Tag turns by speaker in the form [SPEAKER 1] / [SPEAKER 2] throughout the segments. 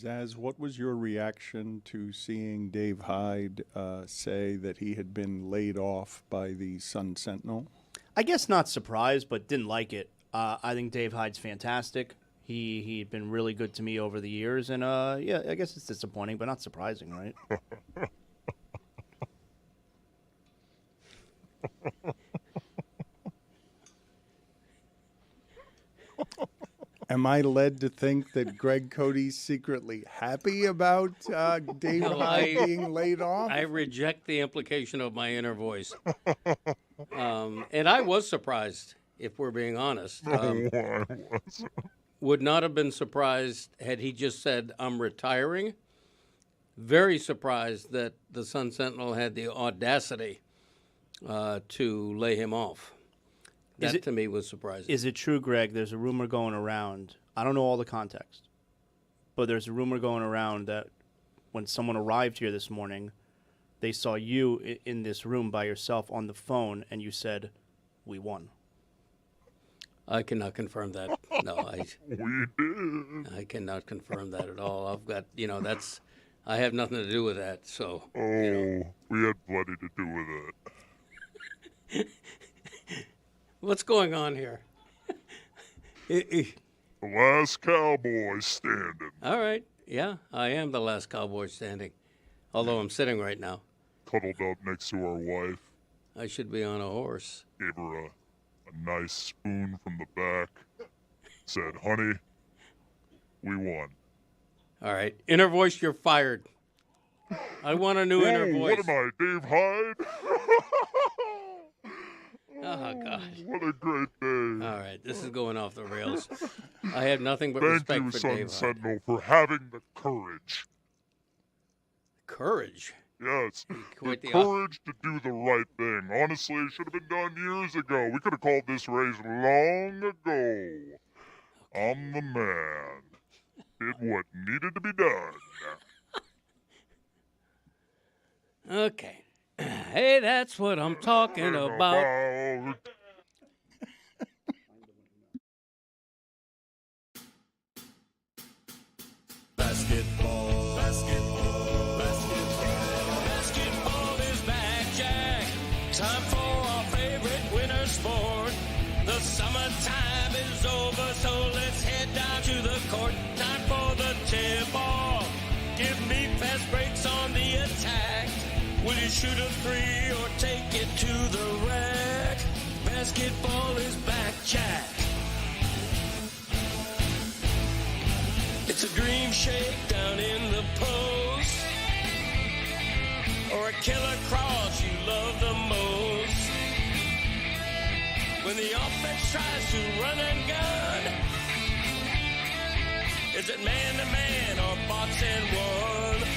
[SPEAKER 1] Zaz, what was your reaction to seeing Dave Hyde say that he had been laid off by the Sun Sentinel?
[SPEAKER 2] I guess not surprised, but didn't like it. I think Dave Hyde's fantastic. He'd been really good to me over the years, and yeah, I guess it's disappointing, but not surprising, right?
[SPEAKER 1] Am I led to think that Greg Cody's secretly happy about Dave Hyde being laid off?
[SPEAKER 3] I reject the implication of my inner voice. And I was surprised, if we're being honest. Would not have been surprised had he just said, I'm retiring. Very surprised that the Sun Sentinel had the audacity to lay him off. That, to me, was surprising.
[SPEAKER 2] Is it true, Greg, there's a rumor going around, I don't know all the context, but there's a rumor going around that when someone arrived here this morning, they saw you in this room by yourself on the phone, and you said, we won.
[SPEAKER 3] I cannot confirm that. No, I cannot confirm that at all. I've got, I have nothing to do with that, so.
[SPEAKER 4] We had plenty to do with it.
[SPEAKER 3] What's going on here?
[SPEAKER 4] The last cowboy standing.
[SPEAKER 3] All right. Yeah, I am the last cowboy standing. Although I'm sitting right now.
[SPEAKER 4] Cuddled up next to our wife.
[SPEAKER 3] I should be on a horse.
[SPEAKER 4] Gave her a nice spoon from the back. Said, honey, we won.
[SPEAKER 3] All right. Inner voice, you're fired. I want a new inner voice.
[SPEAKER 4] What am I, Dave Hyde?
[SPEAKER 3] Oh, God.
[SPEAKER 4] What a great day.
[SPEAKER 3] All right, this is going off the rails. I have nothing but respect for Dave Hyde.
[SPEAKER 4] Thank you, Sun Sentinel, for having the courage.
[SPEAKER 3] Courage?
[SPEAKER 4] Yes, the courage to do the right thing. Honestly, it should have been done years ago. We could have called this race long ago. I'm the man. Did what needed to be done.
[SPEAKER 3] Okay. Hey, that's what I'm talking about.
[SPEAKER 5] Basketball, basketball, basketball. Basketball is back, Jack. Time for our favorite winter sport. The summertime is over, so let's head down to the court. Time for the tip-off. Give me fast breaks on the attack. Will you shoot a three or take it to the rack? Basketball is back, Jack. It's a dream shake down in the post, or a killer cross you love the most. When the offense tries to run and gun, is it man-to-man or box and one?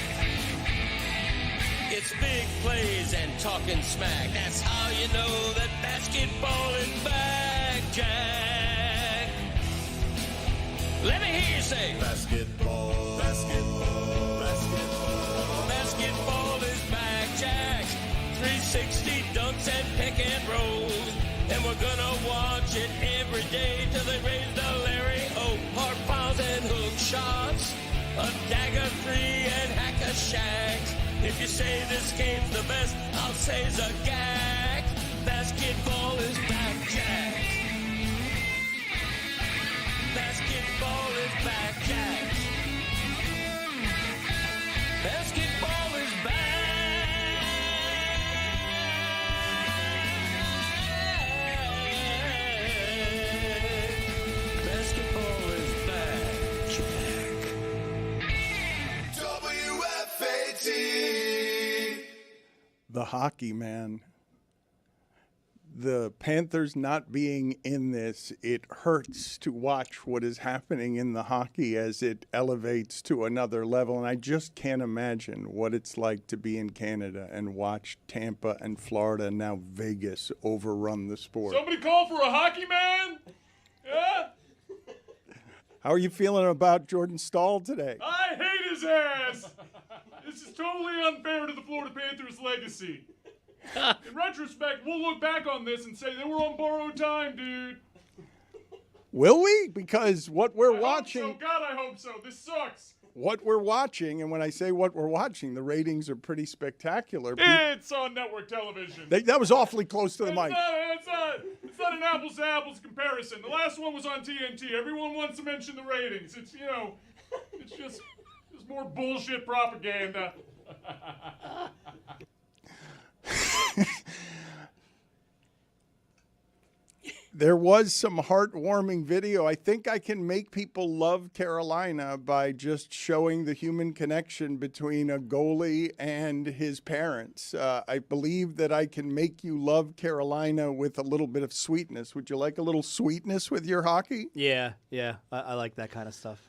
[SPEAKER 5] It's big plays and talking smack. That's how you know that basketball is back, Jack. Let me hear you say basketball, basketball, basketball. Basketball is back, Jack. 360 dunks and pick and rolls. And we're gonna watch it every day till they raise the Larry O. Hard fouls and hook shots. A dagger three and hack a shack. If you say this game's the best, I'll say Zagak. Basketball is back, Jack. Basketball is back, Jack. Basketball is back. Basketball is back, Jack.
[SPEAKER 1] The hockey man. The Panthers not being in this, it hurts to watch what is happening in the hockey as it elevates to another level. And I just can't imagine what it's like to be in Canada and watch Tampa and Florida, now Vegas, overrun the sport.
[SPEAKER 6] Somebody call for a hockey man? Yeah?
[SPEAKER 1] How are you feeling about Jordan Staal today?
[SPEAKER 6] I hate his ass! This is totally unfair to the Florida Panthers' legacy. In retrospect, we'll look back on this and say they were on borrowed time, dude.
[SPEAKER 1] Will we? Because what we're watching...
[SPEAKER 6] Hope so. God, I hope so. This sucks.
[SPEAKER 1] what we're watching, and when I say what we're watching, the ratings are pretty spectacular.
[SPEAKER 6] It's on network television.
[SPEAKER 1] That was awfully close to the mic.
[SPEAKER 6] It's not an apples to apples comparison. The last one was on TNT. Everyone wants to mention the ratings. It's it's just more bullshit propaganda.
[SPEAKER 1] There was some heartwarming video. I think I can make people love Carolina by just showing the human connection between a goalie and his parents. I believe that I can make you love Carolina with a little bit of sweetness. Would you like a little sweetness with your hockey?
[SPEAKER 2] Yeah. I like that kind of stuff.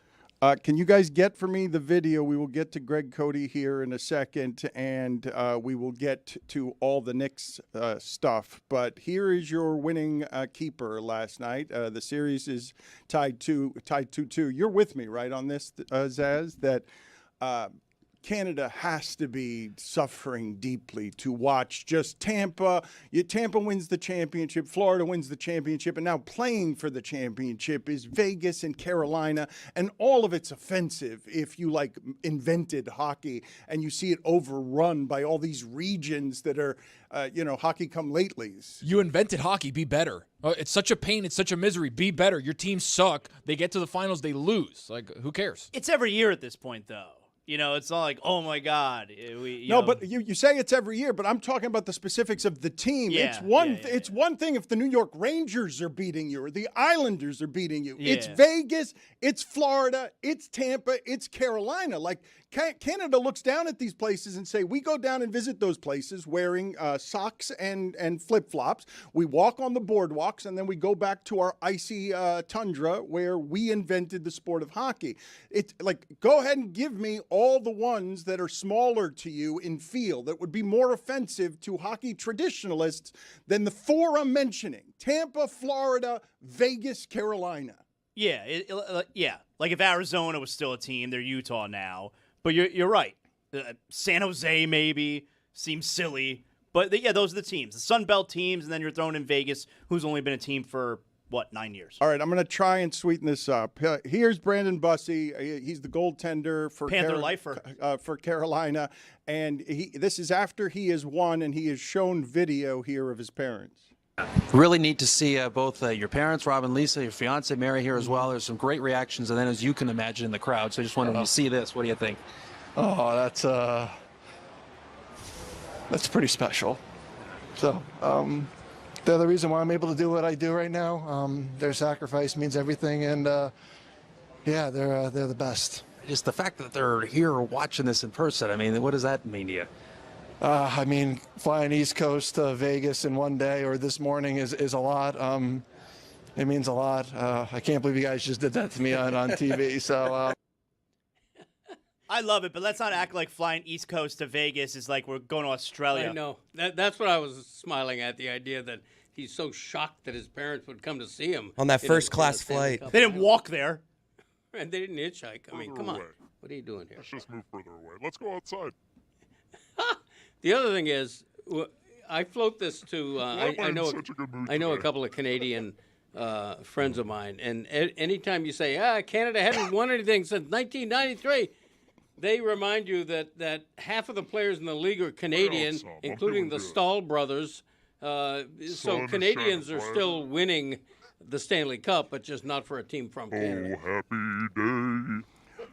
[SPEAKER 1] Can you guys get for me the video? We will get to Greg Cody here in a second, and we will get to all the Knicks stuff. But here is your winning keeper last night. The series is tied 2-2. You're with me, right, on this, Zaz? That Canada has to be suffering deeply to watch just Tampa. Tampa wins the championship, Florida wins the championship, and now playing for the championship is Vegas and Carolina, and all of it's offensive if you invented hockey and you see it overrun by all these regions that are, hockey come latelys.
[SPEAKER 7] You invented hockey. Be better. It's such a pain. It's such a misery. Be better. Your teams suck. They get to the finals. They lose. Who cares?
[SPEAKER 2] It's every year at this point, though. It's not like, oh, my God.
[SPEAKER 1] But you say it's every year, but I'm talking about the specifics of the team.
[SPEAKER 2] Yeah,
[SPEAKER 1] it's one thing if the New York Rangers are beating you or the Islanders are beating you.
[SPEAKER 2] Yeah.
[SPEAKER 1] It's Vegas, it's Florida, it's Tampa, it's Carolina. Canada looks down at these places and say, we go down and visit those places wearing socks and flip-flops. We walk on the boardwalks, and then we go back to our icy tundra where we invented the sport of hockey. It's go ahead and give me all the ones that are smaller to you in feel that would be more offensive to hockey traditionalists than the four I'm mentioning: Tampa, Florida, Vegas, Carolina.
[SPEAKER 2] Yeah, Like if Arizona was still a team, they're Utah now. But you're right. San Jose maybe seems silly, but those are the teams, the Sun Belt teams, and then you're throwing in Vegas, who's only been a team for 9 years.
[SPEAKER 1] All right, I'm going to try and sweeten this up. Here's Brandon Bussey. He's the goaltender for
[SPEAKER 2] Panther lifer
[SPEAKER 1] for Carolina, and this is after he has won, and he has shown video here of his parents.
[SPEAKER 8] Really neat to see both your parents, Rob and Lisa, your fiance Mary here as well. There's some great reactions, and then as you can imagine in the crowd. So I just wanted to see this. What do you think?
[SPEAKER 9] Oh, that's pretty special. So they're the reason why I'm able to do what I do right now. Their sacrifice means everything, and they're the best.
[SPEAKER 8] Just the fact that they're here watching this in person. I mean, what does that mean to you?
[SPEAKER 9] Flying East Coast to Vegas in one day or this morning is a lot. It means a lot. I can't believe you guys just did that to me on TV. So
[SPEAKER 2] I love it, but let's not act like flying East Coast to Vegas is like we're going to Australia.
[SPEAKER 3] I know. That's what I was smiling at, the idea that he's so shocked that his parents would come to see him.
[SPEAKER 10] On that first-class flight.
[SPEAKER 2] They didn't walk there.
[SPEAKER 3] And they didn't hitchhike. I mean, come on.
[SPEAKER 4] Away.
[SPEAKER 3] What are you doing here?
[SPEAKER 4] Let's just move further away. Let's go outside.
[SPEAKER 3] The other thing is, I float this to. I know.
[SPEAKER 4] Such a good mood
[SPEAKER 3] I know a
[SPEAKER 4] today.
[SPEAKER 3] couple of Canadian friends of mine, and anytime you say, Canada hadn't won anything since 1993, they remind you that half of the players in the league are Canadian,
[SPEAKER 4] Sam, I'm
[SPEAKER 3] including
[SPEAKER 4] doing
[SPEAKER 3] the
[SPEAKER 4] good.
[SPEAKER 3] Stahl brothers. So Canadians are still winning the Stanley Cup, but just not for a team from Canada.
[SPEAKER 4] Oh, happy day.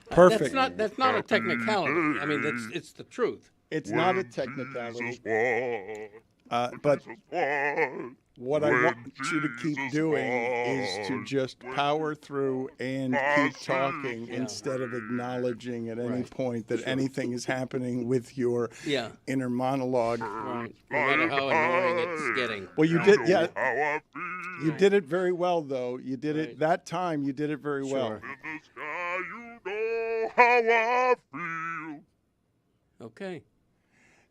[SPEAKER 1] Perfect.
[SPEAKER 3] That's not a technicality. I mean, it's the truth.
[SPEAKER 1] It's not a
[SPEAKER 4] When
[SPEAKER 1] technicality.
[SPEAKER 4] Jesus won.
[SPEAKER 1] But
[SPEAKER 4] Jesus won.
[SPEAKER 1] what I
[SPEAKER 4] When
[SPEAKER 1] want you to keep
[SPEAKER 4] Jesus
[SPEAKER 1] doing is to
[SPEAKER 4] won.
[SPEAKER 1] just power through and keep talking
[SPEAKER 4] Yeah.
[SPEAKER 1] instead of acknowledging at any
[SPEAKER 3] Right.
[SPEAKER 1] point that anything is happening with your
[SPEAKER 3] Yeah.
[SPEAKER 1] inner monologue.
[SPEAKER 3] Right. No matter how annoying it's getting.
[SPEAKER 1] Well, you
[SPEAKER 4] You
[SPEAKER 1] did,
[SPEAKER 4] know
[SPEAKER 1] yeah.
[SPEAKER 4] how I feel.
[SPEAKER 1] You did it very well, though. You did
[SPEAKER 3] Right.
[SPEAKER 1] it that time. You did it very well.
[SPEAKER 3] Sure.
[SPEAKER 4] In the sky, you know how I feel.
[SPEAKER 3] Okay.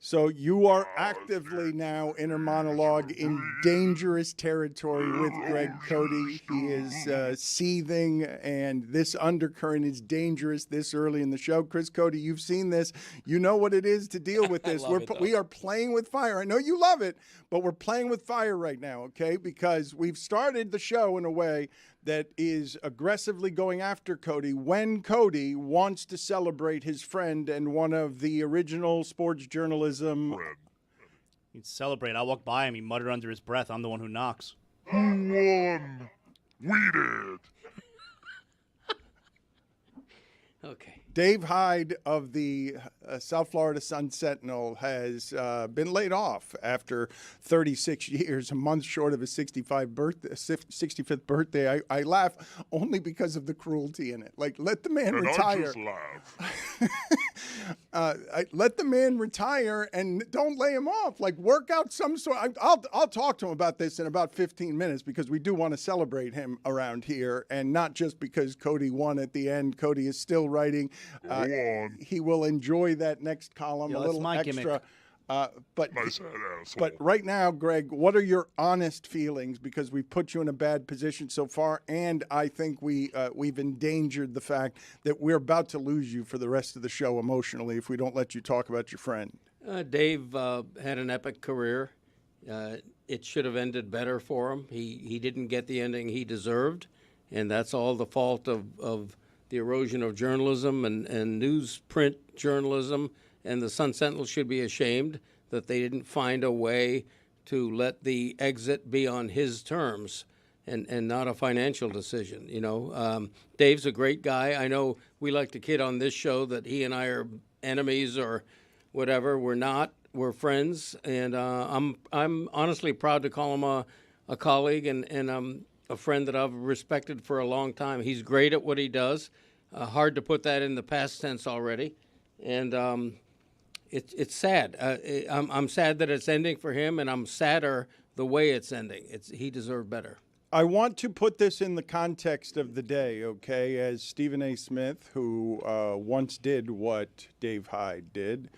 [SPEAKER 1] So you are actively now inner monologue in dangerous territory with Greg Cody. He is seething, and this undercurrent is dangerous this early in the show. Chris Cody, you've seen this. You know what it is to deal with this.
[SPEAKER 3] love it, though.
[SPEAKER 1] We are playing with fire. I know you love it, but we're playing with fire right now, okay? Because we've started the show in a way that is aggressively going after Cody when Cody wants to celebrate his friend and one of the original sports journalism.
[SPEAKER 2] He'd celebrate. I walked by him. He muttered under his breath, "I'm the one who knocks."
[SPEAKER 4] Who won? We did.
[SPEAKER 3] Okay.
[SPEAKER 1] Dave Hyde of the South Florida Sun-Sentinel has been laid off after 36 years, a month short of his 65th birthday. I laugh only because of the cruelty in it. Like, let the man retire.
[SPEAKER 4] I just laugh.
[SPEAKER 1] Let the man retire and don't lay him off. Like, work out some sort. I'll talk to him about this in about 15 minutes because we do want to celebrate him around here, and not just because Cody won at the end. Cody is still writing. He will enjoy that next column a little extra. But
[SPEAKER 4] Nice head asshole.
[SPEAKER 1] But right now, Greg, what are your honest feelings? Because we've put you in a bad position so far, and I think we've endangered the fact that we're about to lose you for the rest of the show emotionally if we don't let you talk about your friend.
[SPEAKER 3] Dave had an epic career. It should have ended better for him. He didn't get the ending he deserved, and that's all the fault of the erosion of journalism and newsprint journalism. And the Sun-Sentinel should be ashamed that they didn't find a way to let the exit be on his terms and not a financial decision. You know, Dave's a great guy. I know we like to kid on this show that he and I are enemies or whatever. We're not. We're friends. And I'm honestly proud to call him a colleague and a friend that I've respected for a long time. He's great at what he does. Hard to put that in the past tense already. And it's sad. I'm sad that it's ending for him, and I'm sadder the way it's ending. He deserved better.
[SPEAKER 1] I want to put this in the context of the day, okay? As Stephen A. Smith, who once did what Dave Hyde did,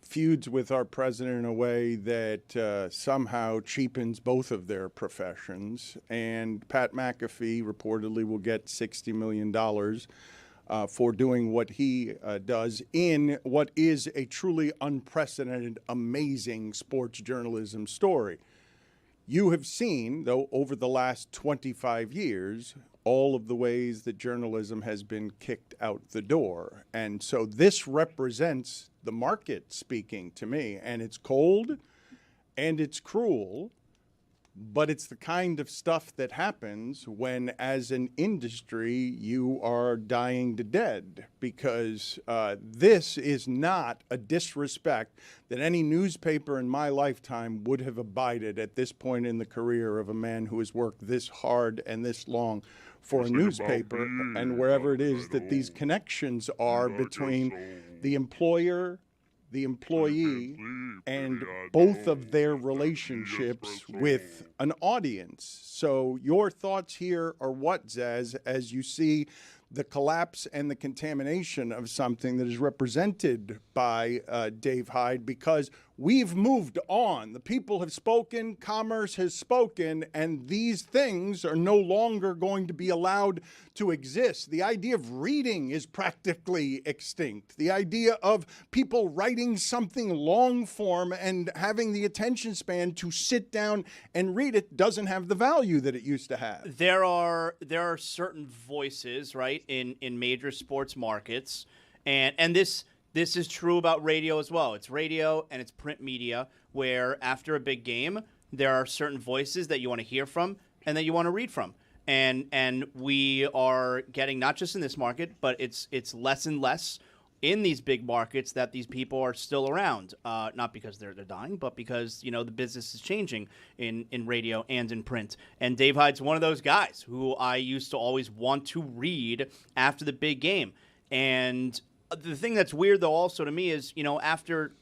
[SPEAKER 1] feuds with our president in a way that somehow cheapens both of their professions. And Pat McAfee reportedly will get $60 million for doing what he does in what is a truly unprecedented, amazing sports journalism story. You have seen, though, over the last 25 years, all of the ways that journalism has been kicked out the door. And so this represents the market speaking to me. And it's cold and it's cruel, but it's the kind of stuff that happens when, as an industry, you are dying to dead, because this is not a disrespect that any newspaper in my lifetime would have abided at this point in the career of a man who has worked this hard and this long for a newspaper, and wherever it is that these connections are between the employer, the employee, and both of their relationships with an audience. So your thoughts here are what, Zaz, as you see the collapse and the contamination of something that is represented by Dave Hyde, because we've moved on. The people have spoken, commerce has spoken, and these things are no longer going to be allowed to exist. The idea of reading is practically extinct. The idea of people writing something long form and having the attention span to sit down and read it doesn't have the value that it used to have.
[SPEAKER 2] There are certain voices, right, in major sports markets, and this is true about radio as well. It's radio and it's print media, where after a big game, there are certain voices that you want to hear from and that you want to read from. And we are getting, not just in this market, but it's less and less in these big markets that these people are still around. Not because they're dying, but because, you know, the business is changing in radio and in print. And Dave Hyde's one of those guys who I used to always want to read after the big game. And the thing that's weird, though, also to me is, you know, after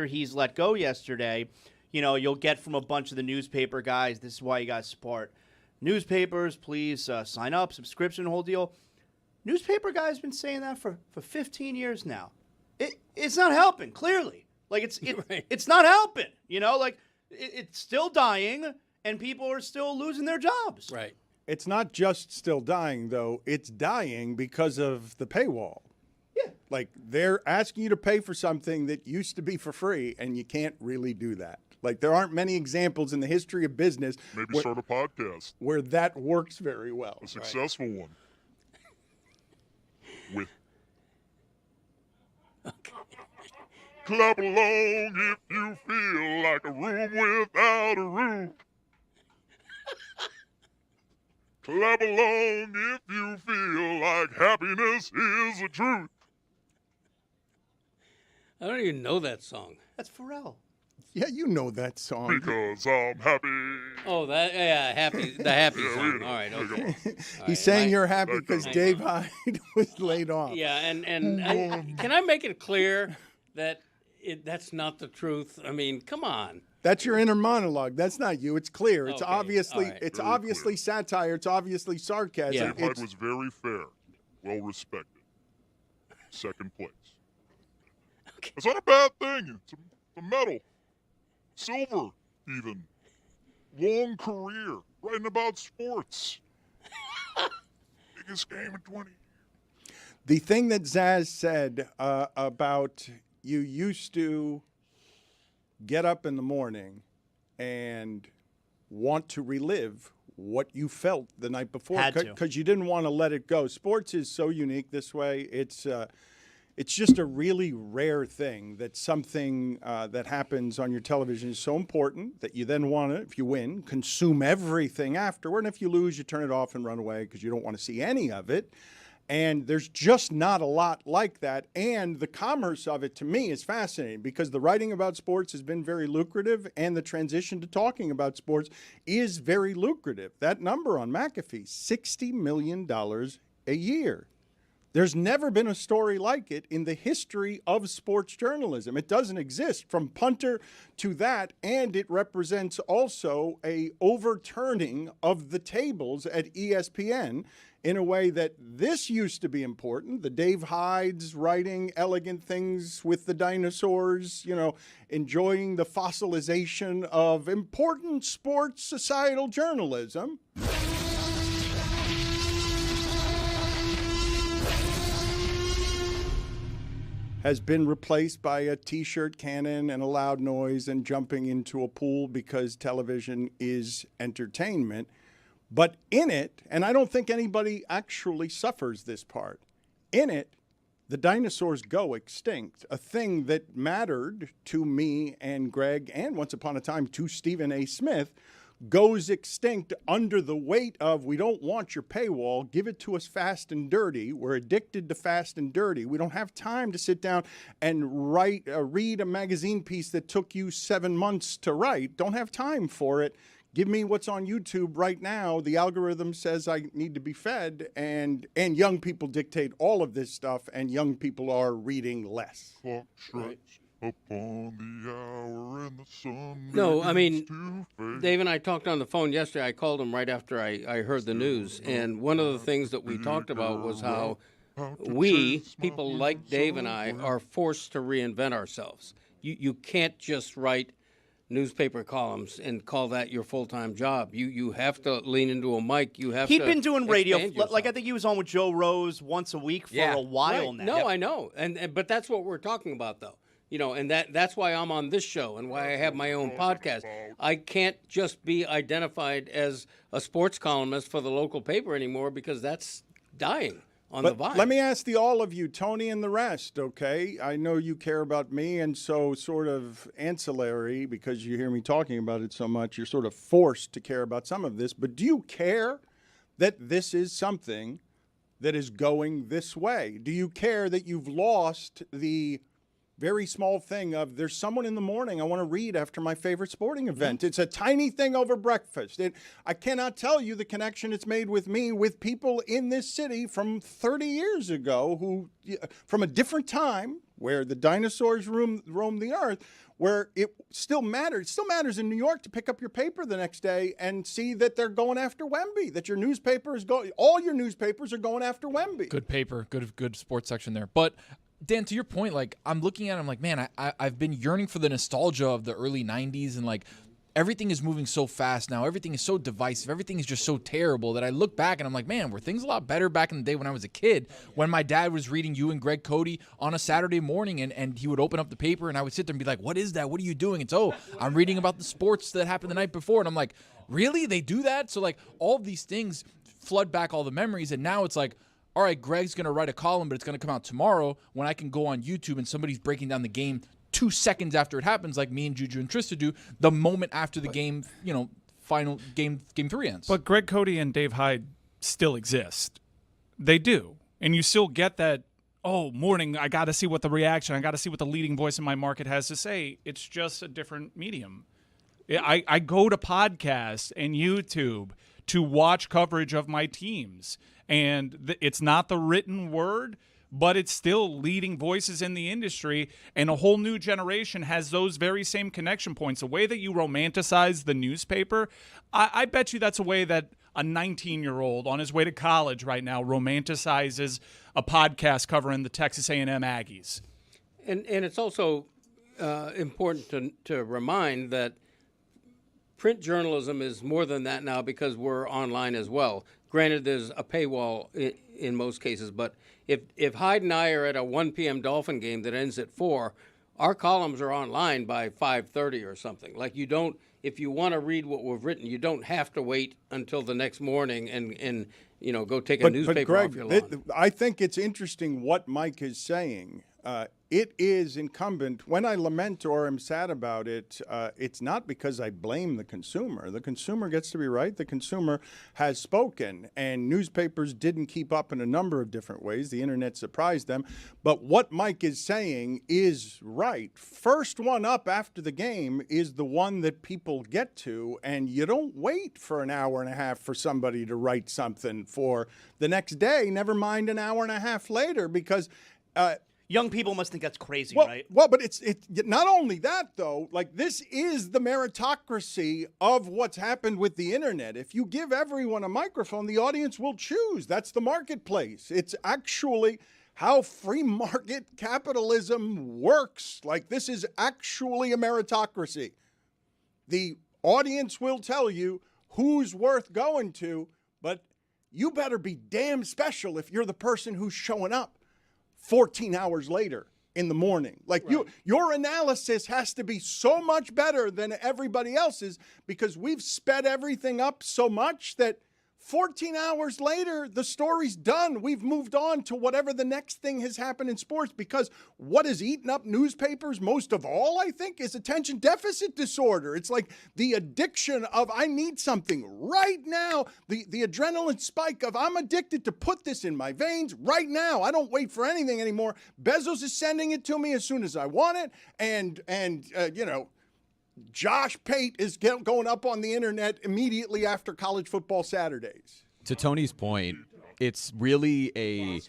[SPEAKER 2] he's let go yesterday, you know, you'll get from a bunch of the newspaper guys, this is why you guys support newspapers, please sign up, subscription, whole deal. Newspaper guy's been saying that for 15 years now. It's not helping, clearly. Like, it's not helping, you know? Like, it's still dying, and people are still losing their jobs.
[SPEAKER 3] Right.
[SPEAKER 1] It's not just still dying, though. It's dying because of the paywall.
[SPEAKER 2] Yeah.
[SPEAKER 1] Like, they're asking you to pay for something that used to be for free, and you can't really do that. Like, there aren't many examples in the history of business
[SPEAKER 4] Maybe start a podcast.
[SPEAKER 1] where that works very well.
[SPEAKER 4] A successful one. With. Clap along if you feel like a room without a roof. Clap along if you feel like happiness is the truth.
[SPEAKER 3] I don't even know that song.
[SPEAKER 2] That's Pharrell.
[SPEAKER 1] Yeah, you know that song.
[SPEAKER 4] Because I'm happy.
[SPEAKER 3] Oh, the happy
[SPEAKER 4] Yeah,
[SPEAKER 3] song.
[SPEAKER 4] we know.
[SPEAKER 3] All right, okay. All
[SPEAKER 1] He's
[SPEAKER 3] right,
[SPEAKER 1] saying you're happy because
[SPEAKER 4] Hang
[SPEAKER 1] Dave Hyde was laid off.
[SPEAKER 3] Yeah, and can I make it clear that that's not the truth? I mean, come on.
[SPEAKER 1] That's your inner monologue. That's not you. It's clear. It's
[SPEAKER 3] Okay,
[SPEAKER 1] obviously
[SPEAKER 3] all right.
[SPEAKER 1] it's
[SPEAKER 4] Very
[SPEAKER 1] obviously satire. It's obviously sarcasm.
[SPEAKER 3] Yeah.
[SPEAKER 4] Dave Hyde
[SPEAKER 1] It's,
[SPEAKER 4] was very fair, well respected. Second place.
[SPEAKER 3] Okay.
[SPEAKER 4] It's not a bad thing. It's a medal. Silver, even. Long career, writing about sports. Biggest game in 20 years.
[SPEAKER 1] the thing that Zaz said about you used to get up in the morning and want to relive what you felt the night before
[SPEAKER 2] Had to.
[SPEAKER 1] because you didn't want to let it go. Sports is so unique this way. It's just a really rare thing that something that happens on your television is so important that you then want to, if you win, consume everything afterward. And if you lose, you turn it off and run away because you don't want to see any of it. And there's just not a lot like that. And the commerce of it, to me, is fascinating because the writing about sports has been very lucrative and the transition to talking about sports is very lucrative. That number on McAfee, $60 million a year. There's never been a story like it in the history of sports journalism. It doesn't exist from punter to that, and it represents also a overturning of the tables at ESPN in a way that this used to be important. The Dave Hyde's writing elegant things with the dinosaurs, enjoying the fossilization of important sports societal journalism. Has been replaced by a T-shirt cannon and a loud noise and jumping into a pool because television is entertainment. But in it, and I don't think anybody actually suffers this part, in it, the dinosaurs go extinct, a thing that mattered to me and Greg and once upon a time to Stephen A. Smith, goes extinct under the weight of we don't want your paywall, give it to us fast and dirty. We're addicted to fast and dirty. We don't have time to sit down and read a magazine piece that took you 7 months to write. Don't have time for it. Give me what's on YouTube right now. The algorithm says I need to be fed, and young people dictate all of this stuff, and young people are reading less.
[SPEAKER 4] Clock strikes upon the hour and the sun.
[SPEAKER 3] No, I mean,
[SPEAKER 4] begins to fade.
[SPEAKER 3] Dave and I talked on the phone yesterday. I called him right after I heard the news. And one of the things that we talked about was how we, people like Dave and I, are forced to reinvent ourselves. You can't just write newspaper columns and call that your full-time job. You have to lean into a mic. You have
[SPEAKER 2] He'd
[SPEAKER 3] to
[SPEAKER 2] been doing radio,
[SPEAKER 3] expand
[SPEAKER 2] like I
[SPEAKER 3] yourself.
[SPEAKER 2] think he was on with Joe Rose once a week for a while
[SPEAKER 3] right.
[SPEAKER 2] now.
[SPEAKER 3] No,
[SPEAKER 2] Yep.
[SPEAKER 3] I know, but that's what we're talking about, though. And that's why I'm on this show and why I have my own podcast. I can't just be identified as a sports columnist for the local paper anymore because that's dying on the vine.
[SPEAKER 1] Let me ask all of you, Tony and the rest, okay? I know you care about me, and so sort of ancillary, because you hear me talking about it so much, you're sort of forced to care about some of this. But do you care that this is something that is going this way? Do you care that you've lost the very small thing of there's someone in the morning I want to read after my favorite sporting event? It's a tiny thing over breakfast. I cannot tell you the connection it's made with me, with people in this city from 30 years ago who, from a different time where the dinosaurs roamed the earth, where it still matters. It still matters in New York to pick up your paper the next day and see that they're going after Wemby, that your newspaper is going, all your newspapers are going after Wemby.
[SPEAKER 7] Good paper, good sports section there. But Dan, to your point, like I'm looking at it, I'm like, man, I've been yearning for the nostalgia of the early 90s and like everything is moving so fast now. Everything is so divisive. Everything is just so terrible that I look back and I'm like, man, were things a lot better back in the day when I was a kid, when my dad was reading you and Greg Cody on a Saturday morning, and he would open up the paper and I would sit there and be like, what is that? What are you doing? It's, I'm reading about the sports that happened the night before. And I'm like, really? They do that? So, like, all of these things flood back all the memories. And now it's like, all right, Greg's going to write a column, but it's going to come out tomorrow when I can go on YouTube and somebody's breaking down the game 2 seconds after it happens, like me and Juju and Trista do, the moment after the game, final game 3 ends.
[SPEAKER 6] But Greg Cody and Dave Hyde still exist. They do. And you still get that, morning, I got to see what the reaction, I got to see what the leading voice in my market has to say. It's just a different medium. I go to podcasts and YouTube to watch coverage of my teams. And it's not the written word, but it's still leading voices in the industry, and a whole new generation has those very same connection points. The way that you romanticize the newspaper, I bet you that's a way that a 19-year-old on his way to college right now romanticizes a podcast covering the Texas A&M Aggies.
[SPEAKER 3] And it's also important to remind that print journalism is more than that now because we're online as well. Granted, there's a paywall in most cases, but if Hyde and I are at a 1 p.m. Dolphin game that ends at 4, our columns are online by 5:30 or something. Like, you don't, if you want to read what we've written, you don't have to wait until the next morning and go take a newspaper
[SPEAKER 1] Greg,
[SPEAKER 3] off your lawn.
[SPEAKER 1] I think it's interesting what Mike is saying. It is incumbent, when I lament or am sad about it, it's not because I blame the consumer. The consumer gets to be right. The consumer has spoken, and newspapers didn't keep up in a number of different ways. The internet surprised them. But what Mike is saying is right. First one up after the game is the one that people get to, and you don't wait for an hour and a half for somebody to write something for the next day, never mind an hour and a half later, because
[SPEAKER 2] Young people must think that's crazy,
[SPEAKER 1] well,
[SPEAKER 2] right?
[SPEAKER 1] Well, but it's not only that, though. Like, this is the meritocracy of what's happened with the internet. If you give everyone a microphone, the audience will choose. That's the marketplace. It's actually how free market capitalism works. Like, this is actually a meritocracy. The audience will tell you who's worth going to, but you better be damn special if you're the person who's showing up 14 hours later in the morning. Like, right. Your analysis has to be so much better than everybody else's, because we've sped everything up so much that 14 hours later, the story's done. We've moved on to whatever the next thing has happened in sports, because what has eaten up newspapers most of all, I think, is attention deficit disorder. It's like the addiction of, I need something right now. The adrenaline spike of, I'm addicted to put this in my veins right now. I don't wait for anything anymore. Bezos is sending it to me as soon as I want it. And Josh Pate is going up on the internet immediately after college football Saturdays.
[SPEAKER 10] To Tony's point, it's really a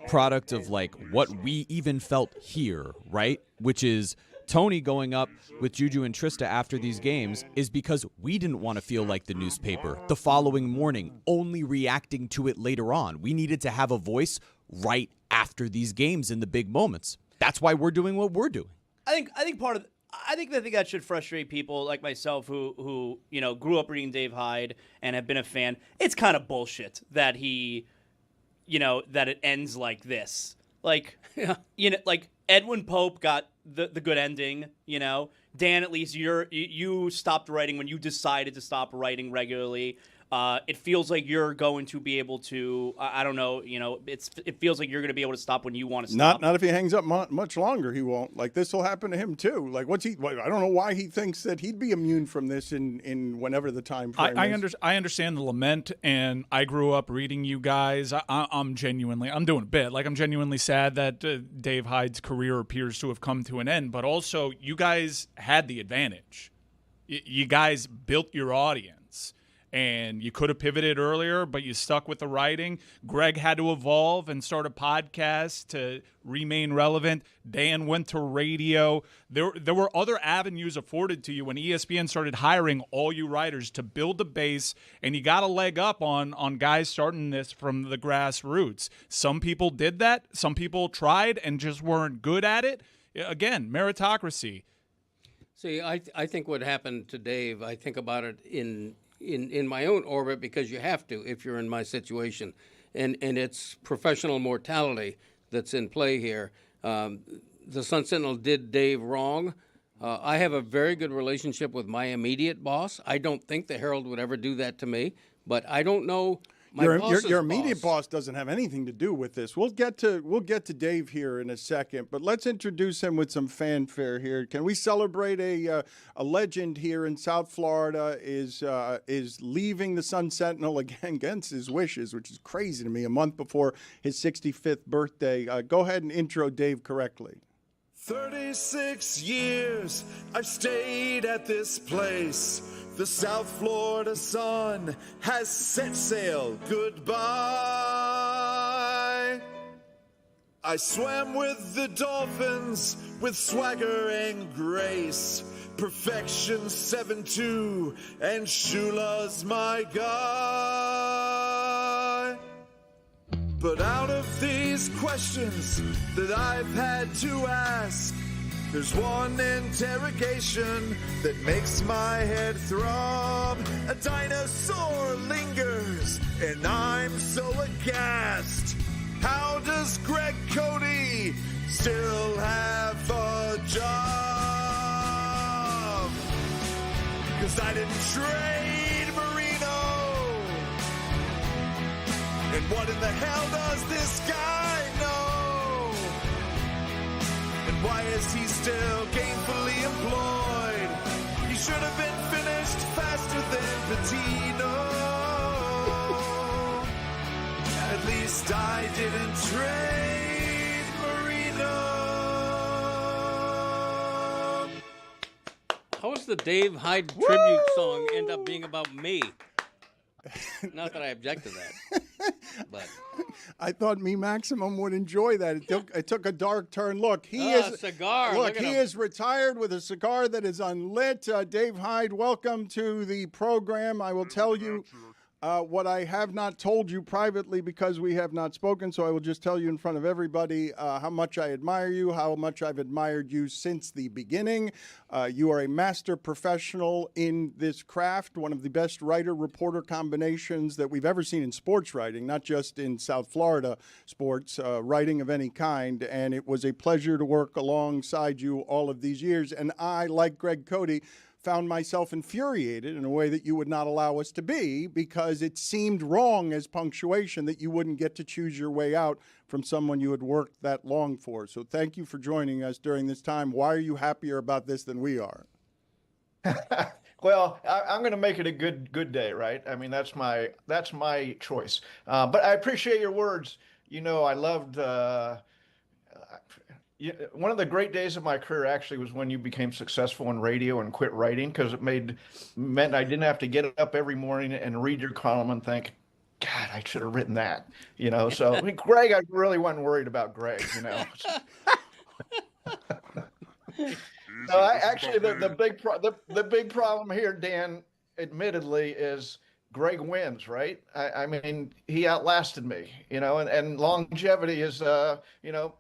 [SPEAKER 10] product of like what we even felt here, right? Which is Tony going up with Juju and Trista after these games is because we didn't want to feel like the newspaper the following morning, only reacting to it later on. We needed to have a voice right after these games in the big moments. That's why we're doing what we're doing.
[SPEAKER 2] I think part of I think that should frustrate people like myself who grew up reading Dave Hyde and have been a fan. It's kind of bullshit that that it ends like this. Like, like Edwin Pope got the good ending. Dan, at least you stopped writing when you decided to stop writing regularly. It feels like you're going to be able to, I don't know, it feels like you're going to be able to stop when you want to stop.
[SPEAKER 1] Not if he hangs up much longer, he won't. Like, this will happen to him too. Like, I don't know why he thinks that he'd be immune from this in whenever the time frame is.
[SPEAKER 6] I understand the lament, and I grew up reading you guys. I'm doing a bit. Like, I'm genuinely sad that Dave Hyde's career appears to have come to an end, but also you guys had the advantage. You guys built your audience. And you could have pivoted earlier, but you stuck with the writing. Greg had to evolve and start a podcast to remain relevant. Dan went to radio. There were other avenues afforded to you when ESPN started hiring all you writers to build the base, and you got a leg up on guys starting this from the grassroots. Some people did that. Some people tried and just weren't good at it. Again, meritocracy.
[SPEAKER 3] See, I think what happened to Dave, I think about it in my own orbit because you have to if you're in my situation. And it's professional mortality that's in play here. The Sun Sentinel did Dave wrong. I have a very good relationship with my immediate boss. I don't think the Herald would ever do that to me, but I don't know.
[SPEAKER 1] Your immediate boss doesn't have anything to do with this. We'll get to Dave here in a second, but let's introduce him with some fanfare here. Can we celebrate a legend here in South Florida is leaving the Sun Sentinel again against his wishes, which is crazy to me. A month before his 65th birthday. Go ahead and intro Dave correctly.
[SPEAKER 11] 36 years I've stayed at this place. The South Florida sun has set sail goodbye. I swam with the dolphins with swagger and grace. Perfection 7-2 and Shula's my guy. But out of these questions that I've had to ask, there's one interrogation that makes my head throb. A dinosaur lingers, and I'm so aghast. How does Greg Cody still have a job? 'Cause I didn't trade Marino. And what in the hell does this guy know? Why is he still gainfully employed? He should have been finished faster than Patino. At least I didn't trade Marino.
[SPEAKER 3] How does the Dave Hyde tribute song end up being about me? Not that I object to that, but
[SPEAKER 1] I thought Me Maximum would enjoy that. It took a dark turn. Look, he is
[SPEAKER 3] cigar.
[SPEAKER 1] Look, he is retired with a cigar that is unlit. Dave Hyde, welcome to the program. I will tell you what I have not told you privately because we have not spoken, so I will just tell you in front of everybody how much I admire you, how much I've admired you since the beginning. You are a master professional in this craft, one of the best writer-reporter combinations that we've ever seen in sports writing, not just in South Florida sports, writing of any kind, and it was a pleasure to work alongside you all of these years, and I, like Greg Cody, found myself infuriated in a way that you would not allow us to be because it seemed wrong as punctuation that you wouldn't get to choose your way out from someone you had worked that long for. So thank you for joining us during this time. Why are you happier about this than we are?
[SPEAKER 12] Well, I'm going to make it a good day, right? I mean, that's my choice. But I appreciate your words. You know, I loved one of the great days of my career actually was when you became successful in radio and quit writing, because it meant I didn't have to get up every morning and read your column and think, God, I should have written that. You know, so I mean, Greg, I really wasn't worried about Greg. You know. No, actually, the big problem here, Dan, admittedly, is Greg wins, right? I mean, he outlasted me, you know, and longevity is, you know,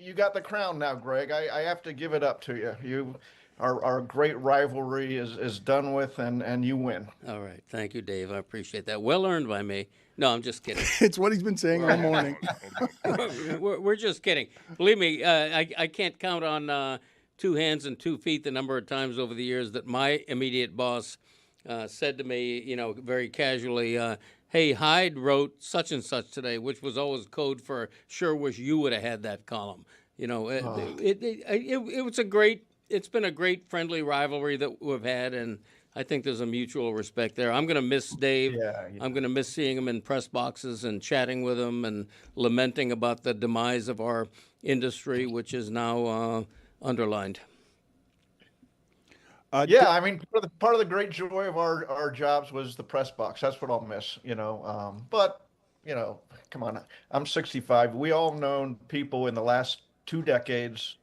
[SPEAKER 12] you got the crown now, Greg. I have to give it up to you. Our great rivalry is done with, and you win.
[SPEAKER 3] All right. Thank you, Dave. I appreciate that. Well earned by me. No, I'm just kidding.
[SPEAKER 1] It's what he's been saying all morning.
[SPEAKER 3] we're just kidding. Believe me, I can't count on 2 hands and 2 feet the number of times over the years that my immediate boss said to me, you know, very casually, hey, Hyde wrote such and such today, which was always code for sure wish you would have had that column. You know, it was it's been a great friendly rivalry that we've had, and I think there's a mutual respect there. I'm going to miss Dave. Yeah. I'm going to miss seeing him in press boxes and chatting with him and lamenting about the demise of our industry, which is now underlined.
[SPEAKER 12] Yeah, I mean, part of the great joy of our jobs was the press box. That's what I'll miss, you know. But, you know, come on, I'm 65. We all known people in the last 2 decades.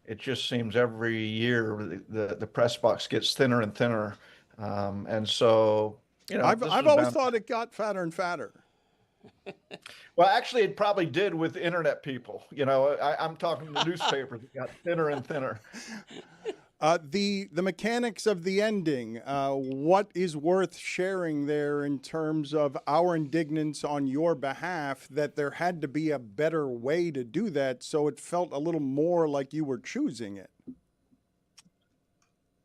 [SPEAKER 12] It just seems every year the press box gets thinner and thinner. And so, you know.
[SPEAKER 1] I've always thought it got fatter and fatter.
[SPEAKER 12] Well, actually, it probably did with internet people. You know, I'm talking the newspapers. It got thinner and thinner.
[SPEAKER 1] The mechanics of the ending, what is worth sharing there in terms of our indignance on your behalf that there had to be a better way to do that so it felt a little more like you were choosing it?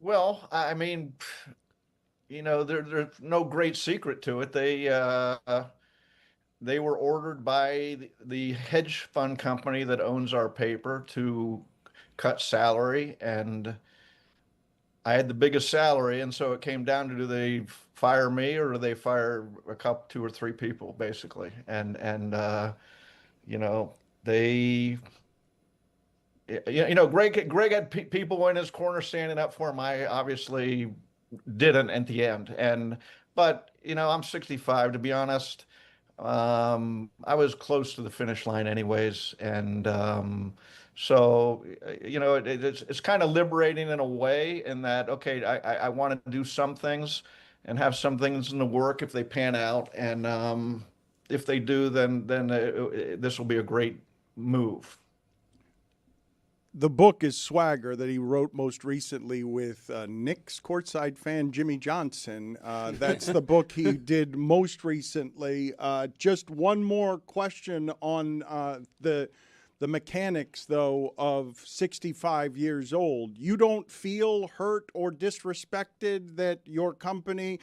[SPEAKER 12] Well, I mean, there's no great secret to it. They were ordered by the hedge fund company that owns our paper to cut salary, and I had the biggest salary, and so it came down to, do they fire me or do they fire two or three people, basically? And Greg had people in his corner standing up for him. I obviously didn't at the end, but I'm 65, to be honest. I was close to the finish line anyways, and so it's kind of liberating in a way, in that, okay, I want to do some things and have some things in the work if they pan out, and if they do, then this will be a great move.
[SPEAKER 1] The book is Swagger, that he wrote most recently with Knicks courtside fan Jimmy Johnson. That's the book he did most recently. Just one more question on the mechanics, though, of 65 years old. You don't feel hurt or disrespected that your company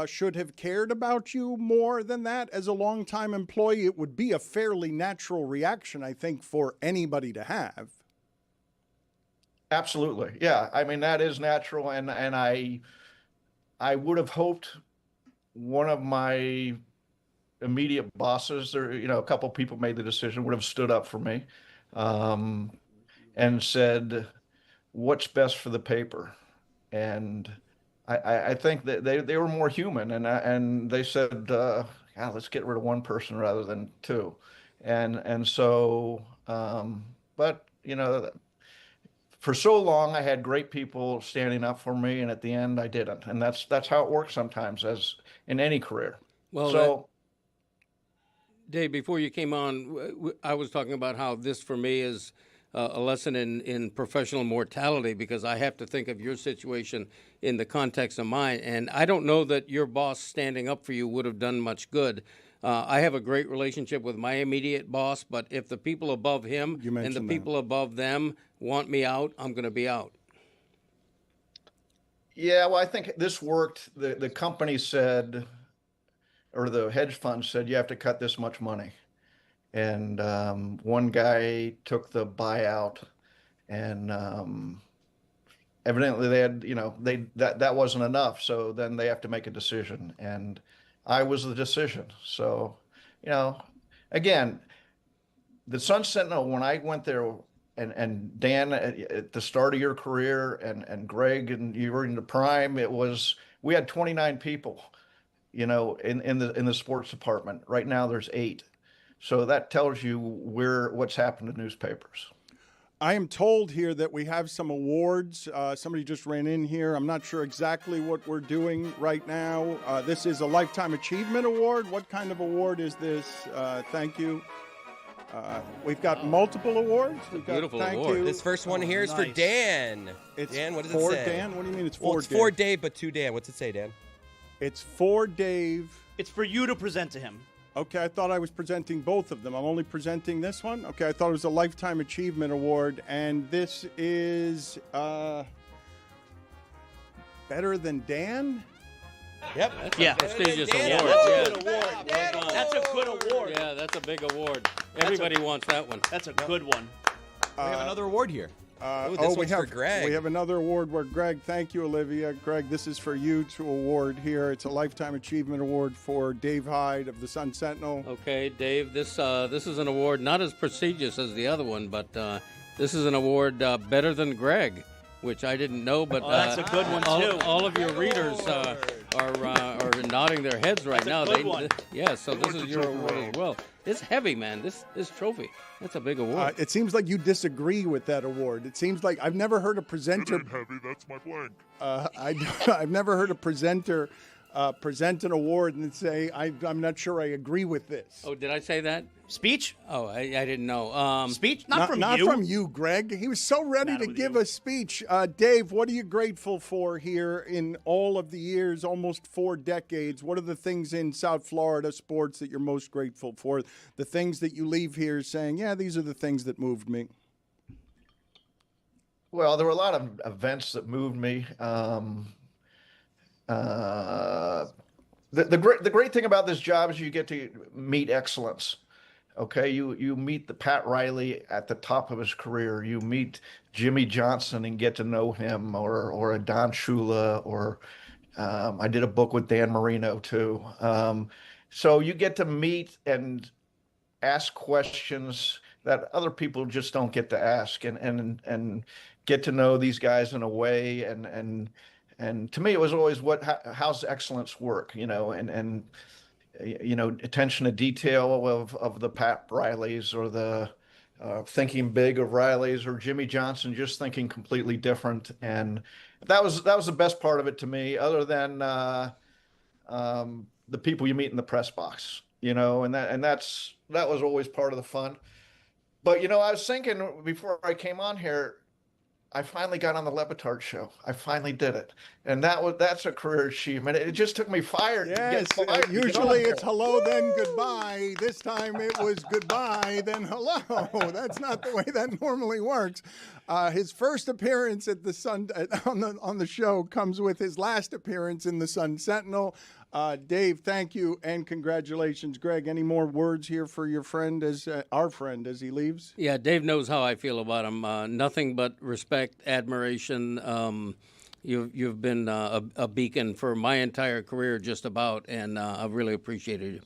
[SPEAKER 1] should have cared about you more than that? As a longtime employee, it would be a fairly natural reaction, I think, for anybody to have.
[SPEAKER 12] Absolutely. Yeah. I mean, that is natural. And I would have hoped one of my immediate bosses, or, a couple of people made the decision, would have stood up for me, and said, what's best for the paper? And I think that they were more human, and they said, let's get rid of one person rather than two. And so, but, for so long, I had great people standing up for me, and at the end, I didn't. And that's how it works sometimes, as in any career.
[SPEAKER 3] Well, Dave, before you came on, I was talking about how this, for me, is a lesson in professional mortality, because I have to think of your situation in the context of mine. And I don't know that your boss standing up for you would have done much good. I have a great relationship with my immediate boss, but if the people above him and the people above them want me out, I'm going to be out.
[SPEAKER 12] Yeah, well, I think this worked. The company said, or the hedge fund said, you have to cut this much money. And one guy took the buyout, and evidently they had, that wasn't enough. So then they have to make a decision. And I was the decision. So, again, the Sun Sentinel, when I went there, and Dan, at the start of your career, and Greg, and you were in the prime, we had 29 people, in the sports department. Right now there's 8. So that tells you what's happened to newspapers.
[SPEAKER 1] I am told here that we have some awards. Somebody just ran in here. I'm not sure exactly what we're doing right now. This is a Lifetime Achievement Award. What kind of award is this? Thank you. We've got multiple awards.
[SPEAKER 3] Beautiful award.
[SPEAKER 13] This first one here is for Dan. Dan, what does it say?
[SPEAKER 1] Dan? What do you mean it's for
[SPEAKER 13] it's for Dave, but to Dan. What's it say, Dan?
[SPEAKER 1] It's for Dave.
[SPEAKER 2] It's for you to present to him.
[SPEAKER 1] Okay, I thought I was presenting both of them. I'm only presenting this one? Okay, I thought it was a Lifetime Achievement Award, and this is Better Than Dan?
[SPEAKER 13] Yep.
[SPEAKER 3] That's a prestigious award.
[SPEAKER 2] That's a good award.
[SPEAKER 3] Yeah, that's a big award. Everybody wants that one.
[SPEAKER 2] That's a good one.
[SPEAKER 10] We have another award here.
[SPEAKER 13] This one's for Greg.
[SPEAKER 1] We have another award where Greg, thank you, Olivia. Greg, this is for you to award here. It's a Lifetime Achievement Award for Dave Hyde of the Sun Sentinel.
[SPEAKER 3] Okay, Dave, this is an award not as prestigious as the other one, but this is an award better than Greg, which I didn't know. But
[SPEAKER 2] that's a good one too.
[SPEAKER 3] All of your readers are nodding their heads right now.
[SPEAKER 2] That's a good one.
[SPEAKER 3] Yeah, so this is your award as well. It's heavy, man. This trophy. That's a big award.
[SPEAKER 1] It seems like you disagree with that award. It seems like I've never heard a presenter.
[SPEAKER 4] It ain't heavy. That's my blank.
[SPEAKER 1] I've never heard a presenter present an award and say, I'm not sure I agree with this.
[SPEAKER 3] Oh, did I say that?
[SPEAKER 2] Speech?
[SPEAKER 3] Oh, I didn't know.
[SPEAKER 2] Speech? Not from
[SPEAKER 1] Not
[SPEAKER 2] you.
[SPEAKER 1] from you, Greg. He was so ready to give a speech. Dave, what are you grateful for here in all of the years, almost 4 decades? What are the things in South Florida sports that you're most grateful for? The things that you leave here saying, yeah, these are the things that moved me.
[SPEAKER 12] Well, there were a lot of events that moved me. The great thing about this job is you get to meet excellence. Okay, you meet the Pat Riley at the top of his career. You meet Jimmy Johnson and get to know him, or a Don Shula, or I did a book with Dan Marino too. So you get to meet and ask questions that other people just don't get to ask, and get to know these guys in a way. And to me, it was always how's excellence work, and attention to detail of the Pat Rileys, or the thinking big of Rileys, or Jimmy Johnson just thinking completely different. And that was the best part of it to me, other than the people you meet in the press box, and that was always part of the fun. But I was thinking before I came on here, I finally got on the Le Batard Show. I finally did it, and that's a career achievement. It just took me fire.
[SPEAKER 1] Yes,
[SPEAKER 12] to get fired
[SPEAKER 1] usually it's hello, then goodbye. This time it was goodbye, then hello. That's not the way that normally works. His first appearance at the Sun on the show comes with his last appearance in the Sun Sentinel. Dave, thank you and congratulations. Greg, any more words here for your friend, our friend, as he leaves?
[SPEAKER 3] Yeah, Dave knows how I feel about him. Nothing but respect, admiration. You've been a beacon for my entire career, just about, and I've really appreciated you.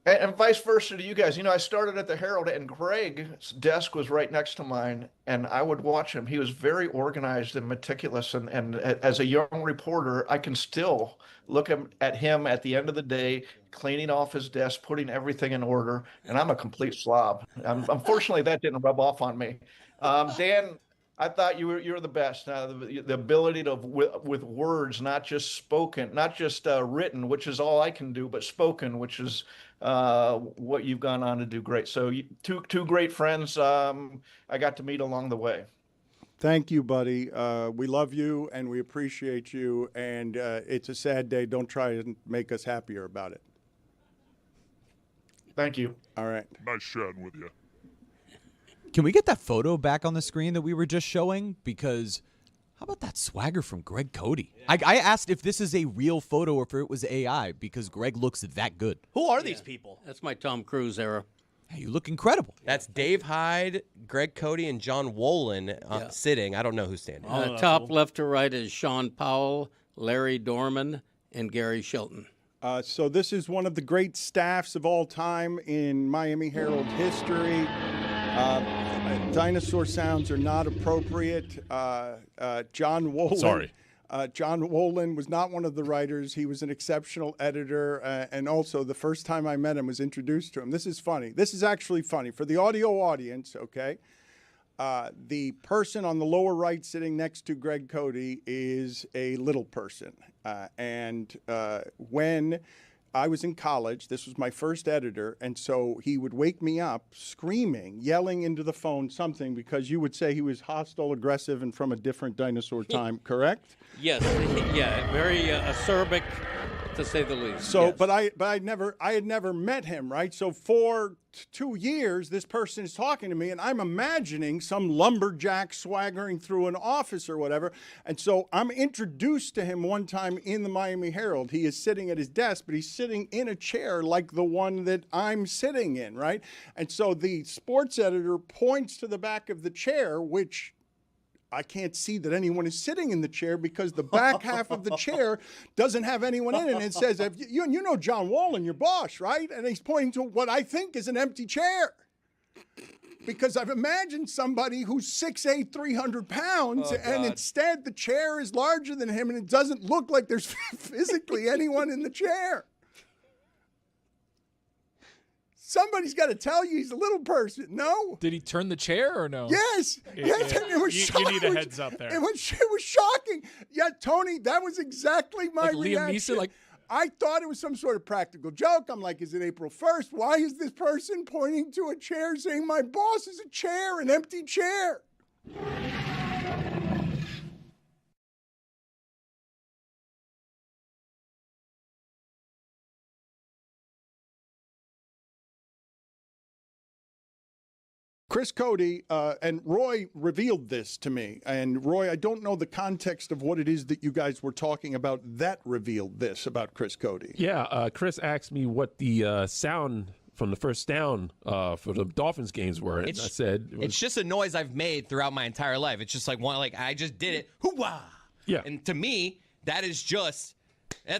[SPEAKER 12] And vice versa to you guys. I started at the Herald, and Greg's desk was right next to mine, and I would watch him. He was very organized and meticulous, and as a young reporter, I can still look at him at the end of the day, cleaning off his desk, putting everything in order, and I'm a complete slob. Unfortunately, that didn't rub off on me. Dan, I thought you were the best. The ability to with words, not just spoken, not just written, which is all I can do, but spoken, which is what you've gone on to do great. So two great friends I got to meet along the way.
[SPEAKER 1] Thank you, buddy. We love you and we appreciate you. And it's a sad day. Don't try and make us happier about it.
[SPEAKER 12] Thank you.
[SPEAKER 1] All right.
[SPEAKER 4] Nice chatting with you.
[SPEAKER 10] Can we get that photo back on the screen that we were just showing? Because how about that swagger from Greg Cody? I asked if this is a real photo or if it was AI, because Greg looks that good.
[SPEAKER 2] Who are these people?
[SPEAKER 3] That's my Tom Cruise era.
[SPEAKER 10] Hey, you look incredible.
[SPEAKER 13] That's Dave Hyde, Greg Cody, and John Wolin sitting. I don't know who's standing.
[SPEAKER 3] Top left to right is Sean Powell, Larry Dorman, and Gary Shelton.
[SPEAKER 1] So this is one of the great staffs of all time in Miami Herald history. Dinosaur sounds are not appropriate. John Wolin.
[SPEAKER 14] Sorry.
[SPEAKER 1] John Wolin was not one of the writers. He was an exceptional editor. And also, the first time I met him was introduced to him. This is funny. This is actually funny. For the audio audience, okay, the person on the lower right sitting next to Greg Cody is a little person. When I was in college, this was my first editor, and so he would wake me up screaming, yelling into the phone something, because you would say he was hostile, aggressive, and from a different dinosaur time, correct?
[SPEAKER 3] Yes, yeah, very acerbic, to say the least.
[SPEAKER 1] So,
[SPEAKER 3] yes.
[SPEAKER 1] but I had never met him, right? So for 2 years, this person is talking to me, and I'm imagining some lumberjack swaggering through an office or whatever. And so I'm introduced to him one time in the Miami Herald. He is sitting at his desk, but he's sitting in a chair like the one that I'm sitting in, right? And so the sports editor points to the back of the chair, which I can't see that anyone is sitting in the chair because the back half of the chair doesn't have anyone in it. And it says, you know John Wolin, your boss, right? And he's pointing to what I think is an empty chair. Because I've imagined somebody who's 6'8", 300 pounds, and instead the chair is larger than him, and it doesn't look like there's physically anyone in the chair. Somebody's got to tell you he's a little person. No.
[SPEAKER 7] Did he turn the chair or no?
[SPEAKER 1] Yes. Yes. And it was
[SPEAKER 6] You need a heads up there.
[SPEAKER 1] It was shocking. Yeah, Tony, that was exactly my
[SPEAKER 7] Like Liam
[SPEAKER 1] reaction.
[SPEAKER 7] Neeson, like.
[SPEAKER 1] I thought it was some sort of practical joke. I'm like, is it April 1st? Why is this person pointing to a chair saying my boss is a chair, an empty chair? Chris Cody and Roy revealed this to me. And Roy, I don't know the context of what it is that you guys were talking about that revealed this about Chris Cody.
[SPEAKER 14] Yeah, Chris asked me what the sound from the first down for the Dolphins games were. And I said
[SPEAKER 13] it's just a noise I've made throughout my entire life. It's just like I just did it. Hoo-wah!
[SPEAKER 14] Yeah.
[SPEAKER 13] And to me, that's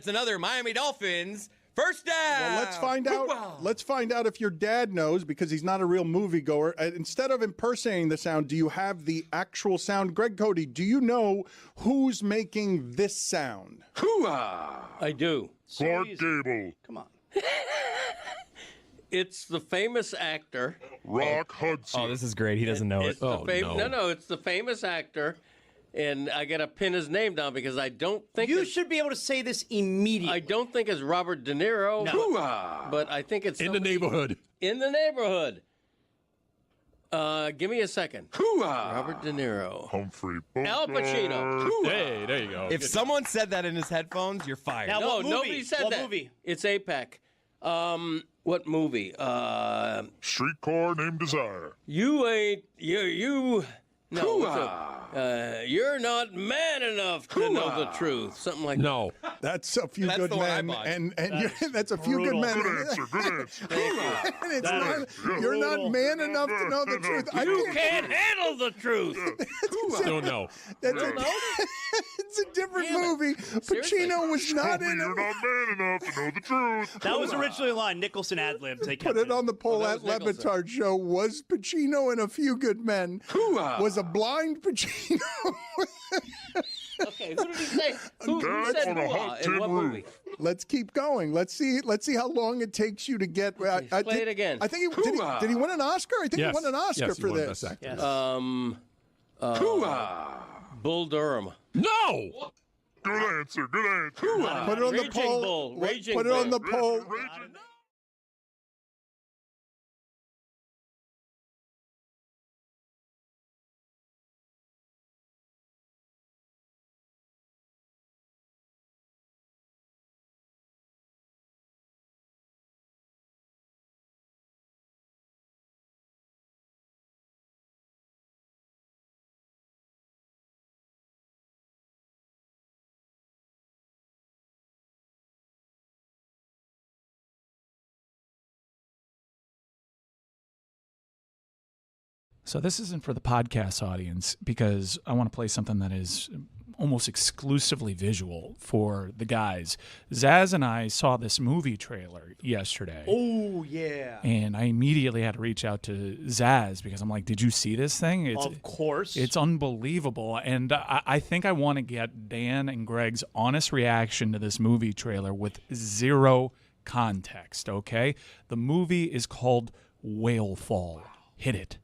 [SPEAKER 13] another Miami Dolphins first down.
[SPEAKER 1] Well, let's find out.
[SPEAKER 13] Hoo-wah!
[SPEAKER 1] Let's find out if your dad knows, because he's not a real moviegoer. Instead of impersonating the sound, do you have the actual sound? Greg Cody, do you know who's making this sound?
[SPEAKER 3] Hoo-ah! I do.
[SPEAKER 4] Clark Gable.
[SPEAKER 2] Come on.
[SPEAKER 3] It's the famous actor.
[SPEAKER 4] Rock Hudson.
[SPEAKER 13] Oh, this is great. He doesn't know it.
[SPEAKER 3] No, it's the famous actor. And I got to pin his name down because I don't think
[SPEAKER 2] You should be able to say this immediately.
[SPEAKER 3] I don't think it's Robert De Niro.
[SPEAKER 2] No.
[SPEAKER 3] But I think it's
[SPEAKER 14] in the neighborhood.
[SPEAKER 3] In the neighborhood. Give me a second. Robert De Niro.
[SPEAKER 4] Humphrey
[SPEAKER 3] Bogart. Al Pacino.
[SPEAKER 14] Hey, there you go.
[SPEAKER 13] If someone said that in his headphones, you're fired.
[SPEAKER 2] Now,
[SPEAKER 3] No,
[SPEAKER 2] what movie?
[SPEAKER 3] nobody said
[SPEAKER 2] What
[SPEAKER 3] that.
[SPEAKER 2] movie?
[SPEAKER 3] It's APAC. What movie?
[SPEAKER 4] Streetcar Named Desire.
[SPEAKER 3] You're not man enough to know the truth. Something like
[SPEAKER 14] No.
[SPEAKER 1] That's a few good
[SPEAKER 13] the one I
[SPEAKER 1] men,
[SPEAKER 13] bought.
[SPEAKER 1] and that's a few good men.
[SPEAKER 4] Good answer. Good answer.
[SPEAKER 1] And it's not, you're not man enough to know the truth. I
[SPEAKER 3] You can't handle the truth.
[SPEAKER 14] Don't know.
[SPEAKER 1] That's it's a different movie. Pacino was not in
[SPEAKER 4] You're
[SPEAKER 1] it.
[SPEAKER 4] not man enough to know the truth.
[SPEAKER 2] That was originally a line. Nicholson ad-libbed. They kept
[SPEAKER 1] Put it on the poll
[SPEAKER 3] that
[SPEAKER 1] at
[SPEAKER 3] was
[SPEAKER 1] Le
[SPEAKER 3] Nicholson.
[SPEAKER 1] Batard Show. Was Pacino in A Few Good Men? Was a blind Pacino?
[SPEAKER 3] Okay, who did he say? Who
[SPEAKER 4] Dad
[SPEAKER 3] said
[SPEAKER 4] on a
[SPEAKER 3] hoo-ah
[SPEAKER 4] hot
[SPEAKER 3] in
[SPEAKER 4] tin
[SPEAKER 3] what
[SPEAKER 4] roof.
[SPEAKER 3] movie?
[SPEAKER 1] Let's keep going. Let's see how long it takes you to get.
[SPEAKER 3] Play it again.
[SPEAKER 1] I think did he win an Oscar? I think
[SPEAKER 14] Yes.
[SPEAKER 1] he won an Oscar
[SPEAKER 14] Yes, he
[SPEAKER 1] for
[SPEAKER 14] won
[SPEAKER 1] this.
[SPEAKER 14] Best Actor.
[SPEAKER 2] Yes.
[SPEAKER 3] Bull Durham.
[SPEAKER 14] No.
[SPEAKER 4] Good answer. Good answer.
[SPEAKER 1] Put it on the
[SPEAKER 3] Raging
[SPEAKER 1] poll.
[SPEAKER 3] Bull. Raging
[SPEAKER 1] Put it on the
[SPEAKER 3] Bull.
[SPEAKER 1] poll.
[SPEAKER 4] Raging.
[SPEAKER 6] So this isn't for the podcast audience because I want to play something that is almost exclusively visual for the guys. Zaz and I saw this movie trailer yesterday.
[SPEAKER 2] Oh, yeah.
[SPEAKER 6] And I immediately had to reach out to Zaz because I'm like, did you see this thing?
[SPEAKER 2] Of course.
[SPEAKER 6] It's unbelievable. And I think I want to get Dan and Greg's honest reaction to this movie trailer with zero context, okay? The movie is called Whale Fall. Hit it.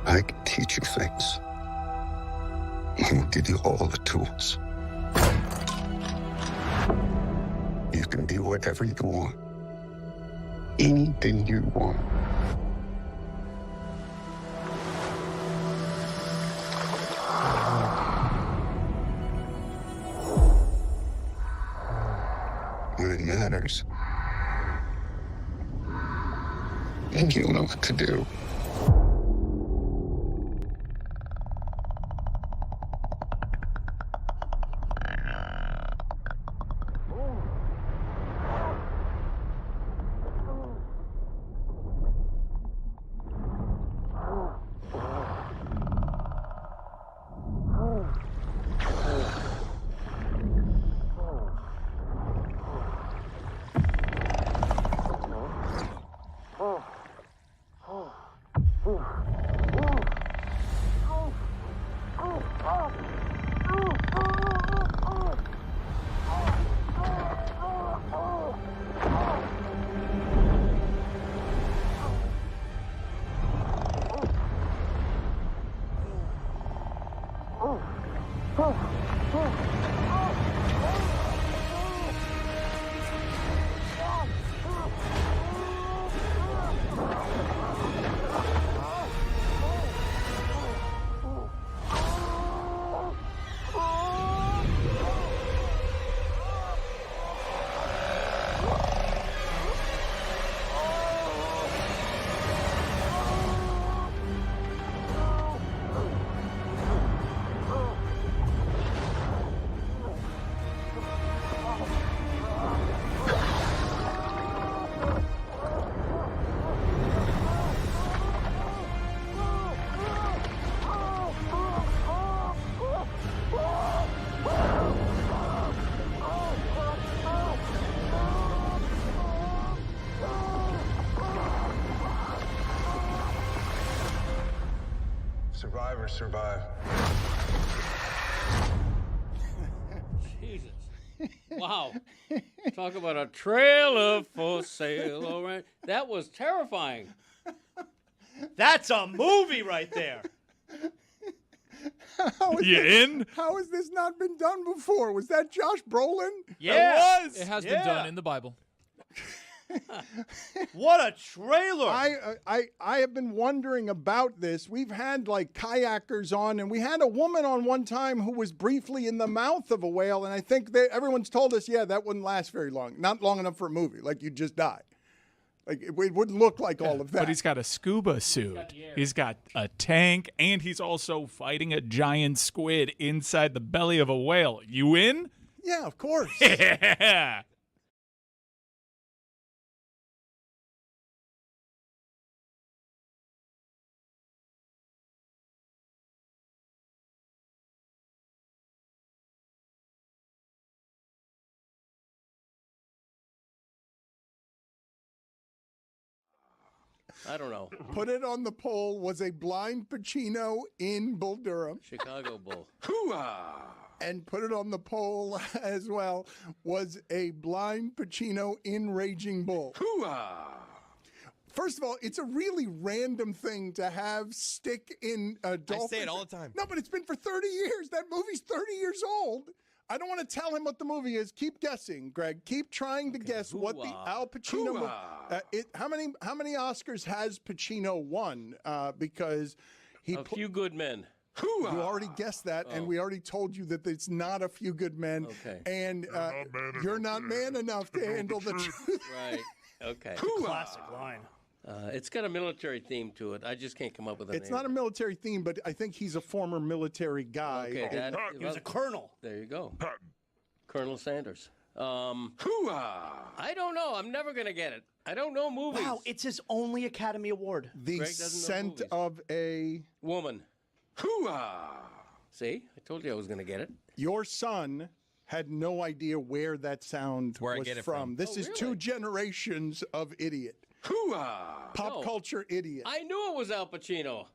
[SPEAKER 15] I can teach you things. I will give you all the tools. You can be whatever you want. Anything you want. When it matters, and you'll know what to do. Survivors survive.
[SPEAKER 3] Jesus. Wow. Talk about a trailer for sale. All right. That was terrifying.
[SPEAKER 2] That's a movie right there.
[SPEAKER 6] You in?
[SPEAKER 1] How has this not been done before? Was that Josh Brolin?
[SPEAKER 2] Yeah.
[SPEAKER 6] It was.
[SPEAKER 7] It has been done in the Bible.
[SPEAKER 2] What a trailer.
[SPEAKER 1] I have been wondering about this. We've had like kayakers on, and we had a woman on one time who was briefly in the mouth of a whale, and I think everyone's told us, yeah, that wouldn't last very long. Not long enough for a movie. Like, you'd just die. Like, it wouldn't look like all of that.
[SPEAKER 6] But he's got a scuba suit. He's got a tank, and he's also fighting a giant squid inside the belly of a whale. You in?
[SPEAKER 1] Yeah, of course.
[SPEAKER 6] Yeah.
[SPEAKER 3] I don't know.
[SPEAKER 1] Put it on the poll. Was a blind Pacino in Bull Durham?
[SPEAKER 3] Chicago Bull.
[SPEAKER 1] And put it on the poll as well. Was a blind Pacino in Raging Bull? First of all, it's a really random thing to have stick in a dolphin.
[SPEAKER 13] I say it all the time.
[SPEAKER 1] No, but it's been for 30 years. That movie's 30 years old. I don't want to tell him what the movie is. Keep guessing, Greg. Keep trying to guess what the Al Pacino. How many Oscars has Pacino won? Because he
[SPEAKER 3] A Few Good Men.
[SPEAKER 1] You already guessed that, and we already told you that it's not A Few Good Men.
[SPEAKER 3] Okay.
[SPEAKER 1] And you're not man enough to handle the truth.
[SPEAKER 3] Right. Okay.
[SPEAKER 2] Classic line.
[SPEAKER 3] It's got a military theme to it. I just can't come up with a name.
[SPEAKER 1] It's not a military theme, but I think he's a former military guy.
[SPEAKER 3] Okay,
[SPEAKER 2] He was a colonel.
[SPEAKER 3] There you go. Colonel Sanders. I don't know. I'm never going to get it. I don't know movies.
[SPEAKER 2] Wow, it's his only Academy Award.
[SPEAKER 1] The
[SPEAKER 3] Greg doesn't know
[SPEAKER 1] Scent
[SPEAKER 3] movies.
[SPEAKER 1] of a
[SPEAKER 3] Woman. See? I told you I was going to get it.
[SPEAKER 1] Your son had no idea where that sound
[SPEAKER 13] Where I
[SPEAKER 1] was
[SPEAKER 13] get it
[SPEAKER 1] from.
[SPEAKER 13] from.
[SPEAKER 1] This is two generations of idiot. Pop
[SPEAKER 3] No.
[SPEAKER 1] culture idiot.
[SPEAKER 3] I knew it was Al Pacino.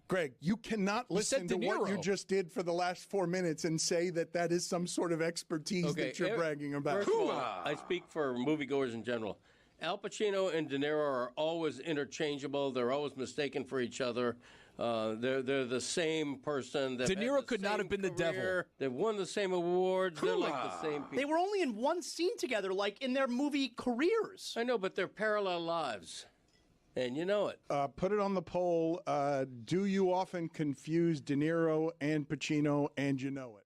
[SPEAKER 1] Greg, you cannot listen to
[SPEAKER 7] De
[SPEAKER 1] what you
[SPEAKER 7] Niro.
[SPEAKER 1] just did for the last 4 minutes and say that that is some sort of expertise that you're bragging about.
[SPEAKER 3] First of all, I speak for moviegoers in general. Al Pacino and De Niro are always interchangeable. They're always mistaken for each other. They're the same person.
[SPEAKER 7] De Niro could not have been the devil.
[SPEAKER 3] They've won the same awards. They're like the same people.
[SPEAKER 2] They were only in one scene together, like in their movie careers.
[SPEAKER 3] I know, but they're parallel lives. And you know it.
[SPEAKER 1] Put it on the poll. Do you often confuse De Niro and Pacino, and you know it?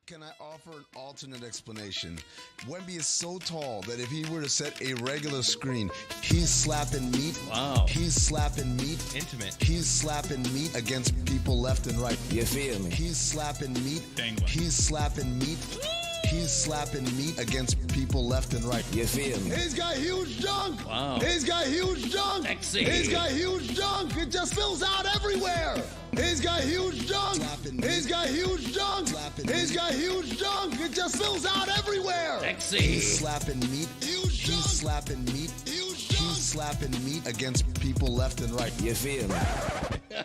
[SPEAKER 16] Can I offer an alternate explanation? Wemby is so tall that if he were to set a regular screen, he's slapping meat.
[SPEAKER 13] Wow.
[SPEAKER 16] He's slapping meat.
[SPEAKER 13] Intimate.
[SPEAKER 16] He's slapping meat against people left and right.
[SPEAKER 15] You feel me?
[SPEAKER 16] He's slapping meat.
[SPEAKER 6] Dangling.
[SPEAKER 16] He's slapping meat. He's slapping meat against people left and right.
[SPEAKER 15] You feel me?
[SPEAKER 16] He's got huge junk.
[SPEAKER 3] Wow.
[SPEAKER 16] He's got huge junk.
[SPEAKER 3] Sexy.
[SPEAKER 16] He's got huge junk. It just fills out everywhere. He's got huge junk. He's got huge junk. He's got huge junk. It just fills out everywhere.
[SPEAKER 3] Sexy.
[SPEAKER 16] He's slapping meat. He's slapping meat. He's slapping meat against people left and right.
[SPEAKER 15] You feel me?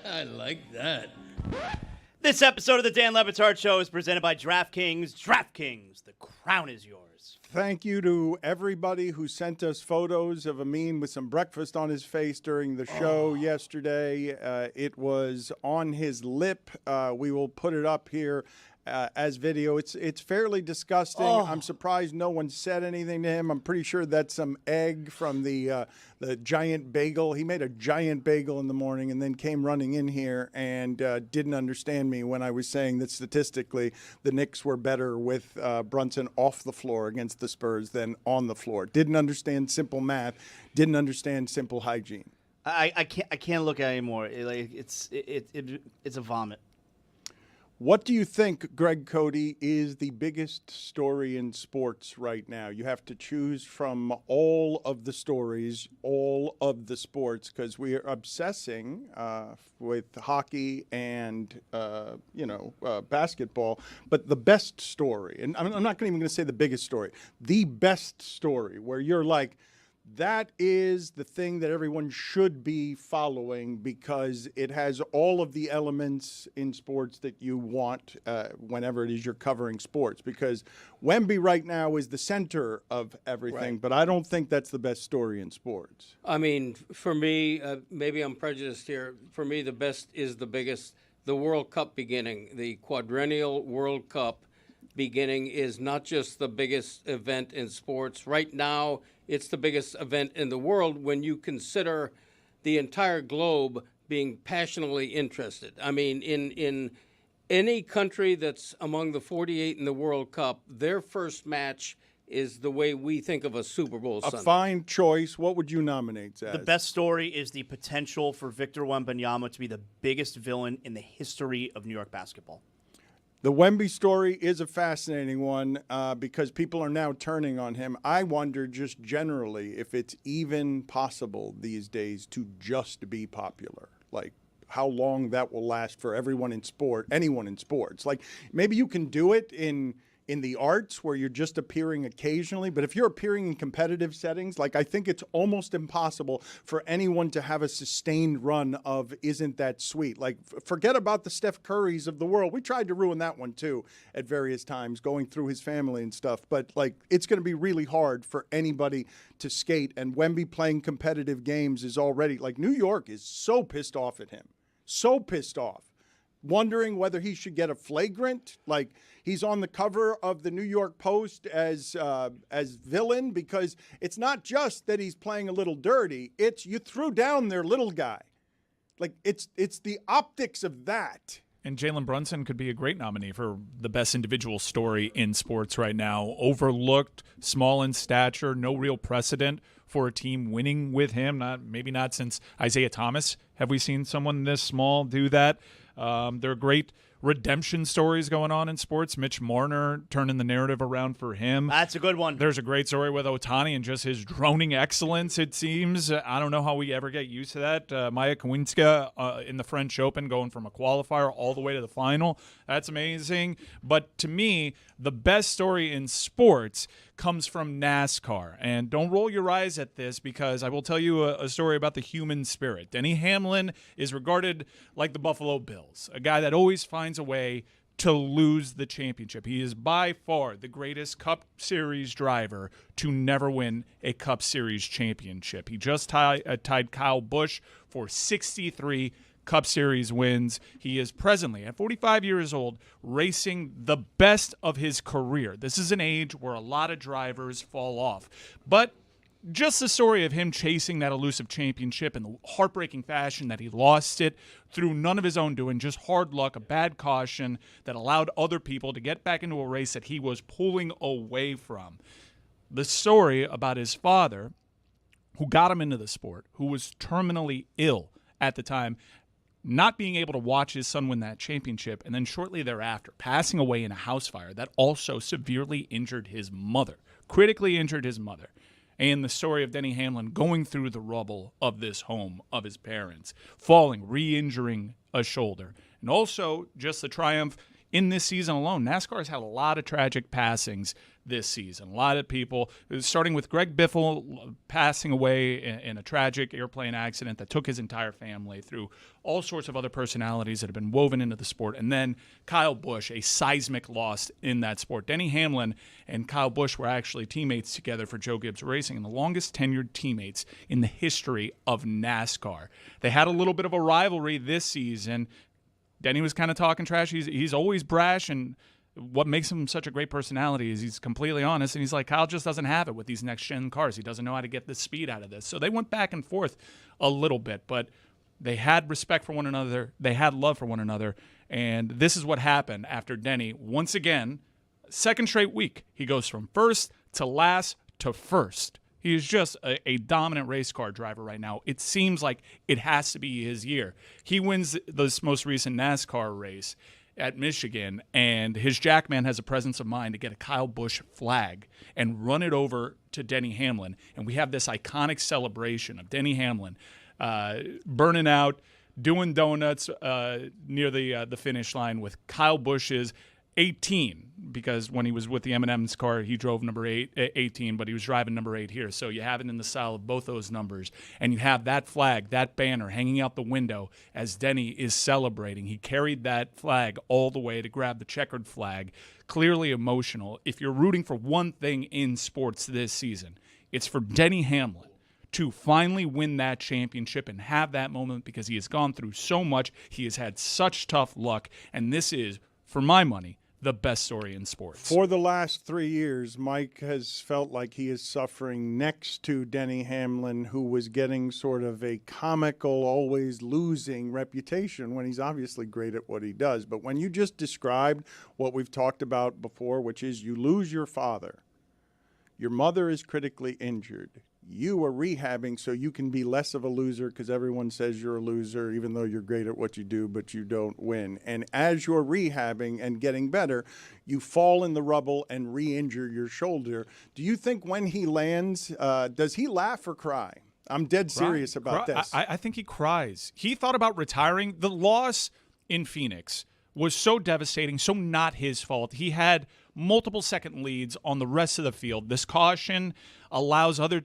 [SPEAKER 3] I like that.
[SPEAKER 2] This episode of the Dan Le Batard Show is presented by DraftKings. DraftKings, the crown is yours.
[SPEAKER 1] Thank you to everybody who sent us photos of Amin with some breakfast on his face during the show yesterday. It was on his lip. We will put it up here as video. It's fairly disgusting. I'm surprised no one said anything to him. I'm pretty sure that's some egg from the giant bagel. He made a giant bagel in the morning and then came running in here and didn't understand me when I was saying that statistically the Knicks were better with Brunson off the floor against the Spurs than on the floor. Didn't understand simple math. Didn't understand simple hygiene.
[SPEAKER 2] I can't look at it anymore. It's a vomit.
[SPEAKER 1] What do you think, Greg Cody, is the biggest story in sports right now? You have to choose from all of the stories, all of the sports, because we are obsessing with hockey and, basketball. But the best story, and I'm not even going to say the biggest story, the best story where you're like, that is the thing that everyone should be following because it has all of the elements in sports that you want whenever it is you're covering sports. Because Wemby right now is the center of everything, but I don't think that's the best story in sports.
[SPEAKER 3] I mean, for me, maybe I'm prejudiced here. For me, the best is the biggest. The World Cup beginning, the quadrennial World Cup beginning is not just the biggest event in sports. Right now, it's the biggest event in the world when you consider the entire globe being passionately interested. I mean, in any country that's among the 48 in the World Cup, their first match is the way we think of a Super Bowl Sunday.
[SPEAKER 1] A fine choice. What would you nominate, Zaz?
[SPEAKER 2] The best story is the potential for Victor Wembanyama to be the biggest villain in the history of New York basketball.
[SPEAKER 1] The Wemby story is a fascinating one because people are now turning on him. I wonder just generally if it's even possible these days to just be popular. Like how long that will last for everyone in sport, anyone in sports. Like maybe you can do it in the arts where you're just appearing occasionally, but if you're appearing in competitive settings, like I think it's almost impossible for anyone to have a sustained run of isn't that sweet. Like forget about the Steph Currys of the world. We tried to ruin that one too at various times, going through his family and stuff, but like it's going to be really hard for anybody to skate, and Wemby playing competitive games is already, like New York is so pissed off at him. So pissed off. Wondering whether he should get a flagrant, like he's on the cover of the New York Post as villain, because it's not just that he's playing a little dirty, it's you threw down their little guy. Like it's the optics of that.
[SPEAKER 6] And Jalen Brunson could be a great nominee for the best individual story in sports right now. Overlooked, small in stature, no real precedent for a team winning with him. Maybe not since Isaiah Thomas have we seen someone this small do that. There are great redemption stories going on in sports. Mitch Marner turning the narrative around for him.
[SPEAKER 2] That's a good one.
[SPEAKER 6] There's a great story with Ohtani and just his droning excellence, it seems. I don't know how we ever get used to that. Maya Kowinska in the French Open going from a qualifier all the way to the final. That's amazing. But to me, the best story in sports comes from NASCAR. And don't roll your eyes at this because I will tell you a story about the human spirit. Denny Hamlin is regarded like the Buffalo Bills, a guy that always finds a way to lose the championship. He is by far the greatest Cup Series driver to never win a Cup Series championship. He just tied Kyle Busch for 63 Cup Series wins. He is presently, at 45 years old, racing the best of his career. This is an age where a lot of drivers fall off. But just the story of him chasing that elusive championship in the heartbreaking fashion that he lost it through none of his own doing, just hard luck, a bad caution that allowed other people to get back into a race that he was pulling away from. The story about his father, who got him into the sport, who was terminally ill at the time, not being able to watch his son win that championship, and then shortly thereafter passing away in a house fire that also severely injured his mother, critically injured his mother. And the story of Denny Hamlin going through the rubble of this home of his parents, falling, re-injuring a shoulder. And also just the triumph in this season alone. NASCAR has had a lot of tragic passings this season. A lot of people, starting with Greg Biffle passing away in a tragic airplane accident that took his entire family, through all sorts of other personalities that have been woven into the sport. And then Kyle Busch, a seismic loss in that sport. Denny Hamlin and Kyle Busch were actually teammates together for Joe Gibbs Racing, and the longest tenured teammates in the history of NASCAR. They had a little bit of a rivalry this season. Denny was kind of talking trash. He's always brash, and what makes him such a great personality is he's completely honest, and he's like, Kyle just doesn't have it with these next-gen cars. He doesn't know how to get the speed out of this. So they went back and forth a little bit, but they had respect for one another. They had love for one another, and this is what happened after Denny, once again, second straight week, he goes from first to last to first. He is just a dominant race car driver right now. It seems like it has to be his year. He wins this most recent NASCAR race, at Michigan, and his jackman has a presence of mind to get a Kyle Busch flag and run it over to Denny Hamlin. And we have this iconic celebration of Denny Hamlin burning out, doing donuts near the finish line with Kyle Busch's 18, because when he was with the M&M's car, he drove number 18, but he was driving number 8 here. So you have it in the style of both those numbers, and you have that flag, that banner hanging out the window as Denny is celebrating. He carried that flag all the way to grab the checkered flag, clearly emotional. If you're rooting for one thing in sports this season, it's for Denny Hamlin to finally win that championship and have that moment, because he has gone through so much. He has had such tough luck, and this is, for my money, the best story in sports.
[SPEAKER 1] For the last 3 years, Mike has felt like he is suffering next to Denny Hamlin, who was getting sort of a comical, always losing reputation when he's obviously great at what he does. But when you just described what we've talked about before, which is you lose your father, your mother is critically injured, you are rehabbing so you can be less of a loser, because everyone says you're a loser even though you're great at what you do, but you don't win. And as you're rehabbing and getting better, you fall in the rubble and re-injure your shoulder. Do you think when he lands, does he laugh or cry? I'm dead serious about this.
[SPEAKER 6] I think he cries. He thought about retiring. The loss in Phoenix was so devastating, so not his fault. He had multiple second leads on the rest of the field. This caution allows other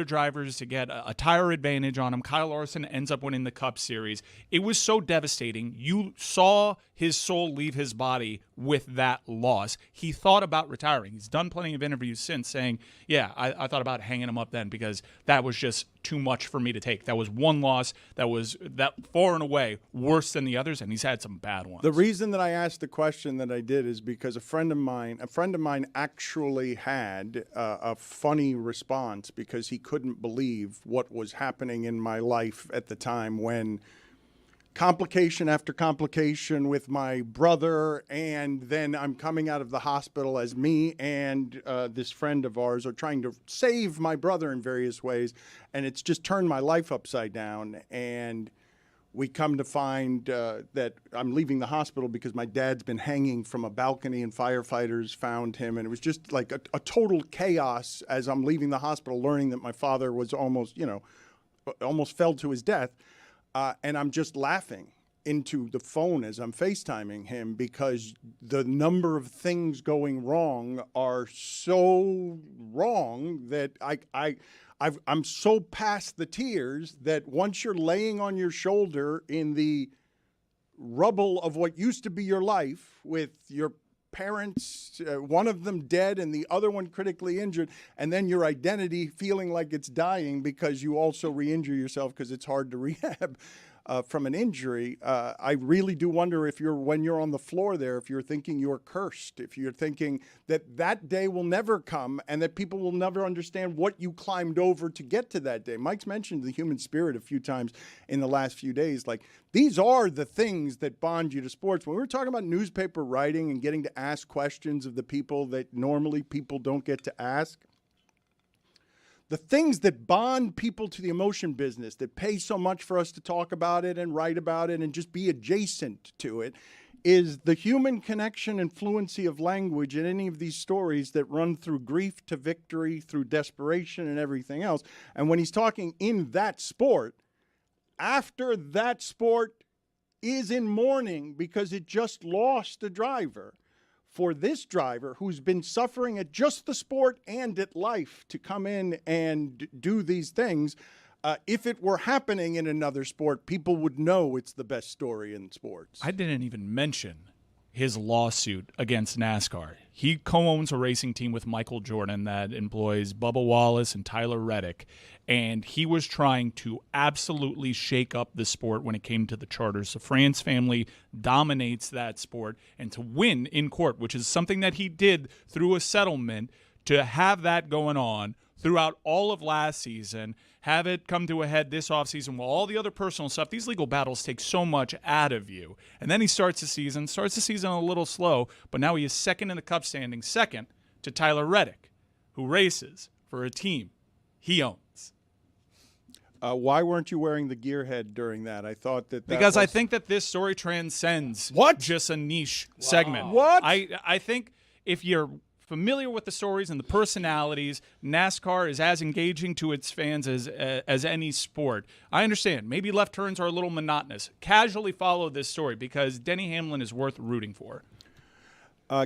[SPEAKER 6] drivers to get a tire advantage on him. Kyle Larson ends up winning the Cup Series. It was so devastating. You saw his soul leave his body with that loss. He thought about retiring. He's done plenty of interviews since saying, yeah, I thought about hanging him up then, because that was just too much for me to take. That was one loss that was that far and away worse than the others, and he's had some bad ones.
[SPEAKER 1] The reason that I asked the question that I did is because a friend of mine actually had a funny response, because he couldn't believe what was happening in my life at the time, when complication after complication with my brother, and then I'm coming out of the hospital as me and this friend of ours are trying to save my brother in various ways, and it's just turned my life upside down. And we come to find that I'm leaving the hospital because my dad's been hanging from a balcony and firefighters found him. And it was just like a total chaos as I'm leaving the hospital, learning that my father was almost fell to his death. And I'm just laughing into the phone as I'm FaceTiming him, because the number of things going wrong are so wrong that I'm so past the tears that once you're laying on your shoulder in the rubble of what used to be your life, with your parents, one of them dead and the other one critically injured, and then your identity feeling like it's dying because you also re-injure yourself because it's hard to rehab from an injury. I really do wonder if when you're on the floor there, if you're thinking you're cursed, if you're thinking that day will never come and that people will never understand what you climbed over to get to that day. Mike's mentioned the human spirit a few times in the last few days. Like, these are the things that bond you to sports. When we were talking about newspaper writing and getting to ask questions of the people that normally people don't get to ask, the things that bond people to the emotion business, that pay so much for us to talk about it and write about it and just be adjacent to it, is the human connection and fluency of language in any of these stories that run through grief to victory, through desperation and everything else. And when he's talking in that sport, after that sport is in mourning because it just lost a driver, for this driver who's been suffering at just the sport and at life to come in and do these things, if it were happening in another sport, people would know it's the best story in sports.
[SPEAKER 6] I didn't even mention his lawsuit against NASCAR. He co-owns a racing team with Michael Jordan that employs Bubba Wallace and Tyler Reddick, and he was trying to absolutely shake up the sport when it came to the charters. The France family dominates that sport, and to win in court, which is something that he did through a settlement, to have that going on throughout all of last season, have it come to a head this offseason while all the other personal stuff, these legal battles take so much out of you. And then he starts the season a little slow, but now he is second in the Cup standing, second to Tyler Reddick, who races for a team he owns.
[SPEAKER 1] Why weren't you wearing the gearhead during that? I thought that
[SPEAKER 6] because I
[SPEAKER 1] was...
[SPEAKER 6] think that this story transcends just a niche segment.
[SPEAKER 1] What?
[SPEAKER 6] I think if you're familiar with the stories and the personalities, NASCAR is as engaging to its fans as any sport. I understand. Maybe left turns are a little monotonous. Casually follow this story because Denny Hamlin is worth rooting for.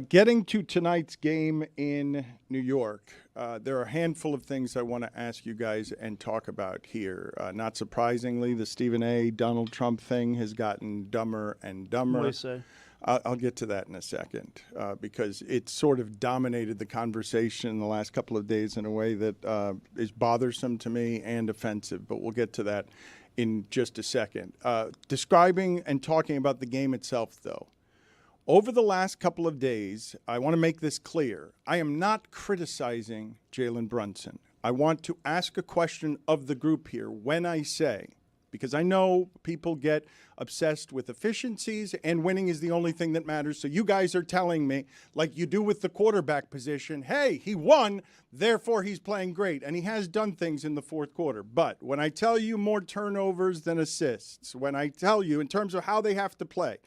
[SPEAKER 1] Getting to tonight's game in New York, there are a handful of things I want to ask you guys and talk about here. Not surprisingly, the Stephen A. Donald Trump thing has gotten dumber and dumber.
[SPEAKER 2] What do you say?
[SPEAKER 1] I'll get to that in a second because it sort of dominated the conversation in the last couple of days in a way that is bothersome to me and offensive, but we'll get to that in just a second. Describing and talking about the game itself, though. Over the last couple of days, I want to make this clear. I am not criticizing Jalen Brunson. I want to ask a question of the group here when I say, because I know people get obsessed with efficiencies and winning is the only thing that matters. So you guys are telling me, like you do with the quarterback position, hey, he won, therefore he's playing great. And he has done things in the fourth quarter. But when I tell you more turnovers than assists, when I tell you in terms of how they have to play,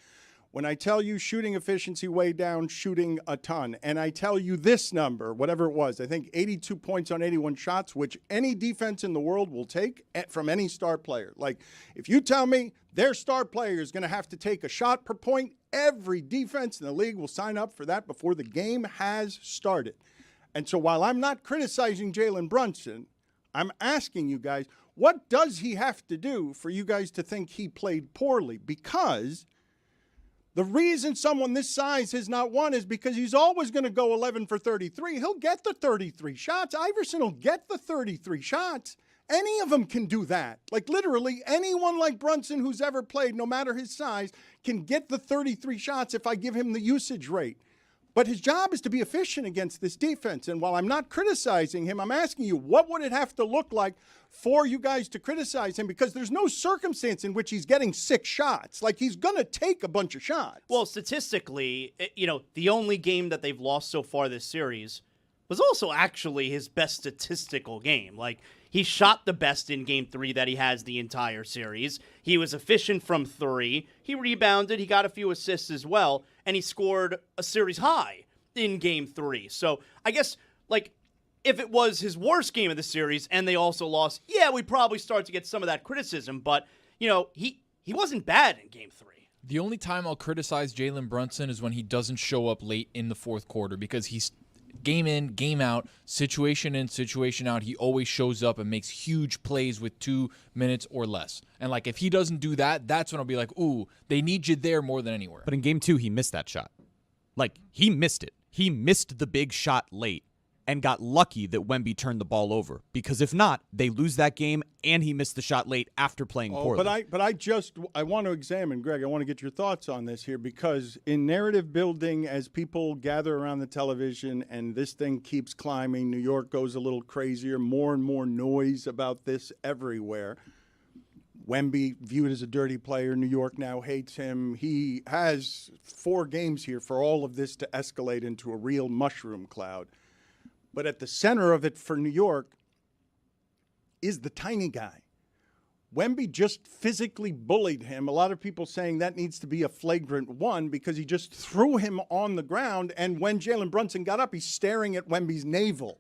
[SPEAKER 1] when I tell you shooting efficiency way down, shooting a ton, and I tell you this number, whatever it was, I think 82 points on 81 shots, which any defense in the world will take from any star player. Like, if you tell me their star player is going to have to take a shot per point, every defense in the league will sign up for that before the game has started. And so while I'm not criticizing Jalen Brunson, I'm asking you guys, what does he have to do for you guys to think he played poorly? Because the reason someone this size has not won is because he's always going to go 11 for 33. He'll get the 33 shots. Iverson will get the 33 shots. Any of them can do that. Like literally anyone like Brunson who's ever played, no matter his size, can get the 33 shots if I give him the usage rate. But his job is to be efficient against this defense. And while I'm not criticizing him, I'm asking you, what would it have to look like for you guys to criticize him? Because there's no circumstance in which he's getting 6 shots. Like, he's going to take a bunch of shots.
[SPEAKER 2] Well, statistically, the only game that they've lost so far this series was also actually his best statistical game. Like, he shot the best in Game 3 that he has the entire series. He was efficient from 3. He rebounded. He got a few assists as well. And he scored a series high in Game 3. So I guess, like, if it was his worst game of the series and they also lost, yeah, we'd probably start to get some of that criticism. But, he wasn't bad in Game 3.
[SPEAKER 7] The only time I'll criticize Jalen Brunson is when he doesn't show up late in the fourth quarter because he's game in, game out, situation in, situation out. He always shows up and makes huge plays with 2 minutes or less. And, like, if he doesn't do that, that's when I'll be like, ooh, they need you there more than anywhere.
[SPEAKER 10] But in Game 2, he missed that shot. Like, he missed it. He missed the big shot late and got lucky that Wemby turned the ball over. Because if not, they lose that game, and he missed the shot late after playing poorly.
[SPEAKER 1] But I want to examine, Greg, I want to get your thoughts on this here, because in narrative building, as people gather around the television and this thing keeps climbing, New York goes a little crazier, more and more noise about this everywhere. Wemby viewed as a dirty player. New York now hates him. He has 4 games here for all of this to escalate into a real mushroom cloud. But at the center of it for New York is the tiny guy. Wemby just physically bullied him. A lot of people saying that needs to be a flagrant 1 because he just threw him on the ground. And when Jalen Brunson got up, he's staring at Wemby's navel.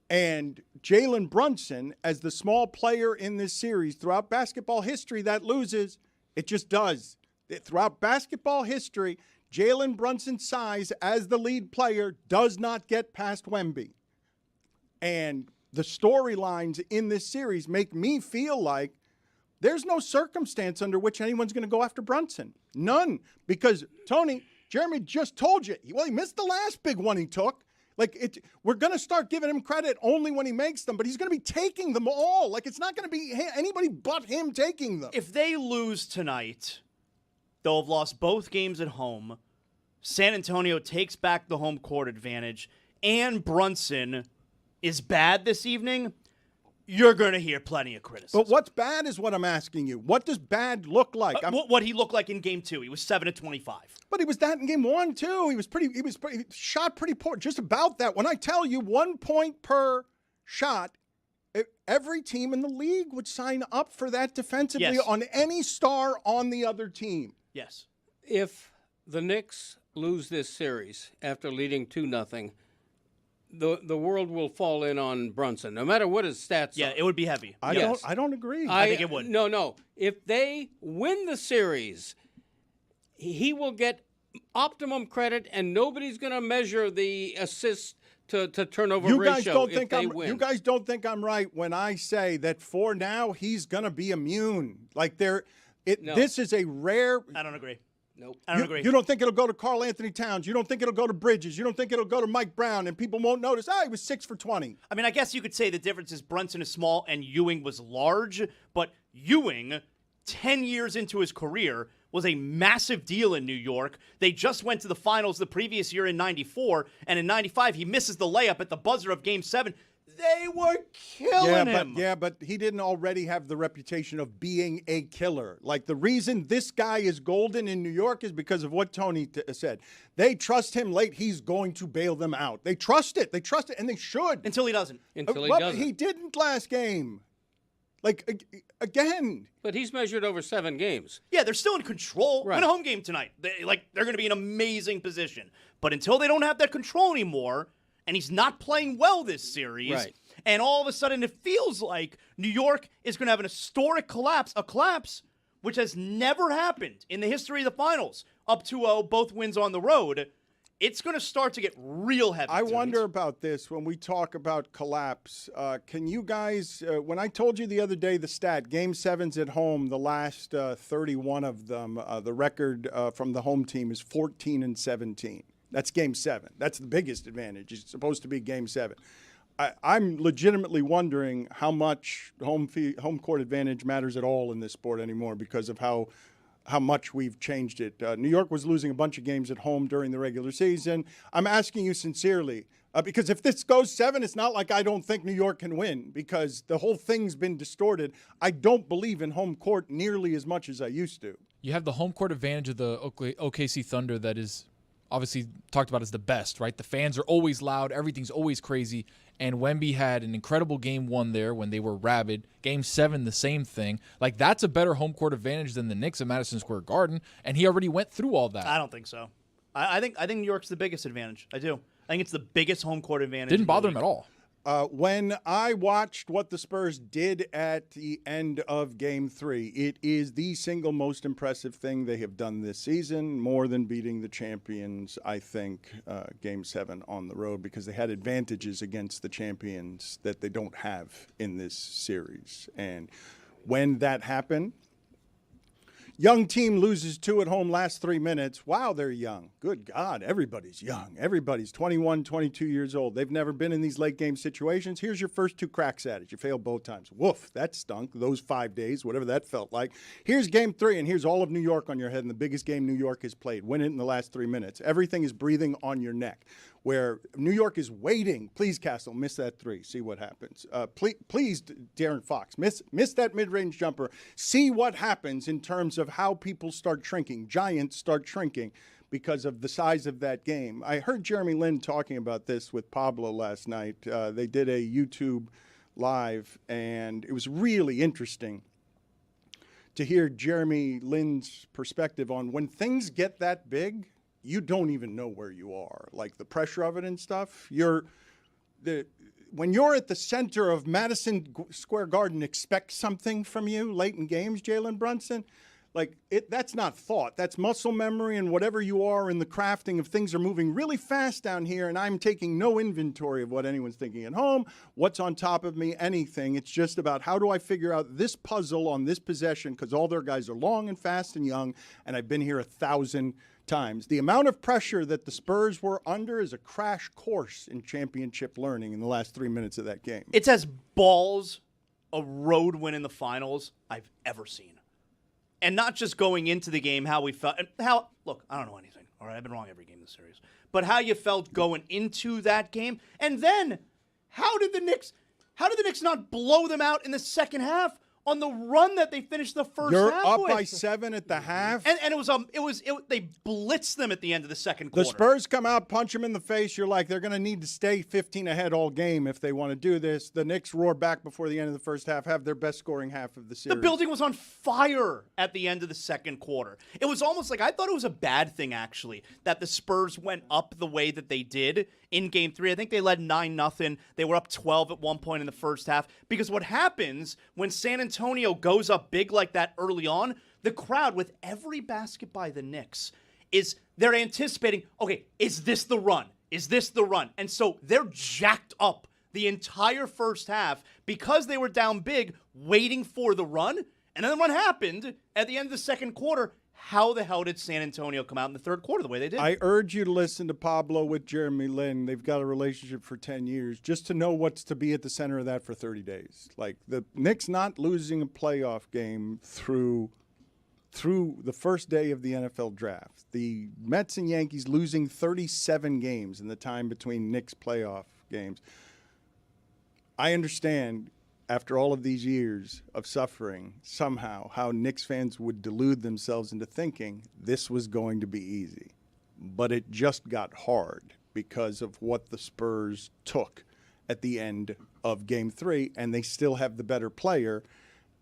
[SPEAKER 1] And Jalen Brunson, as the small player in this series, throughout basketball history, that loses. It just does. Throughout basketball history, Jalen Brunson's size as the lead player does not get past Wemby. And the storylines in this series make me feel like there's no circumstance under which anyone's going to go after Brunson. None. Because, Tony, Jeremy just told you, he missed the last big one he took. We're going to start giving him credit only when he makes them, but he's going to be taking them all. Like, it's not going to be anybody but him taking them.
[SPEAKER 2] If they lose tonight, they'll have lost both games at home. San Antonio takes back the home court advantage, and Brunson is bad this evening. You're going to hear plenty of criticism.
[SPEAKER 1] But what's bad is what I'm asking you. What does bad look like?
[SPEAKER 2] What he looked like in Game 2. He was 7 of 25.
[SPEAKER 1] But he was that in Game 1 too. He shot pretty poor. Just about that. When I tell you 1 point per shot every team in the league would sign up for that defensively
[SPEAKER 2] Yes.
[SPEAKER 1] on any star on the other team.
[SPEAKER 2] Yes.
[SPEAKER 3] If the Knicks lose this series after leading 2-0, the world will fall in on Brunson, no matter what his stats are.
[SPEAKER 2] Yeah, it would be heavy.
[SPEAKER 1] I don't agree.
[SPEAKER 2] I think it would.
[SPEAKER 3] No. If they win the series, he will get optimum credit, and nobody's going to measure the assist to turnover ratio if they win.
[SPEAKER 1] You guys don't think I'm right when I say that for now he's going to be immune. Like
[SPEAKER 3] No.
[SPEAKER 1] this is a rare.
[SPEAKER 2] I don't agree.
[SPEAKER 3] Nope.
[SPEAKER 2] I don't agree.
[SPEAKER 1] You don't think it'll go to Karl Anthony Towns. You don't think it'll go to Bridges. You don't think it'll go to Mike Brown, and people won't notice. He was 6 for 20.
[SPEAKER 2] I mean, I guess you could say the difference is Brunson is small and Ewing was large, but Ewing, 10 years into his career, was a massive deal in New York. They just went to the finals the previous year in 94, and in 95, he misses the layup at the buzzer of Game 7. They were killing him.
[SPEAKER 1] But he didn't already have the reputation of being a killer. Like, the reason this guy is golden in New York is because of what Tony said. They trust him late. He's going to bail them out. They trust it, and they should.
[SPEAKER 2] Until he doesn't.
[SPEAKER 1] He didn't last game. Like, again.
[SPEAKER 3] But he's measured over 7 games.
[SPEAKER 2] Yeah, they're still in control.
[SPEAKER 3] Right.
[SPEAKER 2] Win a home game tonight. They're going to be in an amazing position. But until they don't have that control anymore, and he's not playing well this series,
[SPEAKER 3] Right.
[SPEAKER 2] and all of a sudden it feels like New York is going to have an historic collapse, a collapse which has never happened in the history of the finals, up to both wins on the road. It's going to start to get real heavy.
[SPEAKER 1] I wonder about this when we talk about collapse. Can you guys, when I told you the other day the stat, Game 7's at home, the last 31 of them, the record from the home team is 14-17. That's Game 7. That's the biggest advantage. It's supposed to be Game 7. I'm legitimately wondering how much home court advantage matters at all in this sport anymore because of how much we've changed it. New York was losing a bunch of games at home during the regular season. I'm asking you sincerely, because if this goes 7, it's not like I don't think New York can win because the whole thing's been distorted. I don't believe in home court nearly as much as I used to.
[SPEAKER 7] You have the home court advantage of the OKC Thunder that is obviously talked about as the best, right? The fans are always loud. Everything's always crazy. And Wemby had an incredible Game 1 there when they were rabid. Game 7, the same thing. Like, that's a better home court advantage than the Knicks at Madison Square Garden, and he already went through all that.
[SPEAKER 2] I don't think so. I think New York's the biggest advantage. I do. I think it's the biggest home court advantage.
[SPEAKER 7] Didn't bother him at all.
[SPEAKER 1] When I watched what the Spurs did at the end of Game 3, it is the single most impressive thing they have done this season, more than beating the champions, I think, Game 7 on the road, because they had advantages against the champions that they don't have in this series. And when that happened, young team loses 2 at home last 3 minutes. Wow, they're young. Good God, everybody's young. Everybody's 21, 22 years old. They've never been in these late game situations. Here's your first 2 cracks at it. You failed both times. Woof, that stunk. Those 5 days, whatever that felt like. Here's Game 3, and here's all of New York on your head, and the biggest game New York has played. Win it in the last 3 minutes. Everything is breathing on your neck. Where New York is waiting. Please, Castle, miss that 3. See what happens. Please, De'Aaron Fox, miss that mid-range jumper. See what happens in terms of how people start shrinking. Giants start shrinking because of the size of that game. I heard Jeremy Lin talking about this with Pablo last night. They did a YouTube live, and it was really interesting to hear Jeremy Lin's perspective on when things get that big, you don't even know where you are. Like the pressure of it and stuff. When you're at the center of Madison Square Garden, expect something from you late in games, Jalen Brunson. Like that's not thought. That's muscle memory and whatever you are in the crafting of things are moving really fast down here, and I'm taking no inventory of what anyone's thinking at home, what's on top of me, anything. It's just about how do I figure out this puzzle on this possession because all their guys are long and fast and young, and I've been here 1,000 times. The amount of pressure that the Spurs were under is a crash course in championship learning in the last 3 minutes of that game.
[SPEAKER 2] It's as balls a road win in the finals I've ever seen. And not just going into the game, how we felt. And look, I don't know anything. All right, I've been wrong every game in the series. But how you felt going into that game. And then, how did the Knicks not blow them out in the second half? on the run that they finished the first
[SPEAKER 1] You're
[SPEAKER 2] half
[SPEAKER 1] up
[SPEAKER 2] with.
[SPEAKER 1] by 7 at the half.
[SPEAKER 2] And they blitzed them at the end of the second quarter.
[SPEAKER 1] The Spurs come out, punch them in the face. You're like, they're going to need to stay 15 ahead all game if they want to do this. The Knicks roar back before the end of the first half, have their best scoring half of the series.
[SPEAKER 2] The building was on fire at the end of the second quarter. It was almost like I thought it was a bad thing, actually, that the Spurs went up the way that they did in Game 3. I think they led 9-0. They were up 12 at one point in the first half. Because what happens when San Antonio goes up big like that early on, the crowd, with every basket by the Knicks, they're anticipating, okay, is this the run? Is this the run? And so they're jacked up the entire first half because they were down big waiting for the run. And then the run happened at the end of the second quarter. How the hell did San Antonio come out in the third quarter the way they did?
[SPEAKER 1] I urge you to listen to Pablo with Jeremy Lin. They've got a relationship for 10 years just to know what's to be at the center of that for 30 days. Like the Knicks not losing a playoff game through the first day of the NFL draft. The Mets and Yankees losing 37 games in the time between Knicks playoff games. I understand after all of these years of suffering, somehow, how Knicks fans would delude themselves into thinking this was going to be easy. But it just got hard because of what the Spurs took at the end of Game 3, and they still have the better player.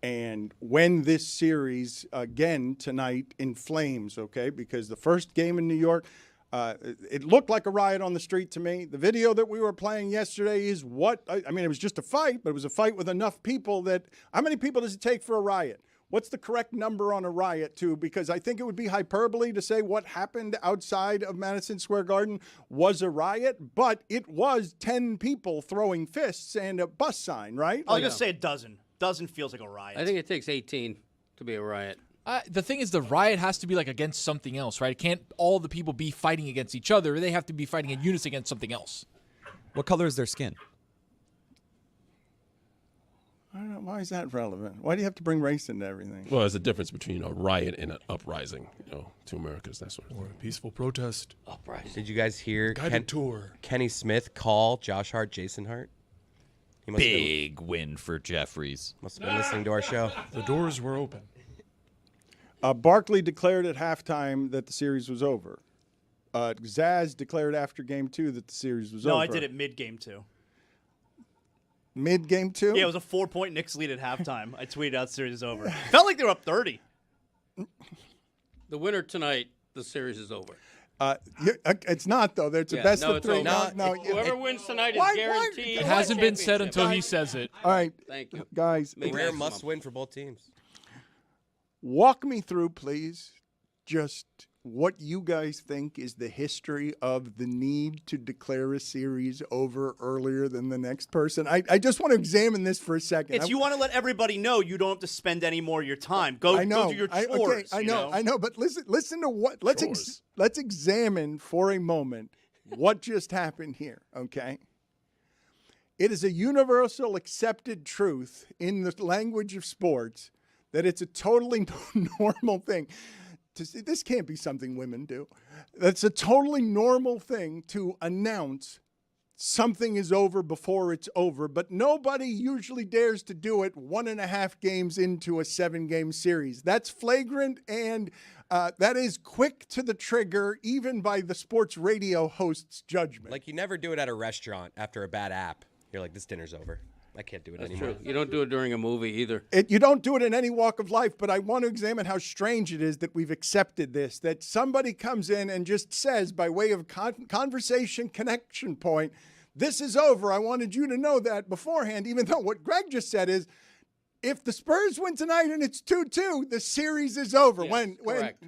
[SPEAKER 1] And when this series, again, tonight, in flames, okay, because the first game in New York, it looked like a riot on the street to me. The video that we were playing yesterday is it was just a fight, but it was a fight with enough people that, how many people does it take for a riot? What's the correct number on a riot, too? Because I think it would be hyperbole to say what happened outside of Madison Square Garden was a riot, but it was 10 people throwing fists and a bus sign, right?
[SPEAKER 2] I'll just say a dozen. Dozen feels like a riot.
[SPEAKER 3] I think it takes 18 to be a riot.
[SPEAKER 7] The thing is, the riot has to be like against something else, right? It can't all the people be fighting against each other. They have to be fighting in unison against something else.
[SPEAKER 10] What color is their skin?
[SPEAKER 1] I don't know. Why is that relevant? Why do you have to bring race into everything?
[SPEAKER 14] Well, there's a difference between a riot and an uprising, to Americas, that sort of thing.
[SPEAKER 6] Or a peaceful protest.
[SPEAKER 3] Uprising.
[SPEAKER 13] Did you guys hear
[SPEAKER 6] Guided tour.
[SPEAKER 13] Kenny Smith call Josh Hart Jason Hart? He must
[SPEAKER 10] Big win for Jeffries.
[SPEAKER 13] Must have been listening to our show.
[SPEAKER 6] The doors were open.
[SPEAKER 1] Barkley declared at halftime that the series was over. Zaz declared after Game 2 that the series was over.
[SPEAKER 2] No, I did it mid-Game 2.
[SPEAKER 1] Mid-Game 2?
[SPEAKER 2] Yeah, it was a 4-point Knicks lead at halftime. I tweeted out series is over. Felt like they were up 30.
[SPEAKER 3] The winner tonight, the series is over.
[SPEAKER 1] It's not, though. There's a best of 3.
[SPEAKER 3] Whoever wins tonight is guaranteed.
[SPEAKER 7] It hasn't been said until he says it.
[SPEAKER 1] All right.
[SPEAKER 3] Thank you.
[SPEAKER 1] Guys.
[SPEAKER 13] Rare must win for both teams.
[SPEAKER 1] Walk me through, please, just what you guys think is the history of the need to declare a series over earlier than the next person. I just want to examine this for a second.
[SPEAKER 2] You want to let everybody know you don't have to spend any more of your time. Go do your chores.
[SPEAKER 1] I know, but listen to what let's examine for a moment what just happened here, okay? It is a universal accepted truth in the language of sports that it's a totally normal thing. This can't be something women do. That's a totally normal thing to announce something is over before it's over, but nobody usually dares to do it 1.5 games into a 7-game series. That's flagrant, and that is quick to the trigger, even by the sports radio host's judgment.
[SPEAKER 13] Like you never do it at a restaurant after a bad app. You're like, this dinner's over. I can't do it
[SPEAKER 3] That's
[SPEAKER 13] anymore.
[SPEAKER 3] true. You don't do it during a movie either.
[SPEAKER 1] You don't do it in any walk of life, but I want to examine how strange it is that we've accepted this, that somebody comes in and just says, by way of conversation connection point, this is over. I wanted you to know that beforehand, even though what Greg just said is, if the Spurs win tonight and it's 2-2, the series is over.
[SPEAKER 3] Yes, correct.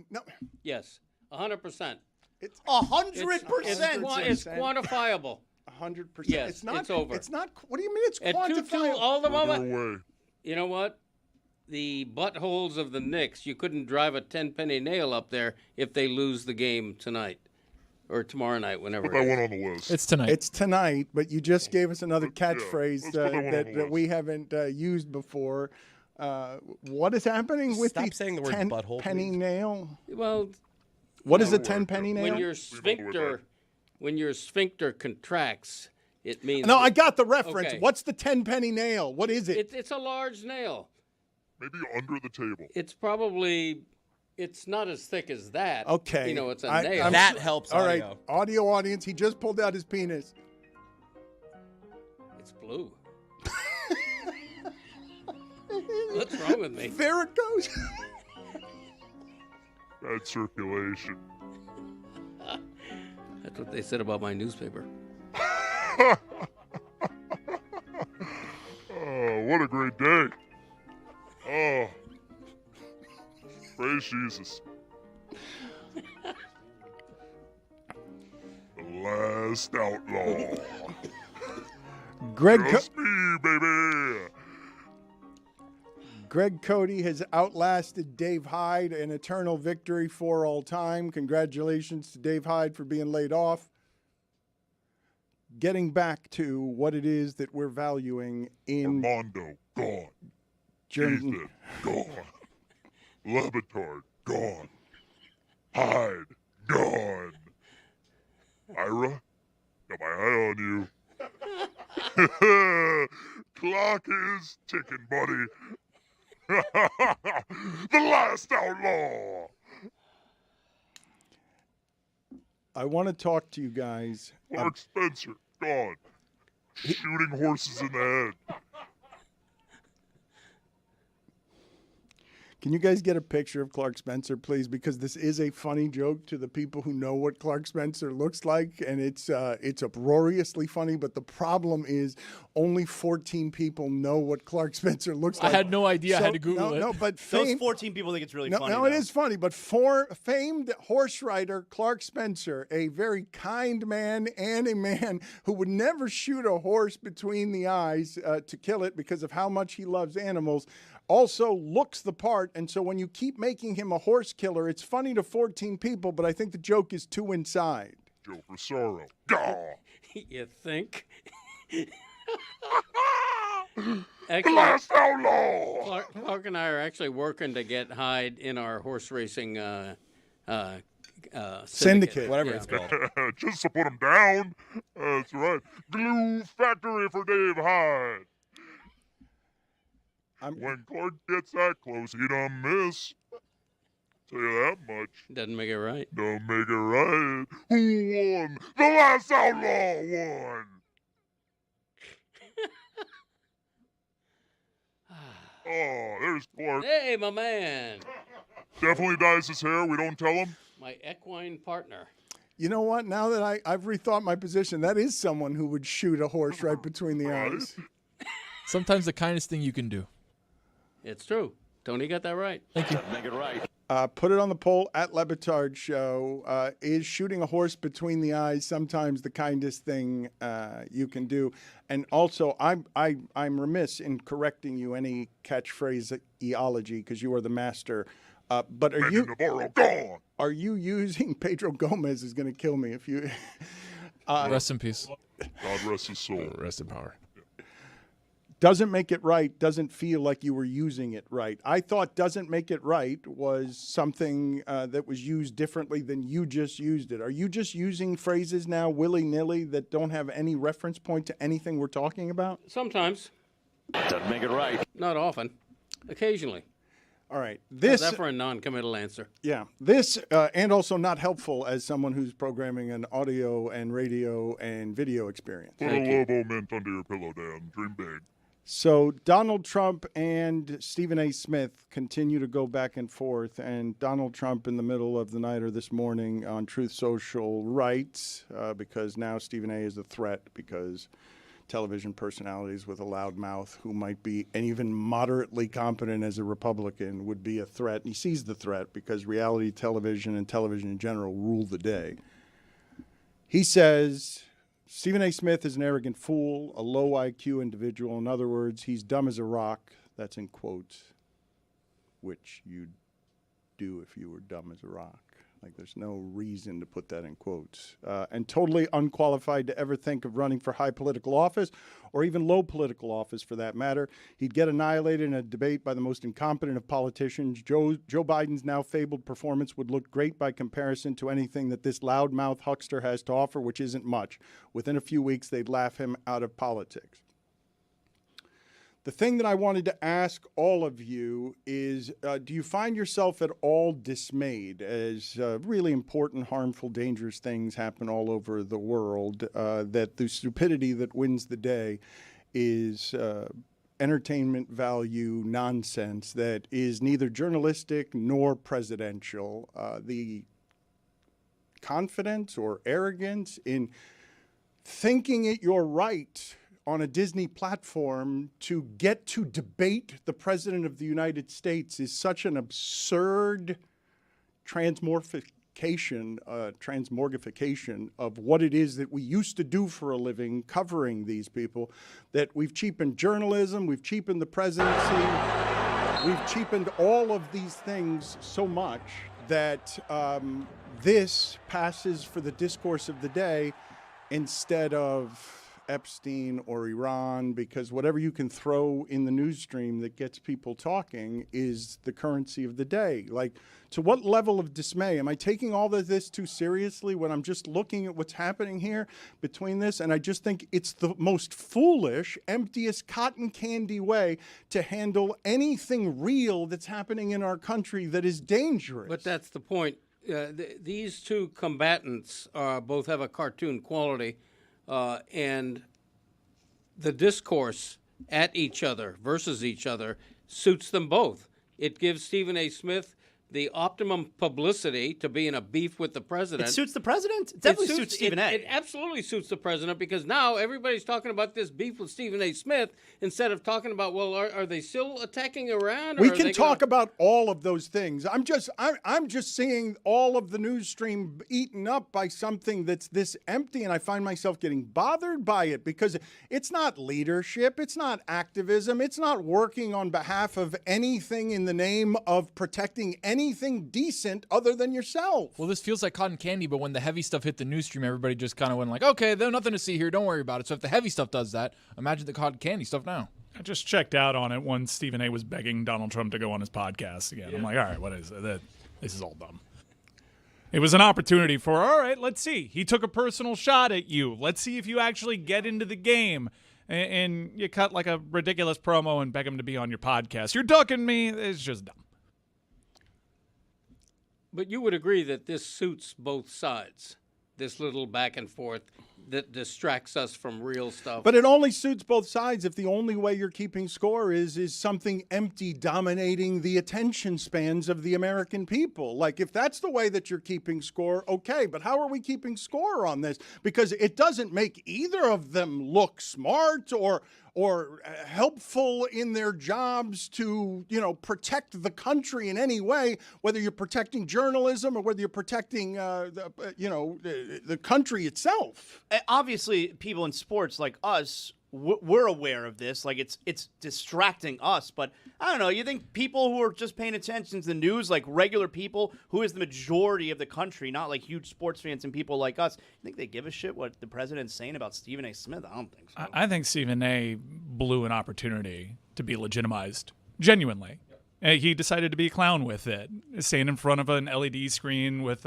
[SPEAKER 3] Yes, 100%.
[SPEAKER 2] It's 100%.
[SPEAKER 3] It's quantifiable.
[SPEAKER 1] 100%.
[SPEAKER 3] Yes,
[SPEAKER 1] it's not.
[SPEAKER 3] it's over.
[SPEAKER 1] It's not. What do you mean it's
[SPEAKER 3] At
[SPEAKER 1] quantifiable?
[SPEAKER 3] 2-2, all the moment. You know what? The buttholes of the Knicks, you couldn't drive a 10-penny nail up there if they lose the game tonight or tomorrow night, whenever.
[SPEAKER 4] Put that one on the list.
[SPEAKER 7] It's tonight.
[SPEAKER 1] It's tonight, but you just gave us another catchphrase that we haven't used before. What is happening with
[SPEAKER 13] Stop
[SPEAKER 1] the
[SPEAKER 13] saying the word butthole,
[SPEAKER 1] 10-penny nail?
[SPEAKER 3] Well,
[SPEAKER 1] what is a 10-penny nail?
[SPEAKER 3] When your sphincter contracts, it means.
[SPEAKER 1] No, I got the reference.
[SPEAKER 3] Okay.
[SPEAKER 1] What's the 10-penny nail? What is it?
[SPEAKER 3] It's a large nail.
[SPEAKER 4] maybe under the table.
[SPEAKER 3] It's probably, it's not as thick as that.
[SPEAKER 1] Okay.
[SPEAKER 3] You know, it's a nail.
[SPEAKER 13] That helps
[SPEAKER 1] All
[SPEAKER 13] audio.
[SPEAKER 1] right, audio audience, he just pulled out his penis.
[SPEAKER 3] It's blue. What's wrong with me?
[SPEAKER 1] There it goes.
[SPEAKER 4] Bad circulation.
[SPEAKER 3] That's what they said about my newspaper.
[SPEAKER 4] Oh, what a great day. Oh, praise Jesus. The last outlaw. Just me, baby.
[SPEAKER 1] Greg Cody has outlasted Dave Hyde, an eternal victory for all time. Congratulations to Dave Hyde for being laid off. Getting back to what it is that we're valuing in
[SPEAKER 4] Armando, gone.
[SPEAKER 1] Germany.
[SPEAKER 4] Ethan, gone. Le Batard, gone. Hyde, gone. Ira, got my eye on you. Clock is ticking, buddy. The last outlaw.
[SPEAKER 1] I want to talk to you guys.
[SPEAKER 4] Mark Spencer, gone. Shooting horses in the head.
[SPEAKER 1] Can you guys get a picture of Clark Spencer, please? Because this is a funny joke to the people who know what Clark Spencer looks like, and it's uproariously funny. But the problem is, only 14 people know what Clark Spencer looks like.
[SPEAKER 7] I had no idea. I had to Google it.
[SPEAKER 1] No, but
[SPEAKER 2] Those 14 people think it's really funny.
[SPEAKER 1] No, it
[SPEAKER 2] though.
[SPEAKER 1] is funny. But famed horse rider Clark Spencer, a very kind man and a man who would never shoot a horse between the eyes to kill it because of how much he loves animals, also looks the part. And so when you keep making him a horse killer, it's funny to 14 people, but I think the joke is too inside.
[SPEAKER 4] Joe for sorrow. Gah!
[SPEAKER 3] You think?
[SPEAKER 4] The last outlaw!
[SPEAKER 3] Clark and I are actually working to get Hyde in our horse racing syndicate.
[SPEAKER 13] Whatever it's called.
[SPEAKER 4] Just to put him down. That's right. Glue factory for Dave Hyde. When Clark gets that close, he don't miss. Tell you that much.
[SPEAKER 3] Doesn't make it right.
[SPEAKER 4] Don't make it right. Who won? The last outlaw won. Oh, there's Clark.
[SPEAKER 3] Hey, my man.
[SPEAKER 4] Definitely dyes his hair. We don't tell him.
[SPEAKER 3] My equine partner.
[SPEAKER 1] You know what? Now that I've rethought my position, that is someone who would shoot a horse right between the eyes.
[SPEAKER 7] Sometimes the kindest thing you can do.
[SPEAKER 3] It's true. Tony got that right.
[SPEAKER 7] Thank you.
[SPEAKER 5] Make it right.
[SPEAKER 1] Put it on the poll at Le Batard Show. Is shooting a horse between the eyes sometimes the kindest thing you can do? And also, I'm remiss in correcting you any catchphraseology because you are the master. But are you using Pedro Gomez is going to kill me if you?
[SPEAKER 7] Rest in peace.
[SPEAKER 4] God rest his soul.
[SPEAKER 14] Rest in power.
[SPEAKER 1] Doesn't make it right, doesn't feel like you were using it right. I thought doesn't make it right was something that was used differently than you just used it. Are you just using phrases now willy-nilly that don't have any reference point to anything we're talking about?
[SPEAKER 3] Sometimes.
[SPEAKER 5] Doesn't make it right.
[SPEAKER 3] Not often. Occasionally.
[SPEAKER 1] All right.
[SPEAKER 3] How's that for a non-committal answer?
[SPEAKER 1] Yeah. This, and also not helpful as someone who's programming an audio and radio and video experience.
[SPEAKER 4] Put a Lobo mint under your pillow, Dan. Dream big.
[SPEAKER 1] So Donald Trump and Stephen A. Smith continue to go back and forth, and Donald Trump in the middle of the night or this morning on Truth Social writes, because now Stephen A. is a threat because television personalities with a loud mouth who might be even moderately competent as a Republican would be a threat. And he sees the threat because reality television and television in general rule the day. He says Stephen A. Smith is an arrogant fool, a low IQ individual. In other words, he's dumb as a rock. That's in quotes, which you'd do if you were dumb as a rock. Like, there's no reason to put that in quotes. And totally unqualified to ever think of running for high political office or even low political office for that matter. He'd get annihilated in a debate by the most incompetent of politicians. Joe Biden's now fabled performance would look great by comparison to anything that this loudmouth huckster has to offer, which isn't much. Within a few weeks, they'd laugh him out of politics. The thing that I wanted to ask all of you is, do you find yourself at all dismayed as really important, harmful, dangerous things happen all over the world, that the stupidity that wins the day is entertainment value nonsense that is neither journalistic nor presidential? The confidence or arrogance in thinking it your right on a Disney platform to get to debate the President of the United States is such an absurd transmorgification of what it is that we used to do for a living covering these people, that we've cheapened journalism, we've cheapened the presidency, we've cheapened all of these things so much that this passes for the discourse of the day instead of Epstein or Iran, because whatever you can throw in the news stream that gets people talking is the currency of the day. Like, to what level of dismay? Am I taking all of this too seriously when I'm just looking at what's happening here between this? And I just think it's the most foolish, emptiest cotton candy way to handle anything real that's happening in our country that is dangerous.
[SPEAKER 3] But that's the point. These two combatants both have a cartoon quality. And the discourse at each other versus each other suits them both. It gives Stephen A. Smith the optimum publicity to be in a beef with the president.
[SPEAKER 2] It suits the president? It definitely suits Stephen A.
[SPEAKER 3] It absolutely suits the president, because now everybody's talking about this beef with Stephen A. Smith instead of talking about, well, are they still attacking Iran? Or
[SPEAKER 1] we can talk about all of those things. I'm just seeing all of the news stream eaten up by something that's this empty, and I find myself getting bothered by it because it's not leadership, it's not activism, it's not working on behalf of anything in the name of protecting anything decent other than yourself.
[SPEAKER 7] Well, this feels like cotton candy, but when the heavy stuff hit the news stream, everybody just kind of went like, okay, there's nothing to see here, don't worry about it. So if the heavy stuff does that, imagine the cotton candy stuff now.
[SPEAKER 6] I just checked out on it when Stephen A. was begging Donald Trump to go on his podcast again. Yeah. I'm like, all right, what is it? This is all dumb. It was an opportunity for, all right, let's see. He took a personal shot at you. Let's see if you actually get into the game. And you cut like a ridiculous promo and beg him to be on your podcast. You're ducking me. It's just dumb.
[SPEAKER 3] But you would agree that this suits both sides, this little back and forth that distracts us from real stuff.
[SPEAKER 1] But it only suits both sides if the only way you're keeping score is something empty dominating the attention spans of the American people. Like, if that's the way that you're keeping score, okay, but how are we keeping score on this? Because it doesn't make either of them look smart or helpful in their jobs to, protect the country in any way, whether you're protecting journalism or whether you're protecting, the country itself.
[SPEAKER 2] Obviously, people in sports like us, we're aware of this. Like, it's distracting us. But I don't know. You think people who are just paying attention to the news, like regular people, who is the majority of the country, not like huge sports fans and people like us, you think they give a shit what the president's saying about Stephen A. Smith? I don't think so.
[SPEAKER 6] I think Stephen A. blew an opportunity to be legitimized, genuinely. He decided to be a clown with it, staying in front of an LED screen with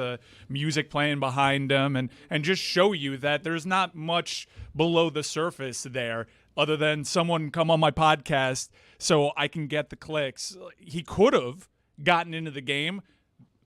[SPEAKER 6] music playing behind him and just show you that there's not much below the surface there other than someone come on my podcast so I can get the clicks. He could have gotten into the game.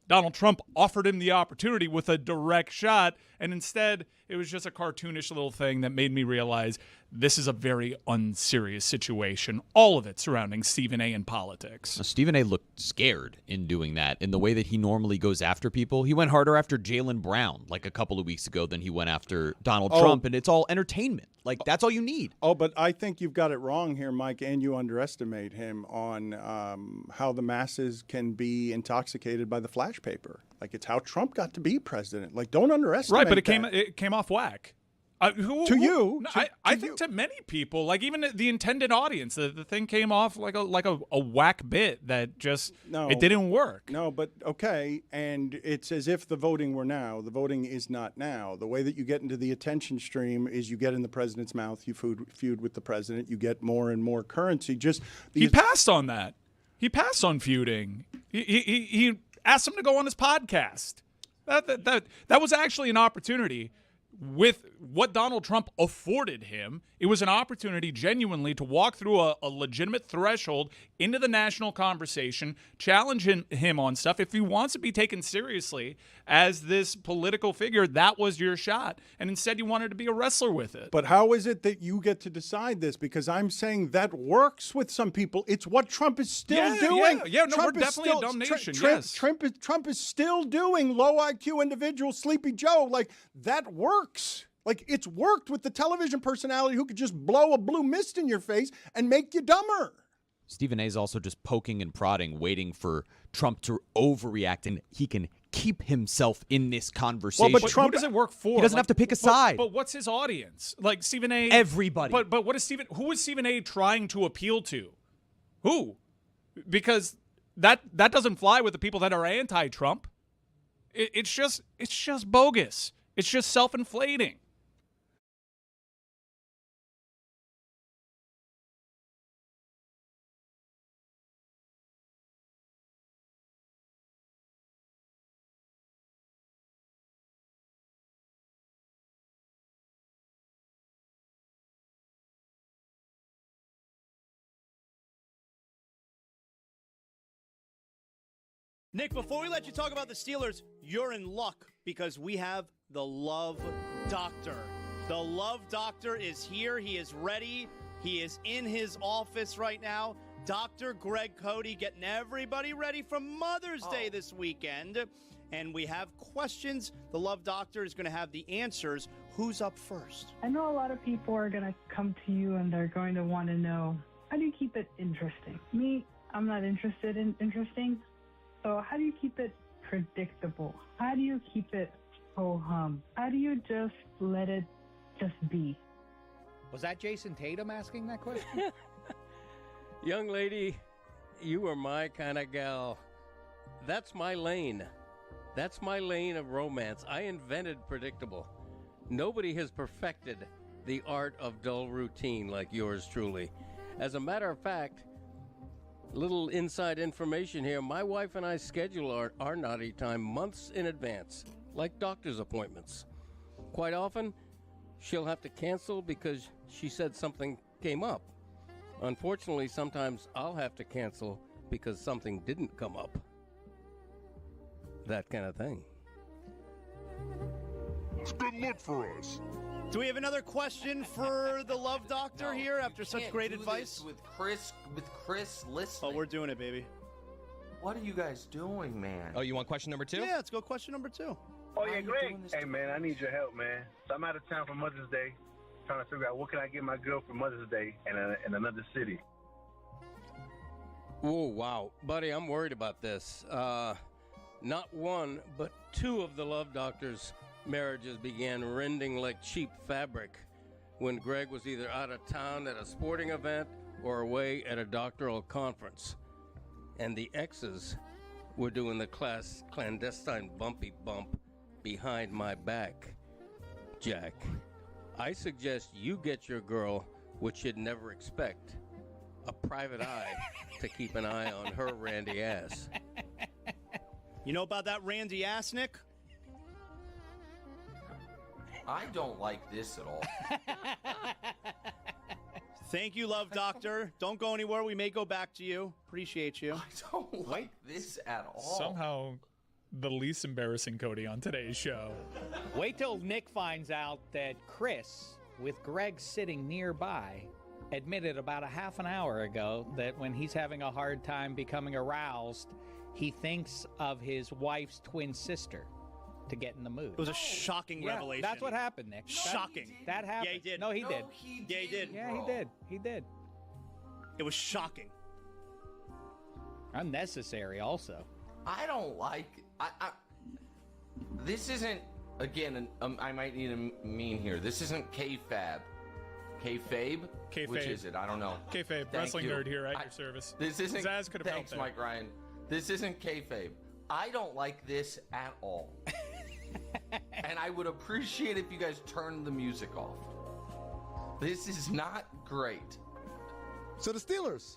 [SPEAKER 6] Donald Trump offered him the opportunity with a direct shot, and instead it was just a cartoonish little thing that made me realize this is a very unserious situation, all of it surrounding Stephen A. and politics.
[SPEAKER 10] Now, Stephen A. looked scared in doing that in the way that he normally goes after people. He went harder after Jaylen Brown like a couple of weeks ago than he went after Donald Trump, and it's all entertainment. Like, that's all you need.
[SPEAKER 1] Oh, but I think you've got it wrong here, Mike, and you underestimate him on how the masses can be intoxicated by the flash paper. Like, it's how Trump got to be president. Like, don't underestimate
[SPEAKER 6] that. Right, but it
[SPEAKER 1] that.
[SPEAKER 6] came off whack.
[SPEAKER 1] I
[SPEAKER 6] think to many people, like even the intended audience, the thing came off like a whack bit that just it didn't work.
[SPEAKER 1] No, but okay, and it's as if the voting were now. The voting is not now. The way that you get into the attention stream is you get in the president's mouth, you feud with the president, you get more and more currency.
[SPEAKER 6] He passed on that. He passed on feuding. He asked him to go on his podcast. That was actually an opportunity with what Donald Trump afforded him, it was an opportunity genuinely to walk through a legitimate threshold into the national conversation, challenge him on stuff. If he wants to be taken seriously as this political figure, that was your shot. And instead you wanted to be a wrestler with it.
[SPEAKER 1] But how is it that you get to decide this? Because I'm saying that works with some people. It's what Trump is still doing.
[SPEAKER 6] Yeah, no,
[SPEAKER 1] Trump
[SPEAKER 6] we're
[SPEAKER 1] is
[SPEAKER 6] definitely a dumb nation, yes.
[SPEAKER 1] Trump is still doing low IQ individual Sleepy Joe. Like, that works. Like, it's worked with the television personality who could just blow a blue mist in your face and make you dumber.
[SPEAKER 10] Stephen A is also just poking and prodding, waiting for Trump to overreact, and he can keep himself in this conversation.
[SPEAKER 6] Well, but Trump, who does it work for?
[SPEAKER 10] He doesn't have to pick a side.
[SPEAKER 6] But what's his waudience? Like, Stephen A.
[SPEAKER 10] Everybody.
[SPEAKER 6] But what is who is Stephen A trying to appeal to? Who? Because that doesn't fly with the people that are anti-Trump. It's just bogus. It's just self-inflating.
[SPEAKER 2] Nick, before we let you talk about the Steelers, you're in luck because we have the Love Doctor. The Love Doctor is here. He is ready. He is in his office right now. Dr. Greg Cody getting everybody ready for Mother's Day this weekend. And we have questions. The Love Doctor is going to have the answers. Who's up first?
[SPEAKER 17] I know a lot of people are going to come to you and they're going to want to know, how do you keep it interesting? Me, I'm not interested in interesting. So how do you keep it predictable? How do you keep it ho-hum? How do you just let it just be?
[SPEAKER 18] Was that Jason Tatum asking that question?
[SPEAKER 3] Young lady, you are my kind of gal. That's my lane. That's my lane of romance. I invented predictable. Nobody has perfected the art of dull routine like yours truly. As a matter of fact, little inside information here, my wife and I schedule our naughty time months in advance, like doctor's appointments. Quite often, she'll have to cancel because she said something came up. Unfortunately, sometimes I'll have to cancel because something didn't come up. That kind of thing.
[SPEAKER 4] It's a good look for us.
[SPEAKER 2] Do we have another question for the Love Doctor here after such great advice?
[SPEAKER 19] With Chris listening.
[SPEAKER 2] Oh, we're doing it, baby.
[SPEAKER 19] What are you guys doing, man?
[SPEAKER 13] Oh, you want question number 2?
[SPEAKER 2] Yeah, let's go question number 2.
[SPEAKER 20] Oh, yeah, Greg. Hey, man, I need your help, man. So I'm out of town for Mother's Day, trying to figure out what can I get my girl for Mother's Day in another city.
[SPEAKER 3] Oh, wow. Buddy, I'm worried about this. Not one, but 2 of the Love Doctor's marriages began rending like cheap fabric when Greg was either out of town at a sporting event or away at a doctoral conference. And the exes were doing the clandestine bumpy bump behind my back. Jack, I suggest you get your girl what you'd never expect, a private eye to keep an eye on her randy ass.
[SPEAKER 2] You know about that randy ass, Nick?
[SPEAKER 19] I don't like this at all.
[SPEAKER 2] Thank you, Love Doctor. Don't go anywhere. We may go back to you. Appreciate you.
[SPEAKER 19] I don't like this at all.
[SPEAKER 6] Somehow the least embarrassing Cody on today's show.
[SPEAKER 18] Wait till Nick finds out that Chris, with Greg sitting nearby, admitted about a half an hour ago that when he's having a hard time becoming aroused, he thinks of his wife's twin sister to get in the mood.
[SPEAKER 2] It was a shocking revelation.
[SPEAKER 18] That's what happened, Nick.
[SPEAKER 2] Shocking.
[SPEAKER 18] That happened.
[SPEAKER 2] Yeah, he did.
[SPEAKER 18] No, he did.
[SPEAKER 2] Yeah, he did.
[SPEAKER 18] Yeah, he did. He did.
[SPEAKER 2] It was shocking.
[SPEAKER 18] Unnecessary also.
[SPEAKER 19] I don't like... This isn't... Again, I might need a mean here. This isn't kayfabe. Kayfabe?
[SPEAKER 6] Kayfabe.
[SPEAKER 19] Which is it? I don't know.
[SPEAKER 6] Kayfabe, wrestling nerd here at your service.
[SPEAKER 19] This isn't...
[SPEAKER 6] Zaz could have
[SPEAKER 19] Thanks,
[SPEAKER 6] helped
[SPEAKER 19] Mike Ryan. This isn't kayfabe. I don't like this at all. And I would appreciate if you guys turned the music off. This is not great.
[SPEAKER 16] So the Steelers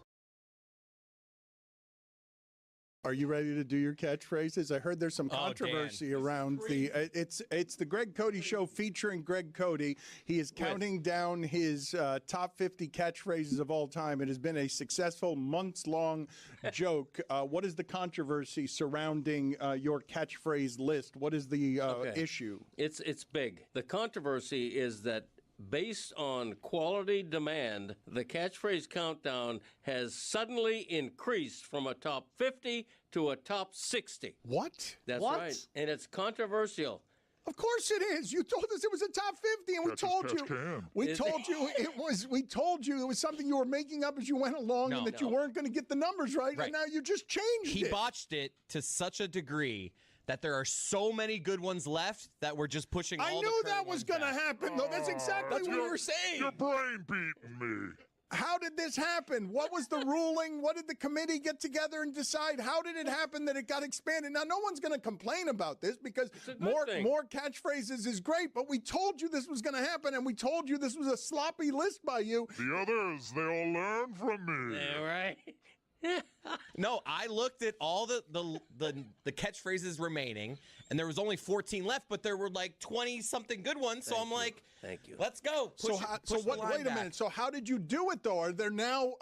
[SPEAKER 1] Are you ready to do your catchphrases? I heard there's some controversy around it's the Greg Cody Show featuring Greg Cody. He is counting down his top 50 catchphrases of all time. It has been a successful months-long joke. What is the controversy surrounding your catchphrase list? What is the issue?
[SPEAKER 3] It's big. The controversy is that based on quality demand, the catchphrase countdown has suddenly increased from a top 50 to a top 60.
[SPEAKER 1] What?
[SPEAKER 3] That's
[SPEAKER 1] What?
[SPEAKER 3] right. And it's controversial.
[SPEAKER 1] Of course it is. You told us it was a top 50, and we told you. We told you it was. We told you it was something you were making up as you went along, and that you weren't going to get the numbers right. And now you just changed
[SPEAKER 13] He
[SPEAKER 1] it.
[SPEAKER 13] botched it to such a degree that there are so many good ones left that we're just pushing all
[SPEAKER 1] I
[SPEAKER 13] the
[SPEAKER 1] knew
[SPEAKER 13] current
[SPEAKER 1] that was
[SPEAKER 13] ones
[SPEAKER 1] going to
[SPEAKER 13] back.
[SPEAKER 1] happen, though. That's exactly what we were saying.
[SPEAKER 4] Your brain beating me.
[SPEAKER 1] How did this happen? What was the ruling? What did the committee get together and decide? How did it happen that it got expanded? Now, no one's going to complain about this because more catchphrases is great, but we told you this was going to happen, and we told you this was a sloppy list by you.
[SPEAKER 4] The others, they all learn from me.
[SPEAKER 3] Yeah, right.
[SPEAKER 13] No, I looked at all the catchphrases remaining, and there was only 14 left, but there were like 20-something good ones. So I'm like,
[SPEAKER 3] thank you.
[SPEAKER 13] Let's go.
[SPEAKER 1] Wait a minute. So how did you do it, though? Are there now?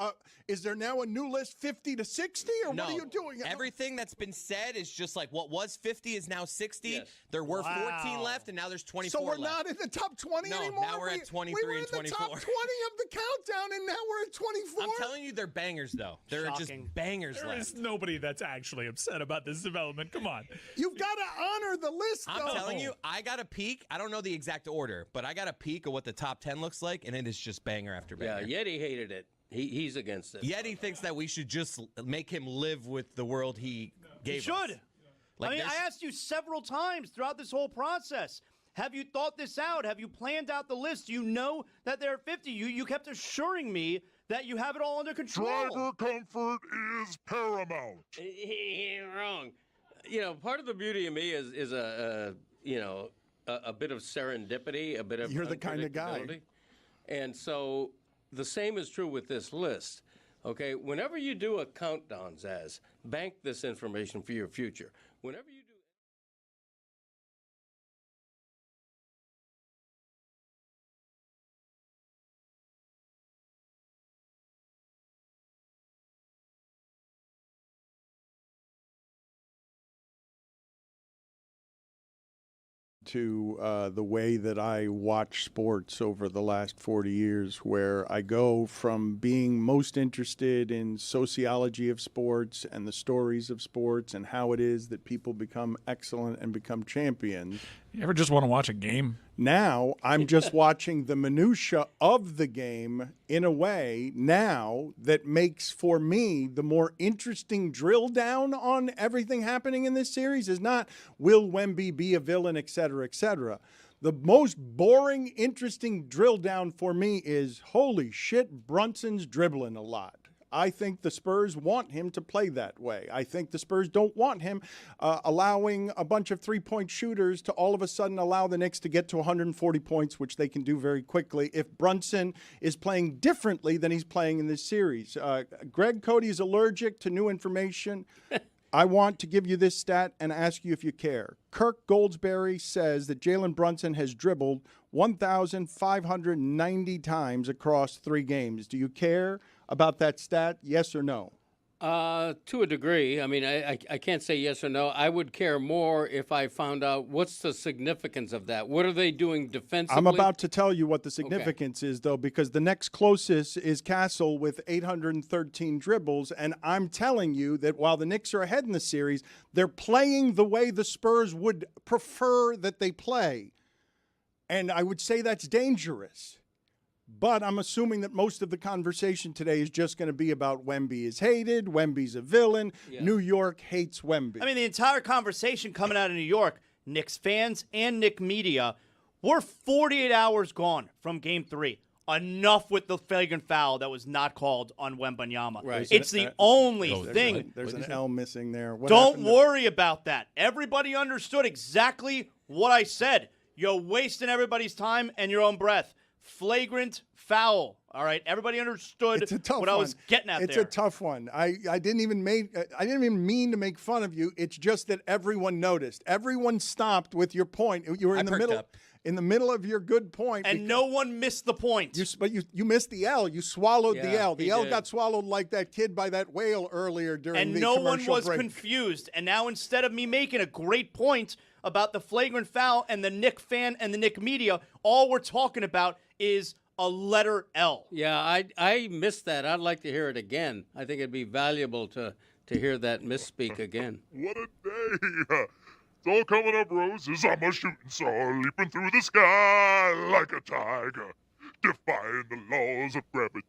[SPEAKER 1] Is there now a new list, 50 to 60, or
[SPEAKER 13] No,
[SPEAKER 1] what are you doing?
[SPEAKER 13] everything that's been said is just like what was 50 is now 60.
[SPEAKER 3] Yes.
[SPEAKER 13] There were 14 left, and now there's 24
[SPEAKER 1] So we're
[SPEAKER 13] left.
[SPEAKER 1] not in the top 20
[SPEAKER 13] No,
[SPEAKER 1] anymore?
[SPEAKER 13] now we're at 23
[SPEAKER 1] we were
[SPEAKER 13] and
[SPEAKER 1] in the
[SPEAKER 13] 24.
[SPEAKER 1] top 20 of the countdown, and now we're at 24?
[SPEAKER 13] I'm telling you, they're bangers, though. There are just bangers
[SPEAKER 6] There
[SPEAKER 13] left.
[SPEAKER 6] is nobody that's actually upset about this development. Come on.
[SPEAKER 1] You've got to honor the list, though.
[SPEAKER 13] I'm telling you, I got a peek. I don't know the exact order, but I got a peek of what the top 10 looks like, and it is just banger after banger.
[SPEAKER 3] Yeah, Yeti hated it. He's against it.
[SPEAKER 13] Yeti thinks that we should just make him live with the world he gave
[SPEAKER 2] You
[SPEAKER 13] us.
[SPEAKER 2] should.
[SPEAKER 13] Like
[SPEAKER 2] I mean,
[SPEAKER 13] there's-
[SPEAKER 2] I asked you several times throughout this whole process. Have you thought this out? Have you planned out the list? You know that there are 50. You kept assuring me that you have it all under control.
[SPEAKER 4] Driver comfort is paramount.
[SPEAKER 3] You're wrong. You know, part of the beauty of me is a bit of serendipity, a bit of
[SPEAKER 1] You're the kind of guy.
[SPEAKER 3] unpredictability. And so the same is true with this list. Okay, whenever you do a countdown, Zaz, bank this information for your future. Whenever you do
[SPEAKER 1] to the way that I watch sports over the last 40 years, where I go from being most interested in sociology of sports and the stories of sports and how it is that people become excellent and become champions.
[SPEAKER 6] You ever just want to watch a game?
[SPEAKER 1] Now I'm just watching the minutia of the game in a way now that makes for me the more interesting drill down on everything happening in this series is not will Wemby be a villain, et cetera, et cetera. The most boring, interesting drill down for me is holy shit, Brunson's dribbling a lot. I think the Spurs want him to play that way. I think the Spurs don't want him allowing a bunch of three-point shooters to all of a sudden allow the Knicks to get to 140 points, which they can do very quickly if Brunson is playing differently than he's playing in this series. Greg Cody is allergic to new information. I want to give you this stat and ask you if you care. Kirk Goldsberry says that Jalen Brunson has dribbled 1,590 times across 3 games. Do you care about that stat, yes or no?
[SPEAKER 3] To a degree. I mean, I can't say yes or no. I would care more if I found out what's the significance of that. What are they doing defensively?
[SPEAKER 1] I'm about to tell you what the significance is, though, because the next closest is Castle with 813 dribbles, and I'm telling you that while the Knicks are ahead in the series, they're playing the way the Spurs would prefer that they play. And I would say that's dangerous. But I'm assuming that most of the conversation today is just going to be about Wemby is hated, Wemby's a villain, New York hates Wemby.
[SPEAKER 2] I mean, the entire conversation coming out of New York, Knicks fans and Knick media, we're 48 hours gone from Game 3. Enough with the flagrant foul that was not called on Wembanyama.
[SPEAKER 1] Right.
[SPEAKER 2] It's the only thing.
[SPEAKER 1] There's an L missing there. What
[SPEAKER 2] Don't
[SPEAKER 1] happened to-
[SPEAKER 2] worry about that. Everybody understood exactly what I said. You're wasting everybody's time and your own breath. flagrant foul. All right, everybody understood
[SPEAKER 1] It's a tough
[SPEAKER 2] what I was
[SPEAKER 1] one.
[SPEAKER 2] getting at
[SPEAKER 1] It's
[SPEAKER 2] there.
[SPEAKER 1] a tough one. I didn't even mean to make fun of you. It's just that everyone noticed. Everyone stopped with your point. You were in the middle. In the middle of your good point.
[SPEAKER 2] And no one missed the point.
[SPEAKER 1] But you missed the L. You swallowed the
[SPEAKER 2] Yeah,
[SPEAKER 1] L. The
[SPEAKER 2] he
[SPEAKER 1] L
[SPEAKER 2] did.
[SPEAKER 1] got swallowed like that kid by that whale earlier during
[SPEAKER 2] And
[SPEAKER 1] the
[SPEAKER 2] no one
[SPEAKER 1] commercial
[SPEAKER 2] was
[SPEAKER 1] break.
[SPEAKER 2] confused. And now instead of me making a great point about the flagrant foul and the Knick fan and the Knick media, all we're talking about is a letter L.
[SPEAKER 3] Yeah, I missed that. I'd like to hear it again. I think it'd be valuable to hear that misspeak again.
[SPEAKER 4] What a day. It's all coming up roses. I'm a shooting star leaping through the sky like a tiger, defying the laws of gravity.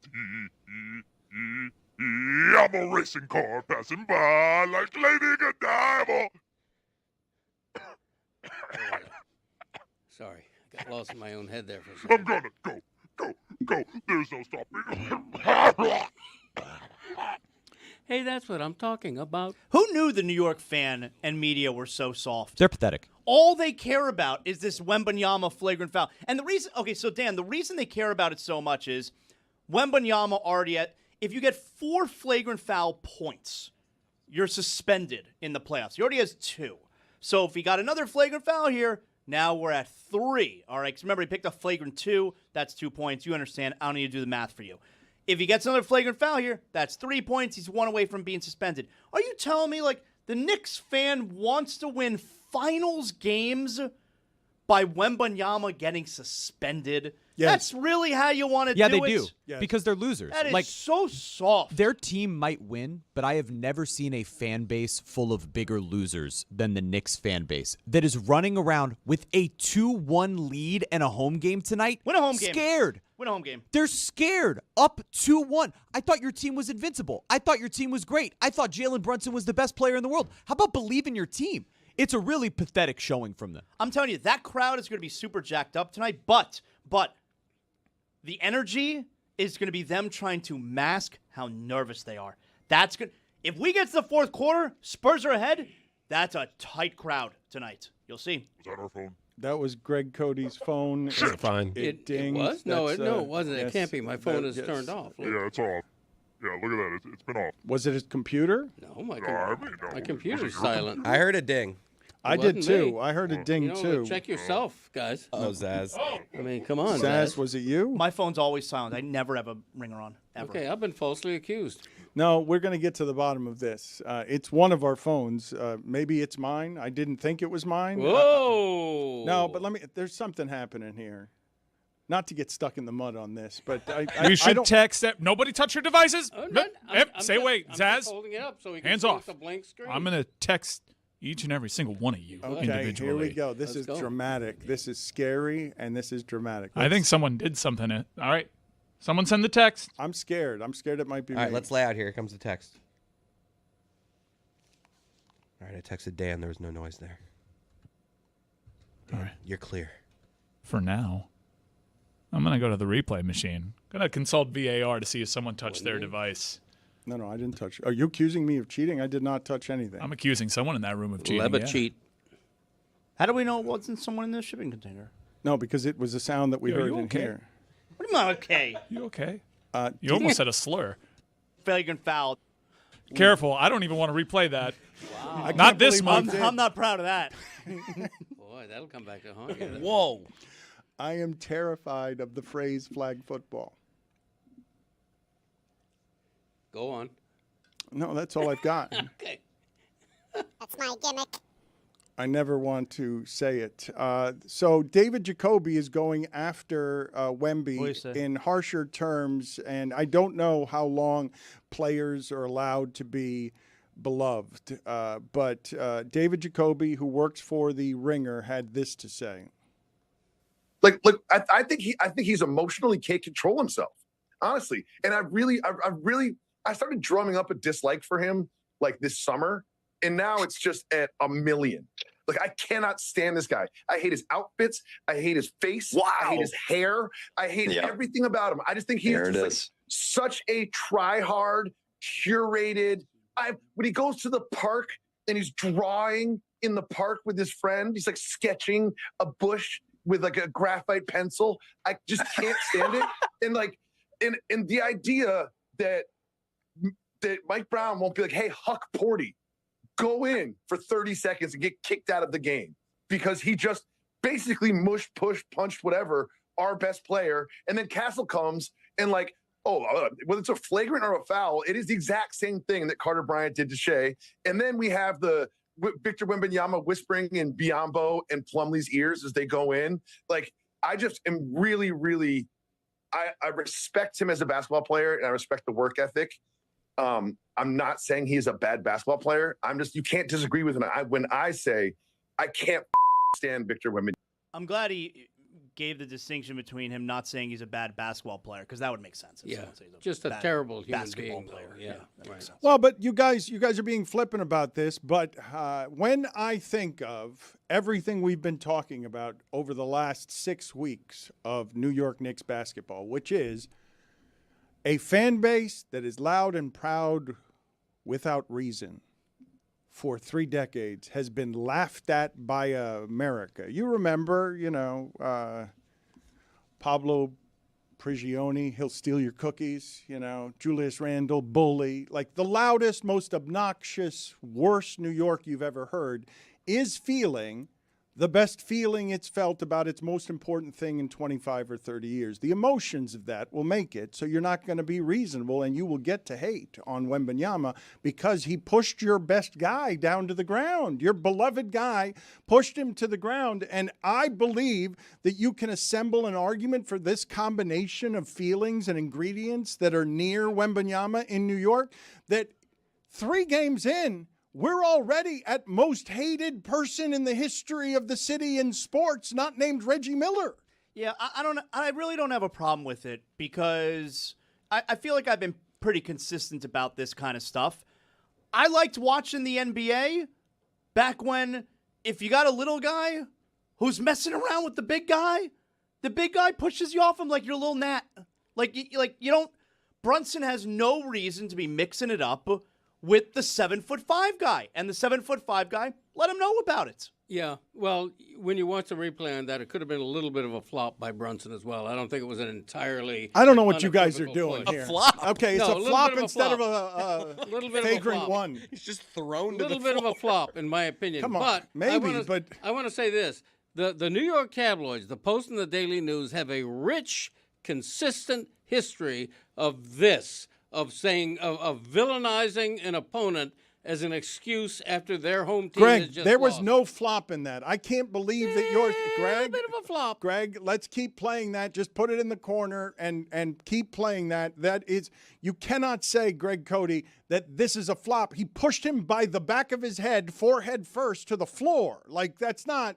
[SPEAKER 4] I'm a racing car passing by like Lady Godiva.
[SPEAKER 3] Sorry, I got lost in my own head there for a second.
[SPEAKER 4] I'm gonna go. There's no stopping.
[SPEAKER 3] Hey, that's what I'm talking about.
[SPEAKER 2] Who knew the New York fan and media were so soft?
[SPEAKER 10] They're pathetic.
[SPEAKER 2] All they care about is this Wembanyama flagrant foul. And the reason, okay, so Dan, the reason they care about it so much is Wembanyama already if you get 4 flagrant foul points, you're suspended in the playoffs. He already has 2. So if he got another flagrant foul here, now we're at 3. All right, because remember, he picked up flagrant 2. That's 2 points. You understand. I don't need to do the math for you. If he gets another flagrant foul here, that's 3 points. He's 1 away from being suspended. Are you telling me, like, the Knicks fan wants to win finals games by Wembanyama getting suspended?
[SPEAKER 1] Yes.
[SPEAKER 2] That's really how you want to
[SPEAKER 10] Yeah,
[SPEAKER 2] do it?
[SPEAKER 10] they do. Because they're losers.
[SPEAKER 2] That is so soft.
[SPEAKER 10] Their team might win, but I have never seen a fan base full of bigger losers than the Knicks fan base that is running around with a 2-1 lead and a home game tonight.
[SPEAKER 2] Win a home game.
[SPEAKER 10] Scared.
[SPEAKER 2] Win a home game.
[SPEAKER 10] They're scared. Up 2-1. I thought your team was invincible. I thought your team was great. I thought Jalen Brunson was the best player in the world. How about believe in your team? It's a really pathetic showing from them.
[SPEAKER 2] I'm telling you, that crowd is going to be super jacked up tonight, but the energy is going to be them trying to mask how nervous they are. That's good. If we get to the fourth quarter, Spurs are ahead, that's a tight crowd tonight. You'll see.
[SPEAKER 4] Was that our phone?
[SPEAKER 1] That was Greg Cody's phone.
[SPEAKER 14] Fine.
[SPEAKER 1] It dinged.
[SPEAKER 3] It was? No,
[SPEAKER 1] That's,
[SPEAKER 3] it wasn't.
[SPEAKER 1] yes,
[SPEAKER 3] It can't be. My phone is
[SPEAKER 1] yes.
[SPEAKER 3] turned off. Look.
[SPEAKER 4] Yeah, it's off. Yeah, look at that. It's been off.
[SPEAKER 1] Was it his computer?
[SPEAKER 3] No, my
[SPEAKER 4] my
[SPEAKER 3] computer's silent.
[SPEAKER 21] I heard a ding.
[SPEAKER 1] I
[SPEAKER 3] It
[SPEAKER 1] did
[SPEAKER 3] wasn't
[SPEAKER 1] too.
[SPEAKER 3] me.
[SPEAKER 1] I heard a ding
[SPEAKER 3] You know,
[SPEAKER 1] too.
[SPEAKER 3] check yourself, guys.
[SPEAKER 21] Oh, Zaz.
[SPEAKER 3] I mean, come on,
[SPEAKER 1] Zaz, was it you?
[SPEAKER 2] My phone's always silent. I never have a ringer on, ever.
[SPEAKER 3] Okay, I've been falsely accused.
[SPEAKER 1] No, we're going to get to the bottom of this. It's one of our phones. Maybe it's mine. I didn't think it was mine.
[SPEAKER 3] Whoa!
[SPEAKER 1] No, but there's something happening here. Not to get stuck in the mud on this, but
[SPEAKER 6] We should text that. Nobody touch your devices.
[SPEAKER 3] I'm
[SPEAKER 6] Stay
[SPEAKER 3] just-
[SPEAKER 6] away,
[SPEAKER 3] I'm
[SPEAKER 6] Zaz.
[SPEAKER 3] just holding it up so we can
[SPEAKER 6] Hands
[SPEAKER 3] see
[SPEAKER 6] off.
[SPEAKER 3] with the blank screen.
[SPEAKER 6] I'm gonna text each and every single one of you
[SPEAKER 1] Okay,
[SPEAKER 6] individually.
[SPEAKER 1] here we go. This
[SPEAKER 3] Let's
[SPEAKER 1] is
[SPEAKER 3] go.
[SPEAKER 1] dramatic. This is scary, and this is dramatic.
[SPEAKER 6] I think someone did something. All right, someone send the text.
[SPEAKER 1] I'm scared. I'm scared it might be
[SPEAKER 21] All right,
[SPEAKER 1] me.
[SPEAKER 21] let's lay out here. Here comes the text. All right, I texted Dan. There was no noise there. Dan,
[SPEAKER 6] All right.
[SPEAKER 21] you're clear.
[SPEAKER 6] For now, I'm gonna go to the replay machine. Gonna consult VAR to see if someone touched their device.
[SPEAKER 1] No, I didn't touch. Are you accusing me of cheating? I did not touch anything.
[SPEAKER 6] I'm accusing someone in that room of cheating.
[SPEAKER 3] Leba
[SPEAKER 6] yeah.
[SPEAKER 3] cheat.
[SPEAKER 2] How do we know it wasn't someone in the shipping container?
[SPEAKER 1] No, because it was a sound that we
[SPEAKER 6] Yo,
[SPEAKER 1] heard
[SPEAKER 6] you
[SPEAKER 1] in
[SPEAKER 6] okay?
[SPEAKER 1] here.
[SPEAKER 2] What do you mean, okay?
[SPEAKER 6] You okay?
[SPEAKER 1] Uh,
[SPEAKER 6] You almost said a slur.
[SPEAKER 2] Flagrant foul.
[SPEAKER 6] Careful! I don't even want to replay that.
[SPEAKER 1] I
[SPEAKER 6] Not
[SPEAKER 1] can't
[SPEAKER 6] this
[SPEAKER 1] believe
[SPEAKER 6] month.
[SPEAKER 1] we did.
[SPEAKER 2] I'm not proud of that.
[SPEAKER 3] Boy, that'll come back to haunt you.
[SPEAKER 2] Whoa.
[SPEAKER 1] I am terrified of the phrase flag football.
[SPEAKER 3] Go on.
[SPEAKER 1] No, that's all I've got.
[SPEAKER 3] Okay.
[SPEAKER 22] That's my gimmick.
[SPEAKER 1] I never want to say it. So David Jacoby is going after
[SPEAKER 2] What do you
[SPEAKER 1] Wemby
[SPEAKER 2] say?
[SPEAKER 1] in harsher terms, and I don't know how long players are allowed to be beloved. But David Jacoby, who works for the Ringer, had this to say.
[SPEAKER 23] Look, I think he's emotionally can't control himself, honestly. And I started drumming up a dislike for him like this summer, and now it's just at 1,000,000. Like, I cannot stand this guy. I hate his outfits. I hate his face.
[SPEAKER 24] Wow.
[SPEAKER 23] I hate his hair. I hate everything about him. I just think he's
[SPEAKER 24] There it
[SPEAKER 23] just,
[SPEAKER 24] is.
[SPEAKER 23] such a try-hard, curated. When he goes to the park and he's drawing in the park with his friend, he's like sketching a bush with like a graphite pencil. I just can't stand it. And like, and the idea that Mike Brown won't be like, hey, Huck Porty, go in for 30 seconds and get kicked out of the game because he just basically mushed, pushed, punched, whatever, our best player. And then Castle comes and like, whether it's a flagrant or a foul, it is the exact same thing that Carter Bryant did to Shea. And then we have the Victor Wembanyama whispering in Biyombo and Plumlee's ears as they go in. Like, I just am really, really, I respect him as a basketball player and I respect the work ethic. I'm not saying he's a bad basketball player. You can't disagree with him. When I say I can't stand Victor Wembanyama.
[SPEAKER 2] I'm glad he gave the distinction between him not saying he's a bad basketball player, because that would make sense.
[SPEAKER 3] Yeah, just a terrible human
[SPEAKER 2] basketball
[SPEAKER 3] being,
[SPEAKER 2] player.
[SPEAKER 3] Yeah,
[SPEAKER 2] that makes sense.
[SPEAKER 1] Well, but you guys are being flippant about this. But when I think of everything we've been talking about over the last 6 weeks of New York Knicks basketball, which is a fan base that is loud and proud without reason for 3 decades, has been laughed at by America. You remember, Pablo Prigioni, he'll steal your cookies, Julius Randle, bully. Like the loudest, most obnoxious, worst New York you've ever heard is feeling the best feeling it's felt about its most important thing in 25 or 30 years. The emotions of that will make it so you're not going to be reasonable and you will get to hate on Wembanyama because he pushed your best guy down to the ground. Your beloved guy pushed him to the ground, and I believe that you can assemble an argument for this combination of feelings and ingredients that are near Wembanyama in New York, that 3 games in, we're already at most hated person in the history of the city in sports, not named Reggie Miller.
[SPEAKER 2] Yeah, I really don't have a problem with it because I feel like I've been pretty consistent about this kind of stuff. I liked watching the NBA back when if you got a little guy who's messing around with the big guy pushes you off him like you're a little gnat. Like you don't. Brunson has no reason to be mixing it up with the 7'5" guy, and the 7'5" guy, let him know about it.
[SPEAKER 3] Yeah, well, when you watch the replay on that, it could have been a little bit of a flop by Brunson as well. I don't think it was an entirely.
[SPEAKER 1] I don't know what you guys are doing
[SPEAKER 3] play.
[SPEAKER 1] here.
[SPEAKER 13] A flop.
[SPEAKER 1] Okay, it's
[SPEAKER 3] No,
[SPEAKER 1] a flop
[SPEAKER 3] bit of a
[SPEAKER 1] instead
[SPEAKER 3] flop.
[SPEAKER 1] of a
[SPEAKER 3] little bit
[SPEAKER 1] vagrant
[SPEAKER 3] of a flop.
[SPEAKER 1] one.
[SPEAKER 13] He's just thrown
[SPEAKER 3] A
[SPEAKER 13] to the
[SPEAKER 3] little bit of a flop, in my opinion.
[SPEAKER 1] Come on,
[SPEAKER 3] but
[SPEAKER 1] maybe, but
[SPEAKER 3] I want to say this: the New York tabloids, the Post and the Daily News, have a rich, consistent history of this, of villainizing an opponent as an excuse after their home team has
[SPEAKER 1] Greg,
[SPEAKER 3] just
[SPEAKER 1] there was
[SPEAKER 3] lost.
[SPEAKER 1] no flop in that. I can't believe that yours, Greg.
[SPEAKER 3] A bit of a flop.
[SPEAKER 1] Greg, let's keep playing that. Just put it in the corner and keep playing that. That is, you cannot say, Greg Cody, that this is a flop. He pushed him by the back of his head, forehead first, to the floor. Like, that's not.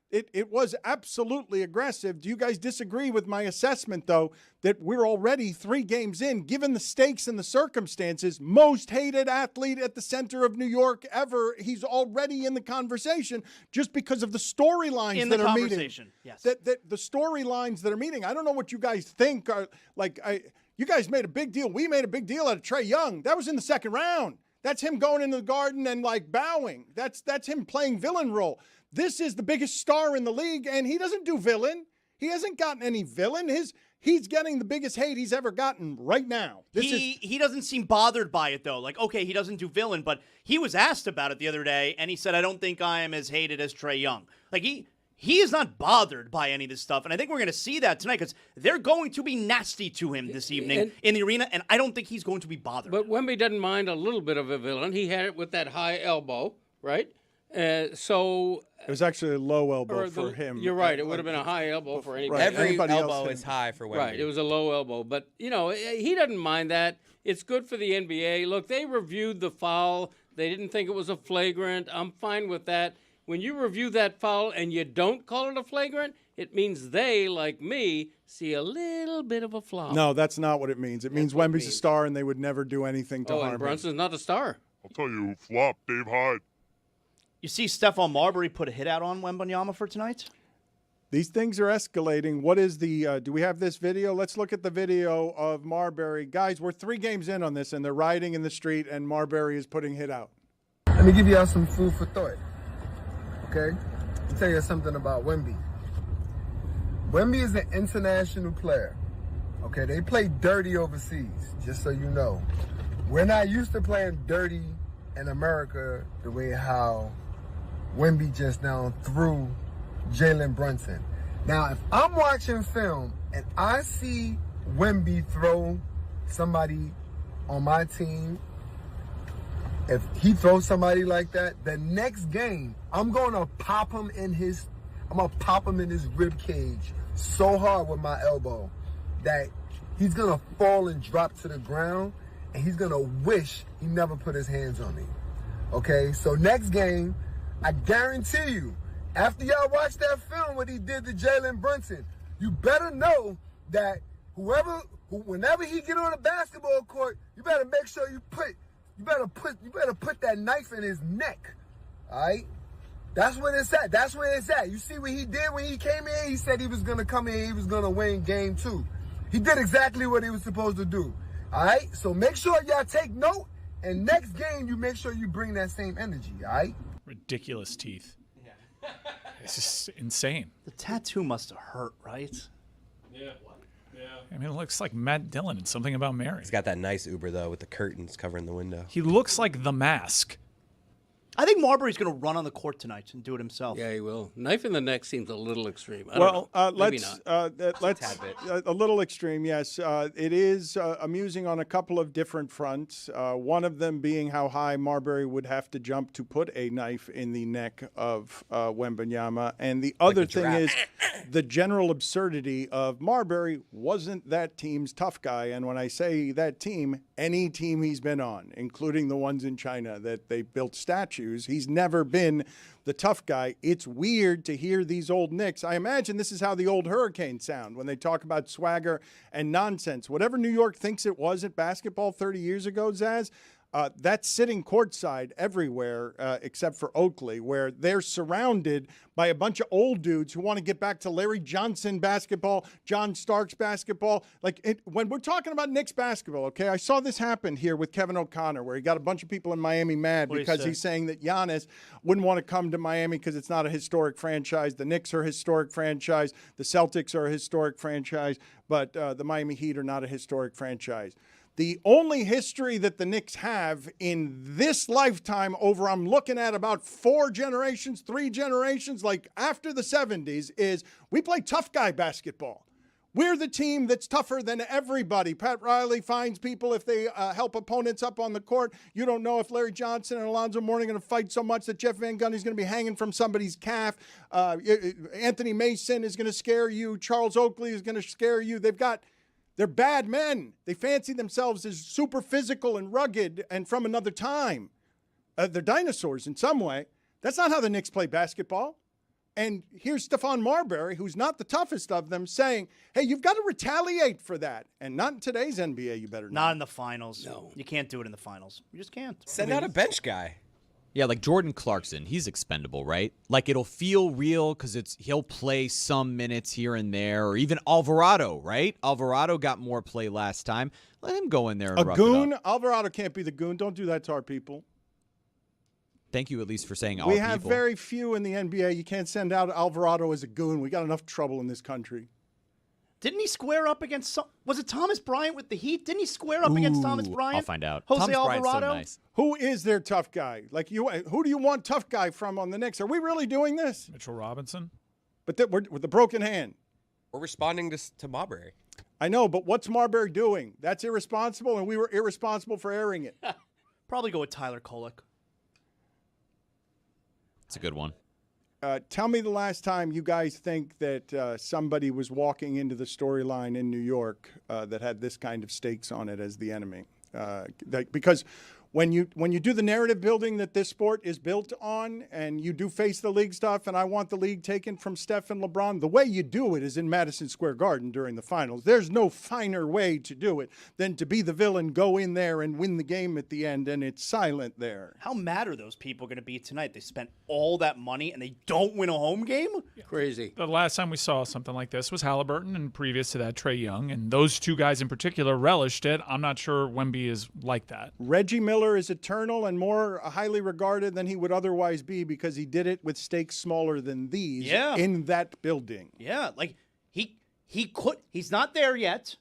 [SPEAKER 1] It was absolutely aggressive. Do you guys disagree with my assessment, though, that we're already 3 games in, given the stakes and the circumstances, most hated athlete at the center of New York ever? He's already in the conversation just because of the storylines that are meeting.
[SPEAKER 2] Yes.
[SPEAKER 1] That the storylines that are meeting. I don't know what you guys think are like. You guys made a big deal. We made a big deal out of Trae Young. That was in the 2nd round. That's him going into the Garden and like bowing. That's him playing villain role. This is the biggest star in the league, and he doesn't do villain. He hasn't gotten any villain. He's getting the biggest hate he's ever gotten right now.
[SPEAKER 2] He doesn't seem bothered by it, though. Like, okay, he doesn't do villain, but he was asked about it the other day, and he said, I don't think I am as hated as Trae Young. Like, he is not bothered by any of this stuff, and I think we're going to see that tonight because they're going to be nasty to him this evening in the arena, and I don't think he's going to be bothered.
[SPEAKER 3] But Wemby doesn't mind a little bit of a villain. He had it with that high elbow, right? So
[SPEAKER 1] it was actually a low elbow for him.
[SPEAKER 3] You're right. It would have been a high elbow for anybody.
[SPEAKER 13] Every
[SPEAKER 1] Anybody
[SPEAKER 13] elbow
[SPEAKER 1] else
[SPEAKER 13] is high for Wemby.
[SPEAKER 3] Right. It was a low elbow. But, he doesn't mind that. It's good for the NBA. Look, they reviewed the foul. They didn't think it was a flagrant. I'm fine with that. When you review that foul and you don't call it a flagrant, it means they, like me, see a little bit of a flop.
[SPEAKER 1] No, that's not what it means. It means Wemby's a star and they would never do anything to harm
[SPEAKER 3] and Brunson's not a star.
[SPEAKER 4] I'll tell you who flopped, Dave Hyde.
[SPEAKER 2] You see Stephon Marbury put a hit out on Wembanyama for tonight?
[SPEAKER 1] These things are escalating. What is the do we have this video? Let's look at the video of Marbury. Guys, we're 3 games in on this, and they're riding in the street, and Marbury is putting hit out.
[SPEAKER 8] Let me give y'all some food for thought. Okay? I'll tell you something about Wemby. Wemby is an international player. Okay, they play dirty overseas, just so you know. We're not used to playing dirty in America the way how Wemby just now threw Jalen Brunson. Now, if I'm watching film and I see Wemby throw somebody on my team, if he throws somebody like that, the next game, I'm gonna pop him in his rib cage so hard with my elbow that he's gonna fall and drop to the ground, and he's gonna wish he never put his hands on me. Okay, so next game, I guarantee you, after y'all watch that film what he did to Jalen Brunson, you better know that whenever he get on the basketball court, you better make sure you better put that knife in his neck. All right? That's where it's at. That's where it's at. You see what he did when he came in? He said he was going to come in, he was going to win game 2. He did exactly what he was supposed to do. All right? So make sure y'all take note, and next game you make sure you bring that same energy, all right?
[SPEAKER 6] Ridiculous teeth. Yeah. It's just insane.
[SPEAKER 2] The tattoo must have hurt, right?
[SPEAKER 14] Yeah.
[SPEAKER 6] I mean, it looks like Matt Dillon in Something About Mary.
[SPEAKER 21] He's got that nice Uber, though, with the curtains covering the window.
[SPEAKER 6] He looks like The Mask.
[SPEAKER 2] I think Marbury's going to run on the court tonight and do it himself.
[SPEAKER 3] Yeah, he will. Knife in the neck seems a little extreme. I
[SPEAKER 1] Well,
[SPEAKER 3] don't know. Maybe
[SPEAKER 1] let's a little extreme. Yes, it is amusing on a couple of different fronts. One of them being how high Marbury would have to jump to put a knife in the neck of Wembanyama, and the other thing is the general absurdity of Marbury wasn't that team's tough guy. And when I say that team, any team he's been on, including the ones in China that they built statues. He's never been the tough guy. It's weird to hear these old Knicks. I imagine this is how the old Hurricanes sound when they talk about swagger and nonsense. Whatever New York thinks it was at basketball 30 years ago, Zaz, that's sitting courtside everywhere except for Oakley, where they're surrounded by a bunch of old dudes who want to get back to Larry Johnson basketball, John Starks basketball. When we're talking about Knicks basketball, okay, I saw this happen here with Kevin O'Connor, where he got a bunch of people in Miami mad because he's saying that Giannis wouldn't want to come to Miami because it's not a historic franchise. The Knicks are a historic franchise. The Celtics are a historic franchise, but the Miami Heat are not a historic franchise. The only history that the Knicks have in this lifetime over, I'm looking at about 4 generations, 3 generations, like after the 70s, is we play tough guy basketball. We're the team that's tougher than everybody. Pat Riley finds people if they help opponents up on the court. You don't know if Larry Johnson and Alonzo Mourning are going to fight so much that Jeff Van Gundy's going to be hanging from somebody's calf. Anthony Mason is going to scare you. Charles Oakley is going to scare you. They're bad men. They fancy themselves as super physical and rugged and from another time. They're dinosaurs in some way. That's not how the Knicks play basketball. And here's Stephon Marbury, who's not the toughest of them, saying, hey, you've got to retaliate for that. And not in today's NBA, you better not.
[SPEAKER 2] Not in the finals. No. You can't do it in the finals. You just can't.
[SPEAKER 21] Send out a bench guy.
[SPEAKER 10] Yeah, like Jordan Clarkson, he's expendable, right? Like it'll feel real because he'll play some minutes here and there, or even Alvarado, right? Alvarado got more play last time. Let him go in there and rough
[SPEAKER 1] goon?
[SPEAKER 10] it up.
[SPEAKER 1] Alvarado can't be the goon. Don't do that to our people.
[SPEAKER 10] Thank you at least for saying our
[SPEAKER 1] We
[SPEAKER 10] people.
[SPEAKER 1] have very few in the NBA. You can't send out Alvarado as a goon. We got enough trouble in this country.
[SPEAKER 2] Didn't he square up against was it Thomas Bryant with the Heat? Didn't he square up against Thomas Bryant?
[SPEAKER 10] I'll find out.
[SPEAKER 2] Jose
[SPEAKER 10] Thomas
[SPEAKER 2] Alvarado?
[SPEAKER 10] Bryant's so nice.
[SPEAKER 1] Who is their tough guy? Who do you want tough guy from on the Knicks? Are we really doing this?
[SPEAKER 6] Mitchell Robinson.
[SPEAKER 1] But we're with the broken hand.
[SPEAKER 21] We're responding to Marbury.
[SPEAKER 1] I know, but what's Marbury doing? That's irresponsible, and we were irresponsible for airing it.
[SPEAKER 2] Probably go with Tyler Kolek.
[SPEAKER 10] It's a good one.
[SPEAKER 1] Tell me the last time you guys think that somebody was walking into the storyline in New York that had this kind of stakes on it as the enemy. Because when you do the narrative building that this sport is built on, and you do face the league stuff, and I want the league taken from Steph and LeBron, the way you do it is in Madison Square Garden during the finals. There's no finer way to do it than to be the villain, go in there and win the game at the end, and it's silent there.
[SPEAKER 2] How mad are those people going to be tonight? They spent all that money and they don't win a home game?
[SPEAKER 3] Crazy.
[SPEAKER 6] The last time we saw something like this was Halliburton, and previous to that, Trae Young, and those two guys in particular relished it. I'm not sure Wemby is like that.
[SPEAKER 1] Reggie Miller is eternal and more highly regarded than he would otherwise be because he did it with stakes smaller than these in that building.
[SPEAKER 2] Yeah, like He's not there yet.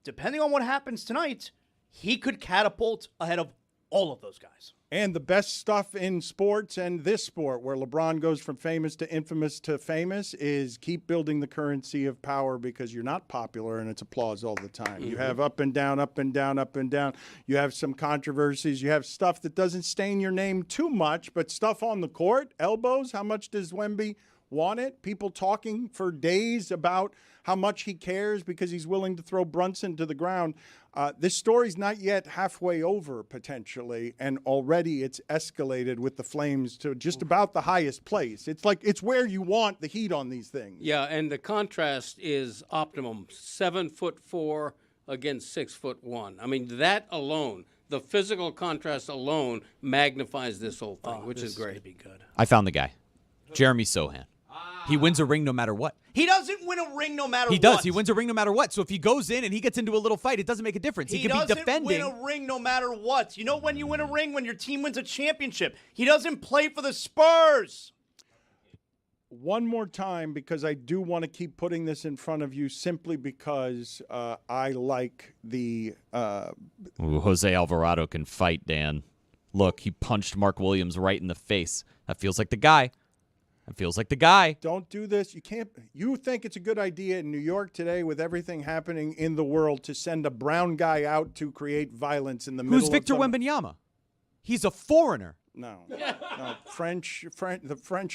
[SPEAKER 2] Depending on what happens tonight, he could catapult ahead of all of those guys.
[SPEAKER 1] And the best stuff in sports and this sport, where LeBron goes from famous to infamous to famous, is keep building the currency of power, because you're not popular and it's applause all the time. You have up and down, up and down, up and down. You have some controversies. You have stuff that doesn't stain your name too much, but stuff on the court, elbows. How much does Wemby want it? People talking for days about how much he cares because he's willing to throw Brunson to the ground. This story's not yet halfway over, potentially, and already it's escalated with the Flames to just about the highest place. It's like it's where you want the heat on these things.
[SPEAKER 3] Yeah, and the contrast is optimum. 7'4" against 6'1". I mean, that alone, the physical contrast alone, magnifies this whole thing, which is great.
[SPEAKER 2] Be good.
[SPEAKER 10] I found the guy, Jeremy Sohan. He wins a ring no matter what.
[SPEAKER 2] He doesn't win a ring no matter what.
[SPEAKER 10] He does. He wins a ring no matter what. So if he goes in and he gets into a little fight, it doesn't make a difference. He can be defending.
[SPEAKER 2] He doesn't win a ring no matter what. You know when you win a ring? When your team wins a championship. He doesn't play for the Spurs.
[SPEAKER 1] One more time, because I do want to keep putting this in front of you, simply because I like the...
[SPEAKER 10] Ooh, Jose Alvarado can fight, Dan. Look, he punched Mark Williams right in the face. That feels like the guy. It feels like the guy.
[SPEAKER 1] Don't do this. You can't. You think it's a good idea in New York today, with everything happening in the world, to send a brown guy out to create violence in the middle of...
[SPEAKER 10] Who's Victor Wembanyama? He's a foreigner.
[SPEAKER 1] No. The French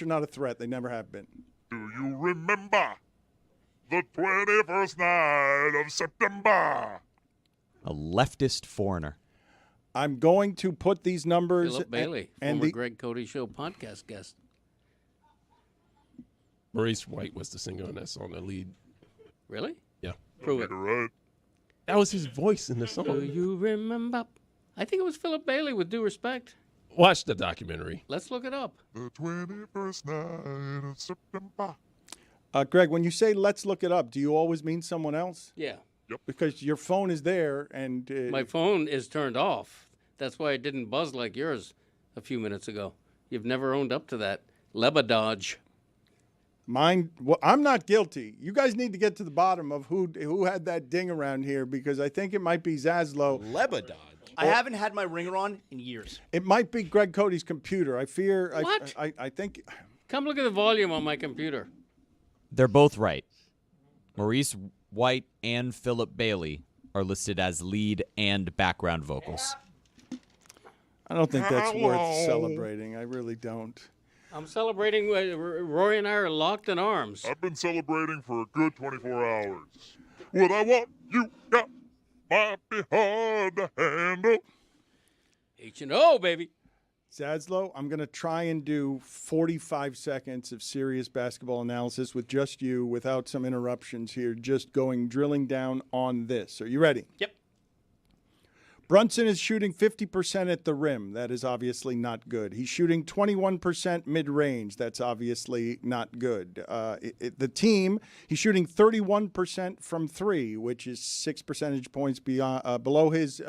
[SPEAKER 1] are not a threat. They never have been.
[SPEAKER 4] Do you remember the 21st night of September?
[SPEAKER 10] A leftist foreigner.
[SPEAKER 1] I'm going to put these numbers...
[SPEAKER 3] Philip Bailey, former Greg Cody Show podcast guest.
[SPEAKER 14] Maurice White was the singer on that song, the lead.
[SPEAKER 3] Really?
[SPEAKER 14] Yeah.
[SPEAKER 3] Prove it.
[SPEAKER 4] Right.
[SPEAKER 14] That was his voice in the song.
[SPEAKER 3] Do you remember? I think it was Philip Bailey, with due respect.
[SPEAKER 14] Watch the documentary.
[SPEAKER 3] Let's look it up.
[SPEAKER 4] The 21st night of September.
[SPEAKER 1] Greg, when you say let's look it up, do you always mean someone else?
[SPEAKER 3] Yeah.
[SPEAKER 4] Yep.
[SPEAKER 1] Because your phone is there and...
[SPEAKER 3] My phone is turned off. That's why it didn't buzz like yours a few minutes ago. You've never owned up to that. Le Batard.
[SPEAKER 1] Mine. Well, I'm not guilty. You guys need to get to the bottom of who had that ding around here, because I think it might be Zaslow.
[SPEAKER 13] Le Batard.
[SPEAKER 2] I haven't had my ringer on in years.
[SPEAKER 1] It might be Greg Cody's computer. I fear.
[SPEAKER 3] What?
[SPEAKER 1] I think.
[SPEAKER 3] Come look at the volume on my computer.
[SPEAKER 10] They're both right. Maurice White and Philip Bailey are listed as lead and background vocals.
[SPEAKER 1] I don't think that's worth celebrating. I really don't.
[SPEAKER 3] I'm celebrating. Rory and I are locked in arms.
[SPEAKER 4] I've been celebrating for a good 24 hours. What I want, you got. Might be hard to handle.
[SPEAKER 3] H&O, baby.
[SPEAKER 1] Zaslow, I'm going to try and do 45 seconds of serious basketball analysis with just you, without some interruptions here, just drilling down on this. Are you ready?
[SPEAKER 2] Yep.
[SPEAKER 1] Brunson is shooting 50% at the rim. That is obviously not good. He's shooting 21% mid-range. That's obviously not good. The team, he's shooting 31% from three, which is 6 percentage points below his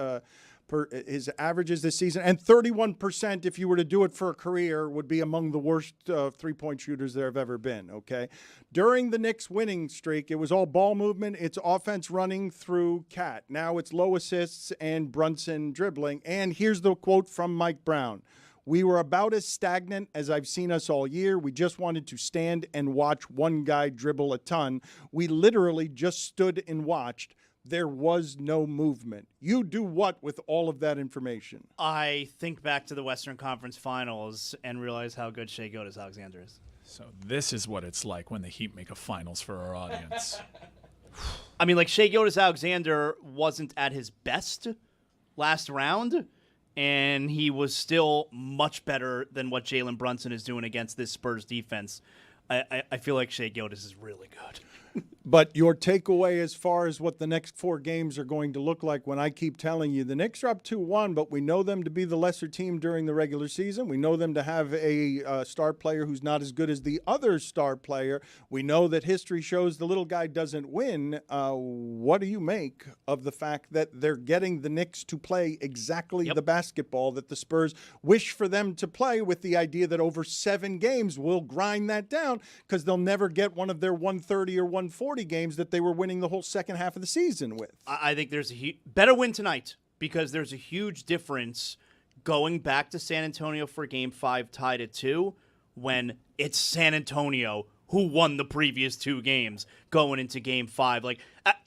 [SPEAKER 1] averages this season. And 31%, if you were to do it for a career, would be among the worst three-point shooters there have ever been, okay? During the Knicks winning streak, it was all ball movement. It's offense running through Cat. Now it's low assists and Brunson dribbling. And here's the quote from Mike Brown. We were about as stagnant as I've seen us all year. We just wanted to stand and watch one guy dribble a ton. We literally just stood and watched. There was no movement. You do what with all of that information?
[SPEAKER 2] I think back to the Western Conference Finals and realize how good Shai Gilgeous-Alexander is.
[SPEAKER 6] So this is what it's like when the Heat make a finals for our audience.
[SPEAKER 2] I mean, like, Shai Gilgeous-Alexander wasn't at his best last round, and he was still much better than what Jalen Brunson is doing against this Spurs defense. I feel like Shai Gilgeous is really good.
[SPEAKER 1] But your takeaway as far as what the next 4 games are going to look like, when I keep telling you the Knicks are up 2-1, but we know them to be the lesser team during the regular season. We know them to have a star player who's not as good as the other star player. We know that history shows the little guy doesn't win. What do you make of the fact that they're getting the Knicks to play exactly the basketball that the Spurs wish for them to play, with the idea that over 7 games we'll grind that down because they'll never get one of their 130 or 140 40 games that they were winning the whole second half of the season with.
[SPEAKER 2] I think there's a better win tonight because there's a huge difference going back to San Antonio for Game 5 tied at 2 when it's San Antonio who won the previous 2 games going into Game 5. Like,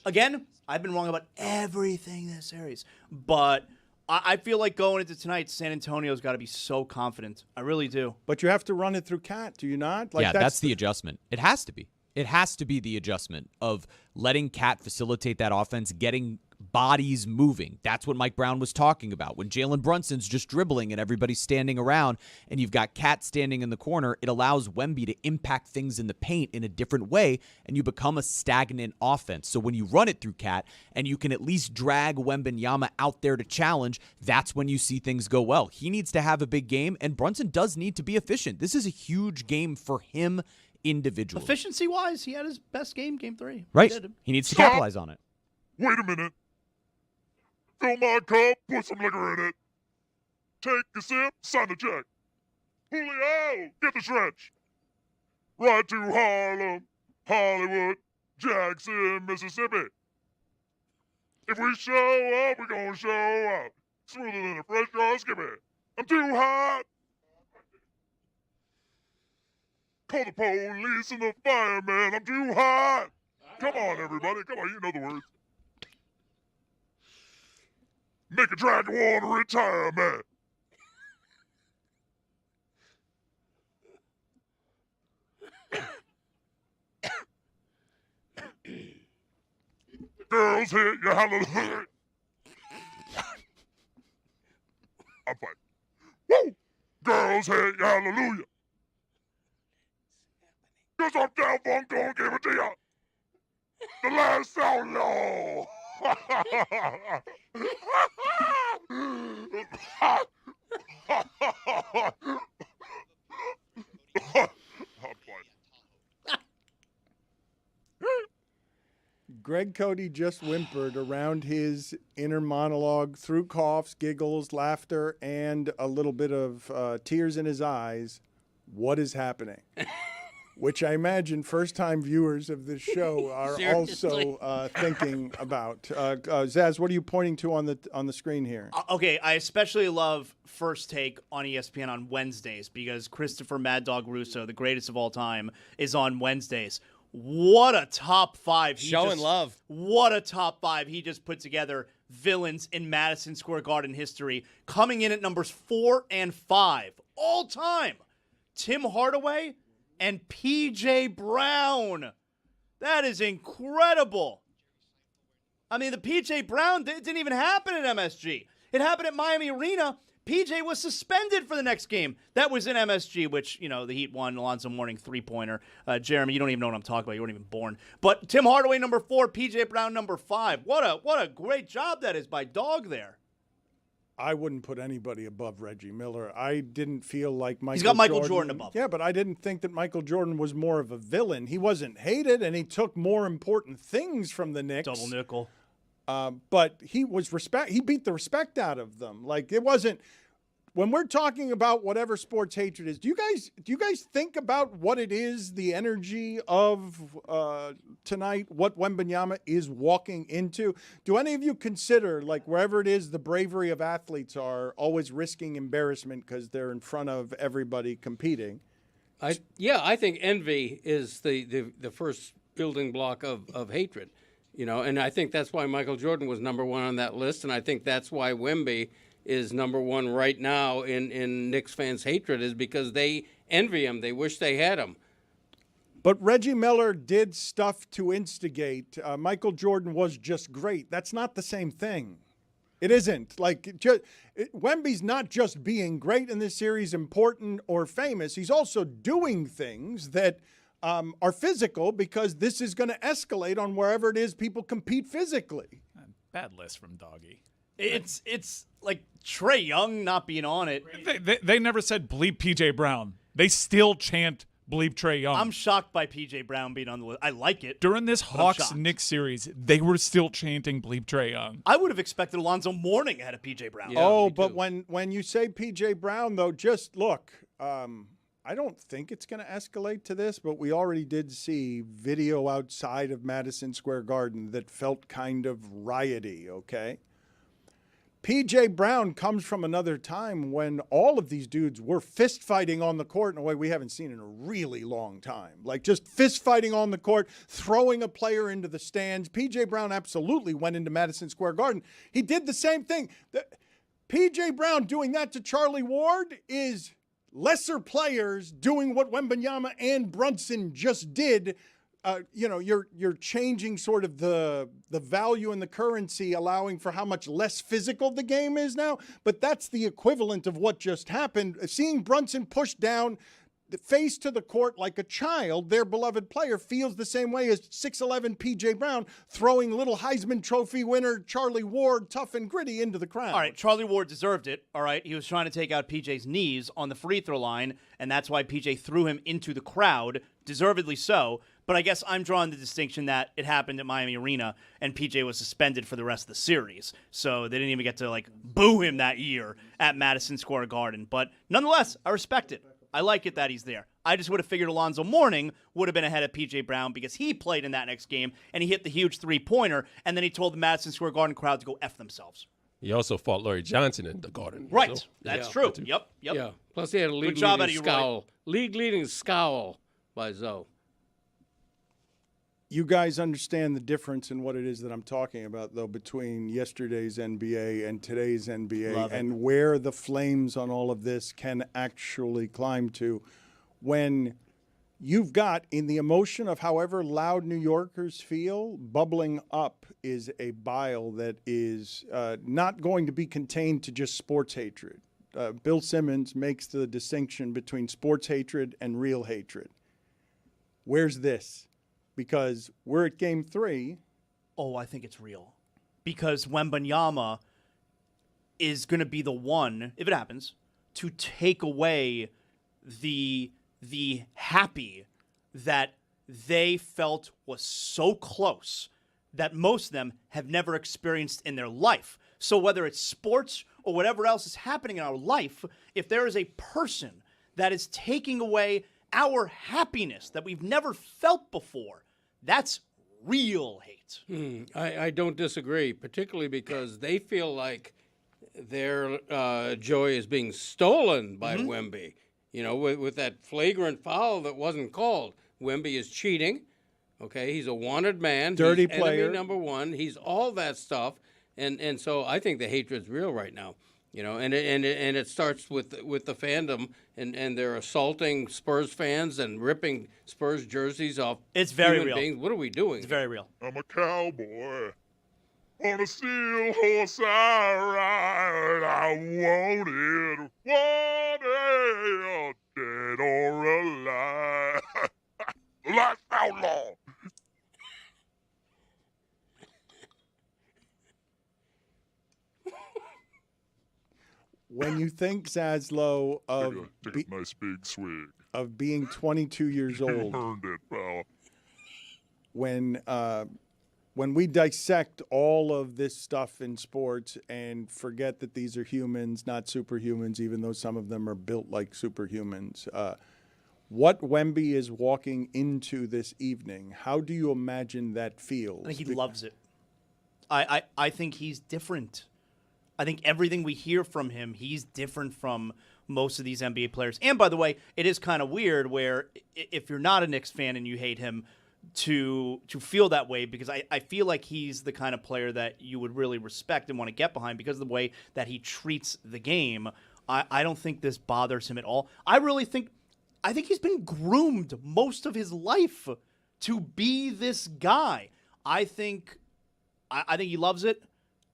[SPEAKER 2] again, I've been wrong about everything this series, but I feel like going into tonight, San Antonio's got to be so confident. I really do.
[SPEAKER 1] But you have to run it through Cat, do you not? Like,
[SPEAKER 10] yeah, that's the adjustment. It has to be. It has to be the adjustment of letting Cat facilitate that offense, getting bodies moving. That's what Mike Brown was talking about. When Jalen Brunson's just dribbling and everybody's standing around and you've got Cat standing in the corner, it allows Wemby to impact things in the paint in a different way, and you become a stagnant offense. So when you run it through Cat and you can at least drag Wembanyama out there to challenge, that's when you see things go well. He needs to have a big game, and Brunson does need to be efficient. This is a huge game for him individually.
[SPEAKER 2] Efficiency-wise, he had his best game, Game 3.
[SPEAKER 10] Right. He needs to capitalize on it.
[SPEAKER 4] Wait a minute. Fill my cup, put some liquor in it. Take a sip, sign the check. Julio, get the stretch. Right to Harlem, Hollywood, Jackson, Mississippi. If we show up, we're gonna show up. Smoother than a fresh draw skippy. I'm too hot. Call the police and the fireman. I'm too hot. Come on, everybody. Come on, you know the words. Make a dragon want to retire, man. Girls hit your hallelujah. I'm fine. Woo! Girls hit your hallelujah. Cause I'm down for I'm gonna give it to you. The last outlaw.
[SPEAKER 1] Greg Cody just whimpered around his inner monologue through coughs, giggles, laughter, and a little bit of tears in his eyes. What is happening? Which I imagine first-time viewers of this show are also thinking about. Zaz, what are you pointing to on the screen here?
[SPEAKER 2] Okay, I especially love First Take on ESPN on Wednesdays because Christopher Mad Dog Russo, the greatest of all time, is on Wednesdays. What a top 5.
[SPEAKER 13] Showing love.
[SPEAKER 2] What a top 5 he just put together. Villains in Madison Square Garden history. Coming in at numbers 4 and 5 all time. Tim Hardaway and P.J. Brown. That is incredible. I mean, the P.J. Brown didn't even happen at MSG. It happened at Miami Arena. P.J. was suspended for the next game. That was in MSG, which, you know, the Heat won. Alonzo Mourning three-pointer. Jeremy, you don't even know what I'm talking about. You weren't even born. But Tim Hardaway, number 4. P.J. Brown, number 5. What a great job that is by Dog there.
[SPEAKER 1] I wouldn't put anybody above Reggie Miller. I didn't feel like Michael Jordan.
[SPEAKER 2] He's got Michael Jordan above him.
[SPEAKER 1] Yeah, but I didn't think that Michael Jordan was more of a villain. He wasn't hated, and he took more important things from the Knicks.
[SPEAKER 2] Double nickel.
[SPEAKER 1] But he was he beat the respect out of them. Like, it wasn't. When we're talking about whatever sports hatred is, do you guys think about what it is, the energy of tonight, what Wembanyama is walking into? Do any of you consider, like, wherever it is, the bravery of athletes are always risking embarrassment because they're in front of everybody competing?
[SPEAKER 3] I think envy is the first building block of hatred, you know, and I think that's why Michael Jordan was number 1 on that list, and I think that's why Wemby is number 1 right now in Knicks fans' hatred, is because they envy him. They wish they had him.
[SPEAKER 1] But Reggie Miller did stuff to instigate. Michael Jordan was just great. That's not the same thing. It isn't. Like, Wemby's not just being great in this series, important or famous. He's also doing things that are physical because this is going to escalate on wherever it is people compete physically.
[SPEAKER 6] Bad list from Doggy.
[SPEAKER 2] It's like Trae Young not being on it.
[SPEAKER 6] They never said bleep P.J. Brown. They still chant bleep Trae Young.
[SPEAKER 2] I'm shocked by P.J. Brown being on the list. I like it.
[SPEAKER 6] During this Hawks-Knicks series, they were still chanting bleep Trae Young.
[SPEAKER 2] I would have expected Alonzo Mourning ahead of P.J. Brown.
[SPEAKER 1] Yeah, but when you say P.J. Brown, though, just look. I don't think it's going to escalate to this, but we already did see video outside of Madison Square Garden that felt kind of rioty, okay? P.J. Brown comes from another time when all of these dudes were fist fighting on the court in a way we haven't seen in a really long time. Like just fist fighting on the court, throwing a player into the stands. P.J. Brown absolutely went into Madison Square Garden. He did the same thing. P.J. Brown doing that to Charlie Ward is lesser players doing what Wembanyama and Brunson just did. You're changing sort of the value and the currency, allowing for how much less physical the game is now. But that's the equivalent of what just happened. Seeing Brunson push down the face to the court like a child, their beloved player feels the same way as 6'11" P.J. Brown throwing little Heisman Trophy winner Charlie Ward, tough and gritty, into the crowd.
[SPEAKER 2] All right, Charlie Ward deserved it, all right? He was trying to take out P.J.'s knees on the free throw line, and that's why P.J. threw him into the crowd, deservedly so. But I guess I'm drawing the distinction that it happened at Miami Arena, and P.J. was suspended for the rest of the series. So they didn't even get to, boo him that year at Madison Square Garden. But nonetheless, I respect it. I like it that he's there. I just would have figured Alonzo Mourning would have been ahead of P.J. Brown because he played in that next game, and he hit the huge three-pointer, and then he told the Madison Square Garden crowd to go F themselves.
[SPEAKER 14] He also fought Larry Johnson in the Garden.
[SPEAKER 2] Right.
[SPEAKER 14] So,
[SPEAKER 2] That's true. Yep.
[SPEAKER 3] Yeah. Plus he had a league-leading scowl. League-leading scowl by Zoe.
[SPEAKER 1] You guys understand the difference in what it is that I'm talking about, though, between yesterday's NBA and today's NBA and where the flames on all of this can actually climb to. When you've got, in the emotion of however loud New Yorkers feel, bubbling up is a bile that is not going to be contained to just sports hatred. Bill Simmons makes the distinction between sports hatred and real hatred. Where's this? Because we're at game 3.
[SPEAKER 2] Oh, I think it's real. Because Wembanyama is going to be the one, if it happens, to take away the happy that they felt was so close that most of them have never experienced in their life. So whether it's sports or whatever else is happening in our life, if there is a person that is taking away our happiness that we've never felt before, that's real hate.
[SPEAKER 3] I don't disagree, particularly because they feel like their joy is being stolen by Wemby. You know, with that flagrant foul that wasn't called. Wemby is cheating. Okay, he's a wanted man.
[SPEAKER 1] Dirty
[SPEAKER 3] he's
[SPEAKER 1] player.
[SPEAKER 3] Enemy number one. He's all that stuff. And so I think the hatred's real right now. You know, and it starts with the fandom, and they're assaulting Spurs fans and ripping Spurs jerseys off.
[SPEAKER 2] It's very
[SPEAKER 3] human
[SPEAKER 2] real.
[SPEAKER 3] beings. What are we doing?
[SPEAKER 2] It's very real.
[SPEAKER 4] I'm a cowboy. On a steel horse I ride. I want it. Want it, dead or alive. Last outlaw.
[SPEAKER 1] When you think, Zaslow,
[SPEAKER 4] Take a nice big swig.
[SPEAKER 1] of being 22 years
[SPEAKER 4] You
[SPEAKER 1] old,
[SPEAKER 4] earned it, pal.
[SPEAKER 1] when we dissect all of this stuff in sports and forget that these are humans, not superhumans, even though some of them are built like superhumans, what Wemby is walking into this evening, how do you imagine that feels?
[SPEAKER 2] I think he loves it. I think he's different. I think everything we hear from him, he's different from most of these NBA players. And by the way, it is kind of weird where if you're not a Knicks fan and you hate him, to feel that way, because I feel like he's the kind of player that you would really respect and want to get behind because of the way that he treats the game. I don't think this bothers him at all. I think he's been groomed most of his life to be this guy. I think he loves it.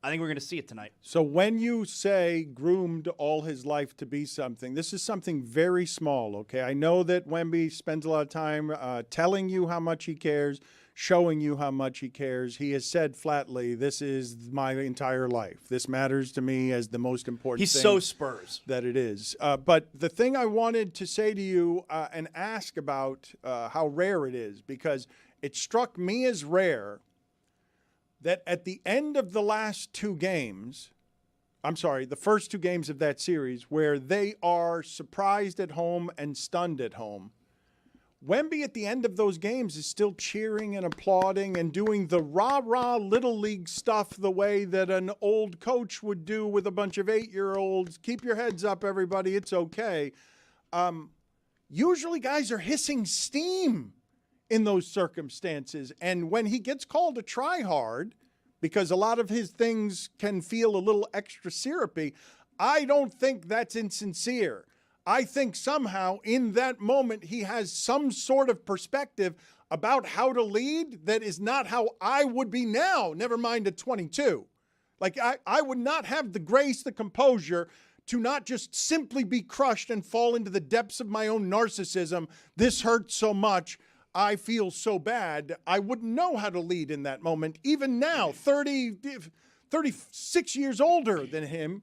[SPEAKER 2] I think we're going to see it tonight.
[SPEAKER 1] So when you say groomed all his life to be something, this is something very small, okay? I know that Wemby spends a lot of time telling you how much he cares, showing you how much he cares. He has said flatly, this is my entire life. This matters to me as the most important
[SPEAKER 2] He's
[SPEAKER 1] thing
[SPEAKER 2] so Spurs.
[SPEAKER 1] that it is. But the thing I wanted to say to you and ask about how rare it is, because it struck me as rare that at the end of the last 2 games, I'm sorry, the first 2 games of that series where they are surprised at home and stunned at home. Wemby at the end of those games is still cheering and applauding and doing the rah-rah little league stuff the way that an old coach would do with a bunch of 8-year-olds. Keep your heads up, everybody. It's okay. Usually guys are hissing steam in those circumstances. And when he gets called a try-hard, because a lot of his things can feel a little extra syrupy, I don't think that's insincere. I think somehow in that moment he has some sort of perspective about how to lead that is not how I would be now, never mind at 22. Like I would not have the grace, the composure to not just simply be crushed and fall into the depths of my own narcissism. This hurts so much. I feel so bad. I wouldn't know how to lead in that moment. Even now, 36 years older than him,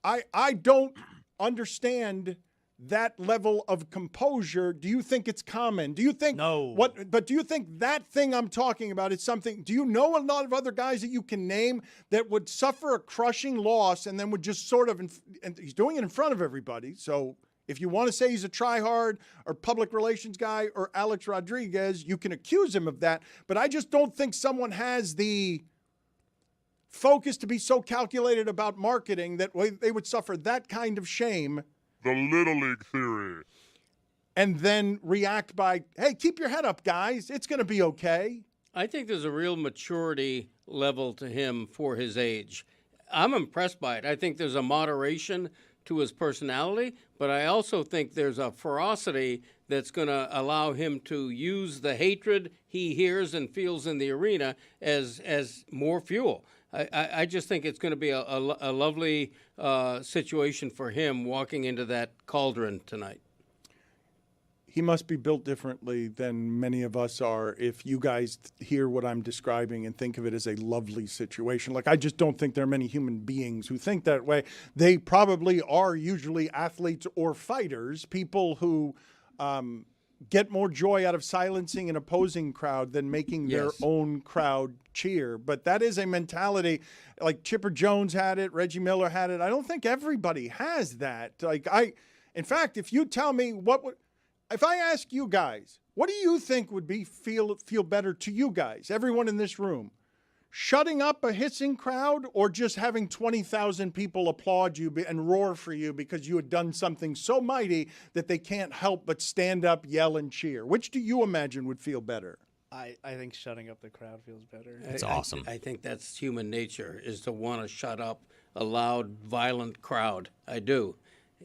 [SPEAKER 1] I don't understand that level of composure. Do you think it's common? Do you think but do you think that thing I'm talking about is something, do you know a lot of other guys that you can name that would suffer a crushing loss and then would just sort of, and he's doing it in front of everybody. So if you want to say he's a try-hard or public relations guy or Alex Rodriguez, you can accuse him of that. But I just don't think someone has the focus to be so calculated about marketing that they would suffer that kind of shame.
[SPEAKER 4] The Little League theory.
[SPEAKER 1] And then react by, hey, keep your head up, guys. It's going to be okay.
[SPEAKER 3] I think there's a real maturity level to him for his age. I'm impressed by it. I think there's a moderation to his personality, but I also think there's a ferocity that's going to allow him to use the hatred he hears and feels in the arena as more fuel. I just think it's going to be a lovely situation for him walking into that cauldron tonight.
[SPEAKER 1] He must be built differently than many of us are if you guys hear what I'm describing and think of it as a lovely situation. Like, I just don't think there are many human beings who think that way. They probably are usually athletes or fighters, people who get more joy out of silencing an opposing crowd than making their own crowd cheer. But that is a mentality. Like Chipper Jones had it, Reggie Miller had it. I don't think everybody has that. In fact, if you tell me if I ask you guys, what do you think would feel better to you guys, everyone in this room? Shutting up a hissing crowd or just having 20,000 people applaud you and roar for you because you had done something so mighty that they can't help but stand up, yell, and cheer? Which do you imagine would feel better?
[SPEAKER 2] I think shutting up the crowd feels better.
[SPEAKER 10] It's awesome.
[SPEAKER 3] I think that's human nature, is to want to shut up a loud, violent crowd. I do.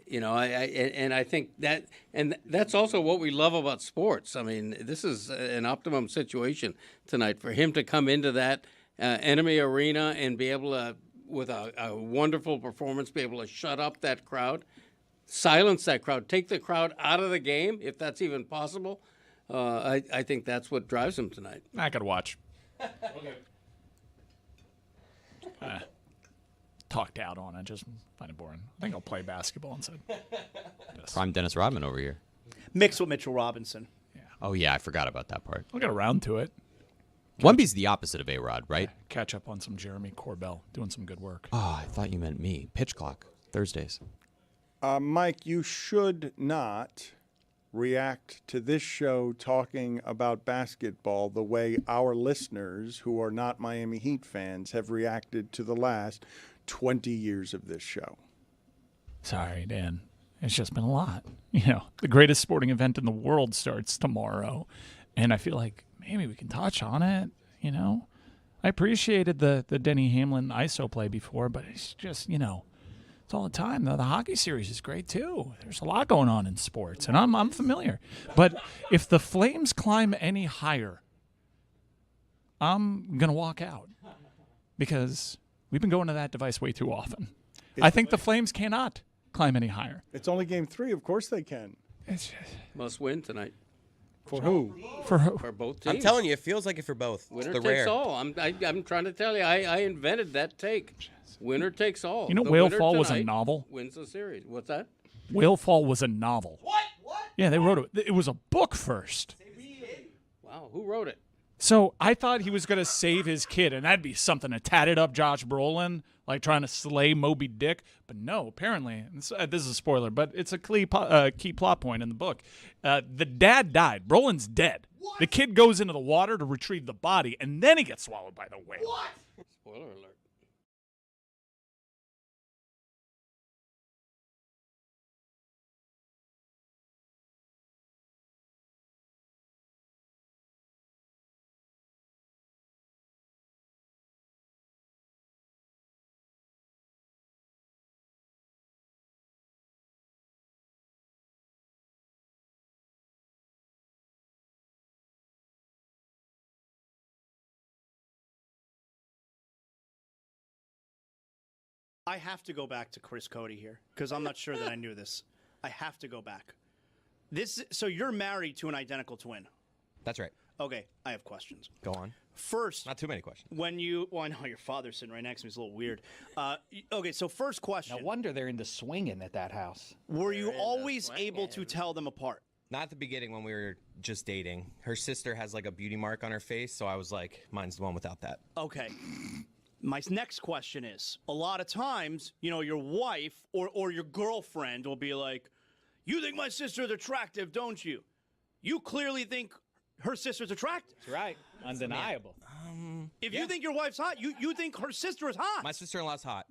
[SPEAKER 3] You know, I think that, and that's also what we love about sports. I mean, this is an optimum situation tonight for him to come into that enemy arena and be able to, with a wonderful performance, be able to shut up that crowd, silence that crowd, take the crowd out of the game, if that's even possible. I think that's what drives him tonight.
[SPEAKER 6] I could watch. Talked out on it, just find it boring. I think I'll play basketball instead.
[SPEAKER 10] Prime Dennis Rodman over here.
[SPEAKER 2] Mixed with Mitchell Robinson.
[SPEAKER 10] Oh, yeah, I forgot about that part.
[SPEAKER 6] I'll get around to it.
[SPEAKER 10] Wemby's the opposite of A-Rod, right?
[SPEAKER 6] Catch up on some Jeremy Corbell, doing some good work.
[SPEAKER 10] Oh, I thought you meant me. Pitch clock, Thursdays.
[SPEAKER 1] Mike, you should not react to this show talking about basketball the way our listeners, who are not Miami Heat fans, have reacted to the last 20 years of this show.
[SPEAKER 6] Sorry, Dan. It's just been a lot. You know, the greatest sporting event in the world starts tomorrow, and I feel like maybe we can touch on it, you know? I appreciated the Denny Hamlin ISO play before, but it's just, you know, it's all the time. The hockey series is great, too. There's a lot going on in sports, and I'm familiar. But if the Flames climb any higher, I'm going to walk out because we've been going to that device way too often. I think the Flames cannot climb any higher.
[SPEAKER 1] It's only game 3. Of course they can.
[SPEAKER 3] Must win tonight.
[SPEAKER 1] For who?
[SPEAKER 6] For who?
[SPEAKER 3] For both teams.
[SPEAKER 13] I'm telling you, it feels like it for both.
[SPEAKER 3] Winner
[SPEAKER 13] it's the
[SPEAKER 3] takes
[SPEAKER 13] rare.
[SPEAKER 3] all. I'm trying to tell you, I invented that take. Winner takes all.
[SPEAKER 6] You know,
[SPEAKER 3] The
[SPEAKER 6] Whale
[SPEAKER 3] winner
[SPEAKER 6] Fall was a
[SPEAKER 3] tonight
[SPEAKER 6] novel?
[SPEAKER 3] Wins the series. What's that?
[SPEAKER 6] Whale Fall was a novel. What? Yeah, they wrote it. It was a book first.
[SPEAKER 3] Wow, who wrote it?
[SPEAKER 6] So I thought he was going to save his kid, and that'd be something, a tatted up Josh Brolin, like trying to slay Moby Dick. But no, apparently, this is a spoiler, but it's a key plot point in the book. The dad died. Brolin's dead. What? The kid goes into the water to retrieve the body, and then he gets swallowed by the whale.
[SPEAKER 3] What? Spoiler alert.
[SPEAKER 2] I have to go back to Chris Cody here because I'm not sure that I knew this. I have to go back. So you're married to an identical twin.
[SPEAKER 13] That's right.
[SPEAKER 2] Okay, I have questions.
[SPEAKER 13] Go on.
[SPEAKER 2] First,
[SPEAKER 13] not too many questions.
[SPEAKER 2] Well, I know your father's sitting right next to me. It's a little weird. Okay, so first question.
[SPEAKER 18] No wonder they're into swinging at that house.
[SPEAKER 2] Were you always able to tell them apart?
[SPEAKER 13] Not at the beginning when we were just dating. Her sister has like a beauty mark on her face, so I was like, mine's the one without that.
[SPEAKER 2] Okay. My next question is, a lot of times, your wife or your girlfriend will be like, you think my sister's attractive, don't you? You clearly think her sister's attractive.
[SPEAKER 18] That's right. Undeniable.
[SPEAKER 2] If you think your wife's hot, you think her sister is hot.
[SPEAKER 13] My sister-in-law's hot.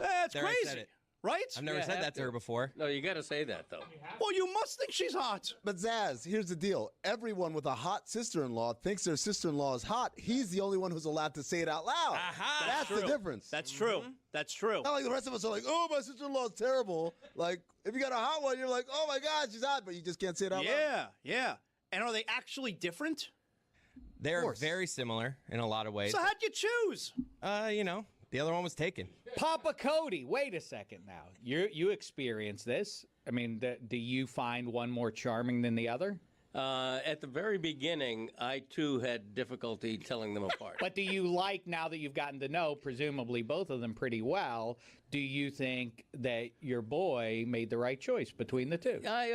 [SPEAKER 2] That's
[SPEAKER 13] There, I
[SPEAKER 2] crazy.
[SPEAKER 13] said it.
[SPEAKER 2] Right?
[SPEAKER 13] I've never said that to her before.
[SPEAKER 3] No, you got to say that, though.
[SPEAKER 2] Well, you must think she's hot.
[SPEAKER 16] But Zaz, here's the deal. Everyone with a hot sister-in-law thinks their sister-in-law is hot. He's the only one who's allowed to say it out loud. That's the difference.
[SPEAKER 2] That's true. That's true.
[SPEAKER 16] Not like the rest of us are like, oh, my sister-in-law is terrible. Like, if you got a hot one, you're like, oh, my God, she's hot, but you just can't say it out loud.
[SPEAKER 2] Yeah. And are they actually different?
[SPEAKER 13] They're very similar in a lot of ways.
[SPEAKER 2] So how'd you choose?
[SPEAKER 13] The other one was taken.
[SPEAKER 18] Papa Cody, wait a second now. You experienced this. I mean, do you find one more charming than the other?
[SPEAKER 3] At the very beginning, I, too, had difficulty telling them apart.
[SPEAKER 18] But do you like, now that you've gotten to know, presumably both of them pretty well, do you think that your boy made the right choice between the two?
[SPEAKER 3] I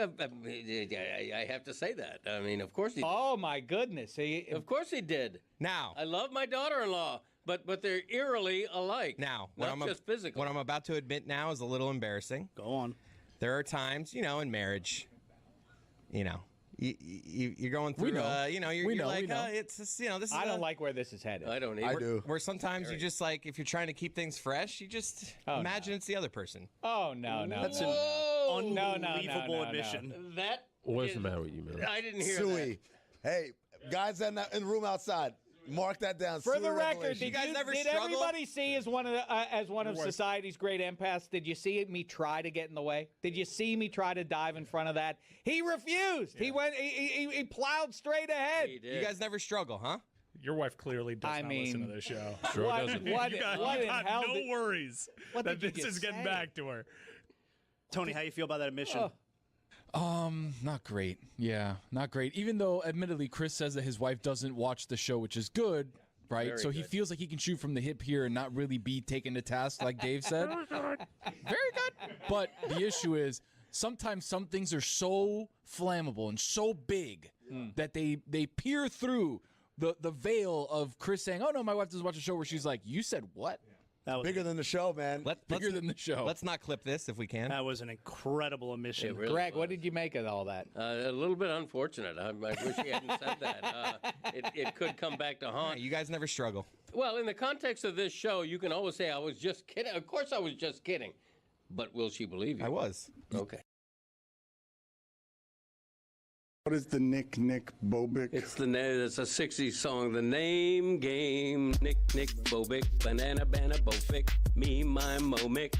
[SPEAKER 3] have to say that. I mean, of course he did.
[SPEAKER 18] Oh, my goodness.
[SPEAKER 3] Of course he did.
[SPEAKER 13] Now.
[SPEAKER 3] I love my daughter-in-law, but they're eerily alike.
[SPEAKER 13] Now.
[SPEAKER 3] Not just physically.
[SPEAKER 13] What I'm about to admit now is a little embarrassing.
[SPEAKER 2] Go on.
[SPEAKER 13] There are times, in marriage, you're going through,
[SPEAKER 7] We know.
[SPEAKER 13] you're like,
[SPEAKER 7] we know.
[SPEAKER 13] it's just, this is
[SPEAKER 18] I don't like where this is headed.
[SPEAKER 3] I don't either.
[SPEAKER 16] I do.
[SPEAKER 13] Where sometimes you just like, if you're trying to keep things fresh, you just imagine it's the other person.
[SPEAKER 18] Oh, no.
[SPEAKER 2] That's an unbelievable admission.
[SPEAKER 3] That
[SPEAKER 14] What's the matter with you, man?
[SPEAKER 3] I didn't hear
[SPEAKER 16] Suey. Hey, guys in the room outside, mark that down.
[SPEAKER 18] For
[SPEAKER 16] Suey
[SPEAKER 18] the record,
[SPEAKER 16] revelation.
[SPEAKER 18] did everybody see as one of society's great empaths? Did you see me try to get in the way? Did you see me try to dive in front of that? He refused. Yeah. He went. He plowed straight ahead.
[SPEAKER 13] You guys never struggle, huh?
[SPEAKER 6] Your wife clearly does not listen to this show.
[SPEAKER 14] Sure doesn't.
[SPEAKER 18] What in hell?
[SPEAKER 6] No worries that this is getting back to her.
[SPEAKER 2] Tony, how you feel about that admission?
[SPEAKER 7] Not great. Yeah, not great. Even though, admittedly, Chris says that his wife doesn't watch the show, which is good, right?
[SPEAKER 3] Very
[SPEAKER 7] so he
[SPEAKER 3] good.
[SPEAKER 7] feels like he can shoot from the hip here and not really be taken to task, like Dave said. Very good. But the issue is, sometimes some things are so flammable and so big that they peer through the veil of Chris saying, "Oh no, my wife doesn't watch the show," where she's like, "You said what?"
[SPEAKER 16] Bigger than the show, man.
[SPEAKER 7] Bigger than the show.
[SPEAKER 13] Let's not clip this if we can.
[SPEAKER 2] That was an incredible admission.
[SPEAKER 3] It really
[SPEAKER 18] Greg,
[SPEAKER 3] was.
[SPEAKER 18] what did you make of all that?
[SPEAKER 3] A little bit unfortunate. I wish he hadn't said that. It could come back to haunt.
[SPEAKER 13] You guys never struggle.
[SPEAKER 3] Well, in the context of this show, you can always say, I was just kidding. Of course I was just kidding. But will she believe you?
[SPEAKER 13] I was.
[SPEAKER 3] Okay.
[SPEAKER 1] What is the Nick Bobick?
[SPEAKER 3] It's a 60s song. The name game. Nick Bobick. Banana Bofick. Me, my Momick.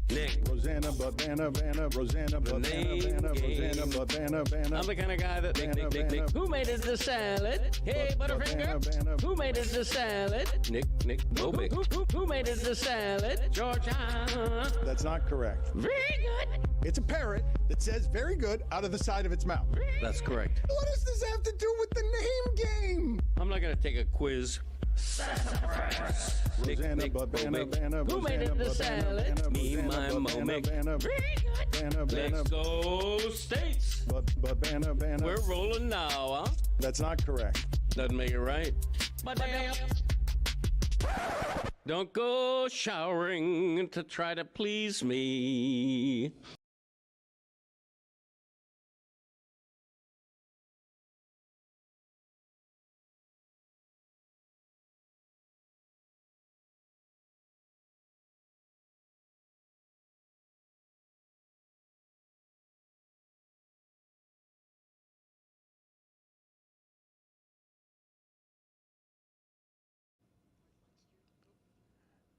[SPEAKER 3] Nick.
[SPEAKER 1] Rosanna, Rosanna,
[SPEAKER 3] The name game. I'm the kind of guy that Nick. Who made it the salad? Hey, Butterfinger. Who made it the salad? Nick Bobick. Who made it the salad? Georgia.
[SPEAKER 1] That's not correct.
[SPEAKER 3] Very good.
[SPEAKER 9] It's a parrot that says very good out of the side of its mouth.
[SPEAKER 3] That's correct.
[SPEAKER 9] What does this have to do with the name game?
[SPEAKER 3] I'm not going to take a quiz. Nick Bobick. Who made it the salad? Me, my Momick. Very good. Let's go States. We're rolling now, huh?
[SPEAKER 1] That's not correct.
[SPEAKER 3] Doesn't make it right. Don't go showering to try to please me.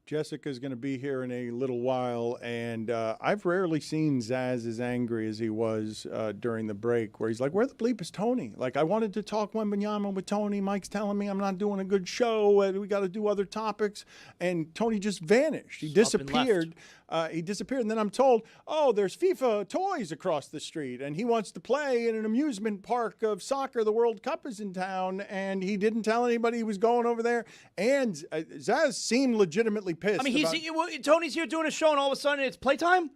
[SPEAKER 1] Jessica's going to be here in a little while, and I've rarely seen Zaz as angry as he was during the break, where he's like, where the bleep is Tony? Like, I wanted to talk Wembanyama with Tony. Mike's telling me I'm not doing a good show, and we got to do other topics. And Tony just vanished. He disappeared. And then I'm told, oh, there's FIFA toys across the street, and he wants to play in an amusement park of soccer. The World Cup is in town, and he didn't tell anybody he was going over there. And Zaz seemed legitimately pissed.
[SPEAKER 2] I mean, Tony's here doing a show, and all of a sudden it's playtime?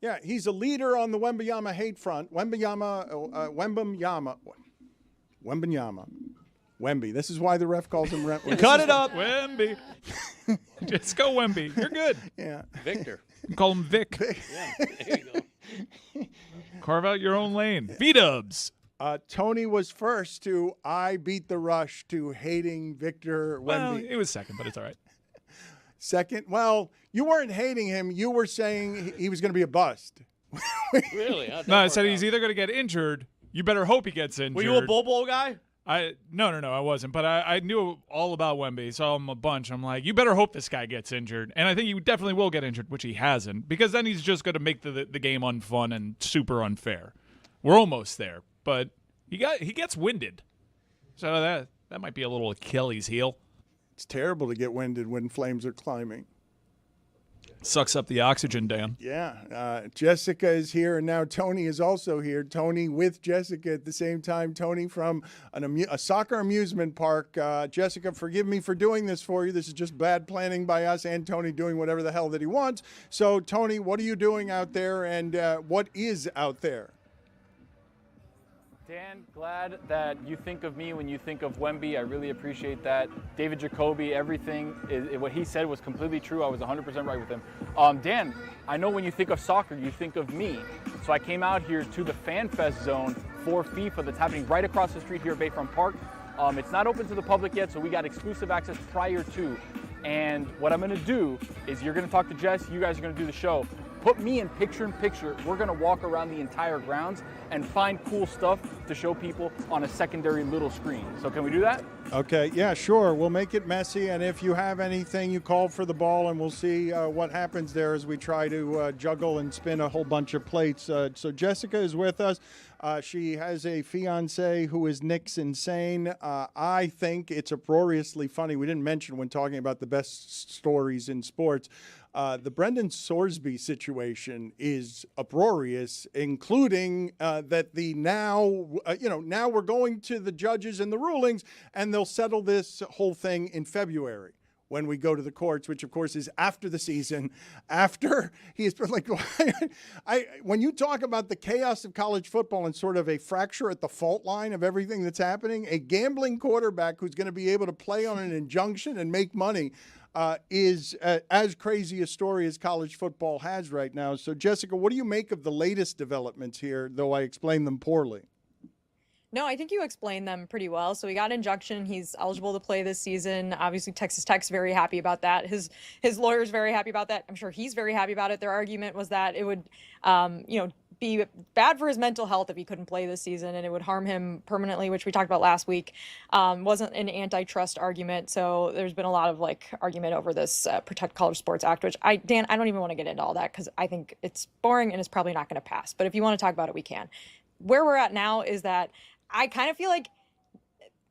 [SPEAKER 1] Yeah, he's a leader on the Wembanyama hate front. Wembanyama. Wemby. This is why the ref calls him
[SPEAKER 6] Cut it up, Wemby. Just go Wemby. You're good.
[SPEAKER 1] Yeah.
[SPEAKER 3] Victor.
[SPEAKER 6] You call him Vic.
[SPEAKER 3] Yeah, there you go.
[SPEAKER 6] Carve out your own lane. V-dubs.
[SPEAKER 1] Tony was first to I beat the rush to hating Victor Wemby.
[SPEAKER 6] Well, it was second, but it's all right.
[SPEAKER 1] Second? Well, you weren't hating him. You were saying he was going to be a bust.
[SPEAKER 3] Really?
[SPEAKER 6] No, I said he's either going to get injured. You better hope he gets injured.
[SPEAKER 2] Were you a Bobo guy?
[SPEAKER 6] No, I wasn't. But I knew all about Wemby, saw him a bunch. I'm like, you better hope this guy gets injured. And I think he definitely will get injured, which he hasn't, because then he's just going to make the game unfun and super unfair. We're almost there, but he gets winded. So that might be a little Achilles heel.
[SPEAKER 1] It's terrible to get winded when flames are climbing.
[SPEAKER 6] Sucks up the oxygen, Dan.
[SPEAKER 1] Yeah. Jessica is here, and now Tony is also here. Tony with Jessica at the same time. Tony from a soccer amusement park. Jessica, forgive me for doing this for you. This is just bad planning by us and Tony doing whatever the hell that he wants. So, Tony, what are you doing out there, and what is out there?
[SPEAKER 11] Dan, glad that you think of me when you think of Wemby. I really appreciate that. David Jacoby, everything, what he said was completely true. I was 100% right with him. Dan, I know when you think of soccer, you think of me. So I came out here to the Fan Fest zone for FIFA that's happening right across the street here at Bayfront Park. It's not open to the public yet, so we got exclusive access prior to. And what I'm going to do is you're going to talk to Jess. You guys are going to do the show. Put me in picture-in-picture. We're going to walk around the entire grounds and find cool stuff to show people on a secondary little screen. So can we do that?
[SPEAKER 1] Okay, yeah, sure. We'll make it messy, and if you have anything, you call for the ball, and we'll see what happens there as we try to juggle and spin a whole bunch of plates. So Jessica is with us. She has a fiancé who is Nick's insane. I think it's uproariously funny. We didn't mention when talking about the best stories in sports. The Brendan Sorsby situation is uproarious, including that now we're going to the judges and the rulings, and they'll settle this whole thing in February when we go to the courts, which of course is after the season, after he has been like, when you talk about the chaos of college football and sort of a fracture at the fault line of everything that's happening, a gambling quarterback who's going to be able to play on an injunction and make money is as crazy a story as college football has right now. So, Jessica, what do you make of the latest developments here, though I explained them poorly?
[SPEAKER 12] No, I think you explained them pretty well. So he got an injunction. He's eligible to play this season. Obviously, Texas Tech's very happy about that. His lawyer's very happy about that. I'm sure he's very happy about it. Their argument was that it would, be bad for his mental health if he couldn't play this season, and it would harm him permanently, which we talked about last week. Wasn't an antitrust argument. So there's been a lot of argument over this Protect College Sports Act, which Dan, I don't even want to get into all that because I think it's boring and it's probably not going to pass. But if you want to talk about it, we can. Where we're at now is that I kind of feel like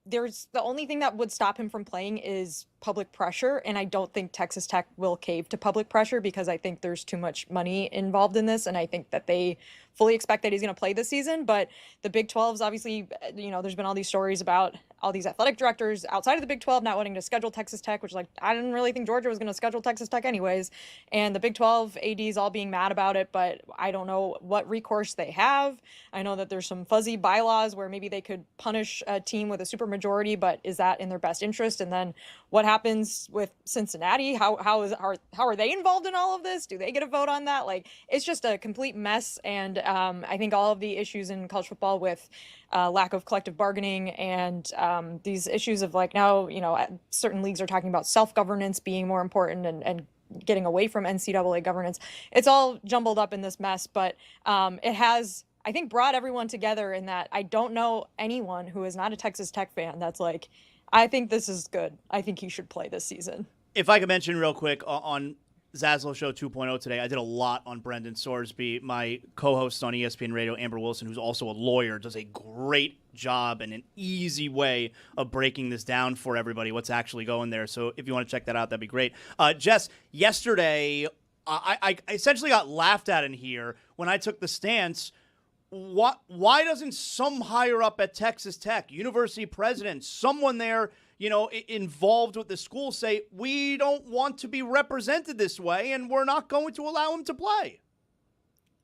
[SPEAKER 12] there's the only thing that would stop him from playing is public pressure. And I don't think Texas Tech will cave to public pressure because I think there's too much money involved in this. And I think that they fully expect that he's going to play this season. But the Big 12's obviously, there's been all these stories about all these athletic directors outside of the Big 12 not wanting to schedule Texas Tech, which like I didn't really think Georgia was going to schedule Texas Tech anyways, and the Big 12 ADs all being mad about it, but I don't know what recourse they have. I know that there's some fuzzy bylaws where maybe they could punish a team with a supermajority, but is that in their best interest? And then what happens with Cincinnati? How are they involved in all of this? Do they get a vote on that? Like, it's just a complete mess, and I think all of the issues in college football with lack of collective bargaining and these issues of like now, certain leagues are talking about self-governance being more important and getting away from NCAA governance. It's all jumbled up in this mess, but it has, I think, brought everyone together in that I don't know anyone who is not a Texas Tech fan that's like, I think this is good. I think he should play this season.
[SPEAKER 2] If I could mention real quick on Zaslow Show 2.0 today, I did a lot on Brendan Sorsby. My co-host on ESPN Radio, Amber Wilson, who's also a lawyer, does a great job and an easy way of breaking this down for everybody, what's actually going there. So if you want to check that out, that'd be great. Jess, yesterday, I essentially got laughed at in here when I took the stance. Why doesn't some higher up at Texas Tech, university president, someone there, involved with the school say, we don't want to be represented this way and we're not going to allow him to play?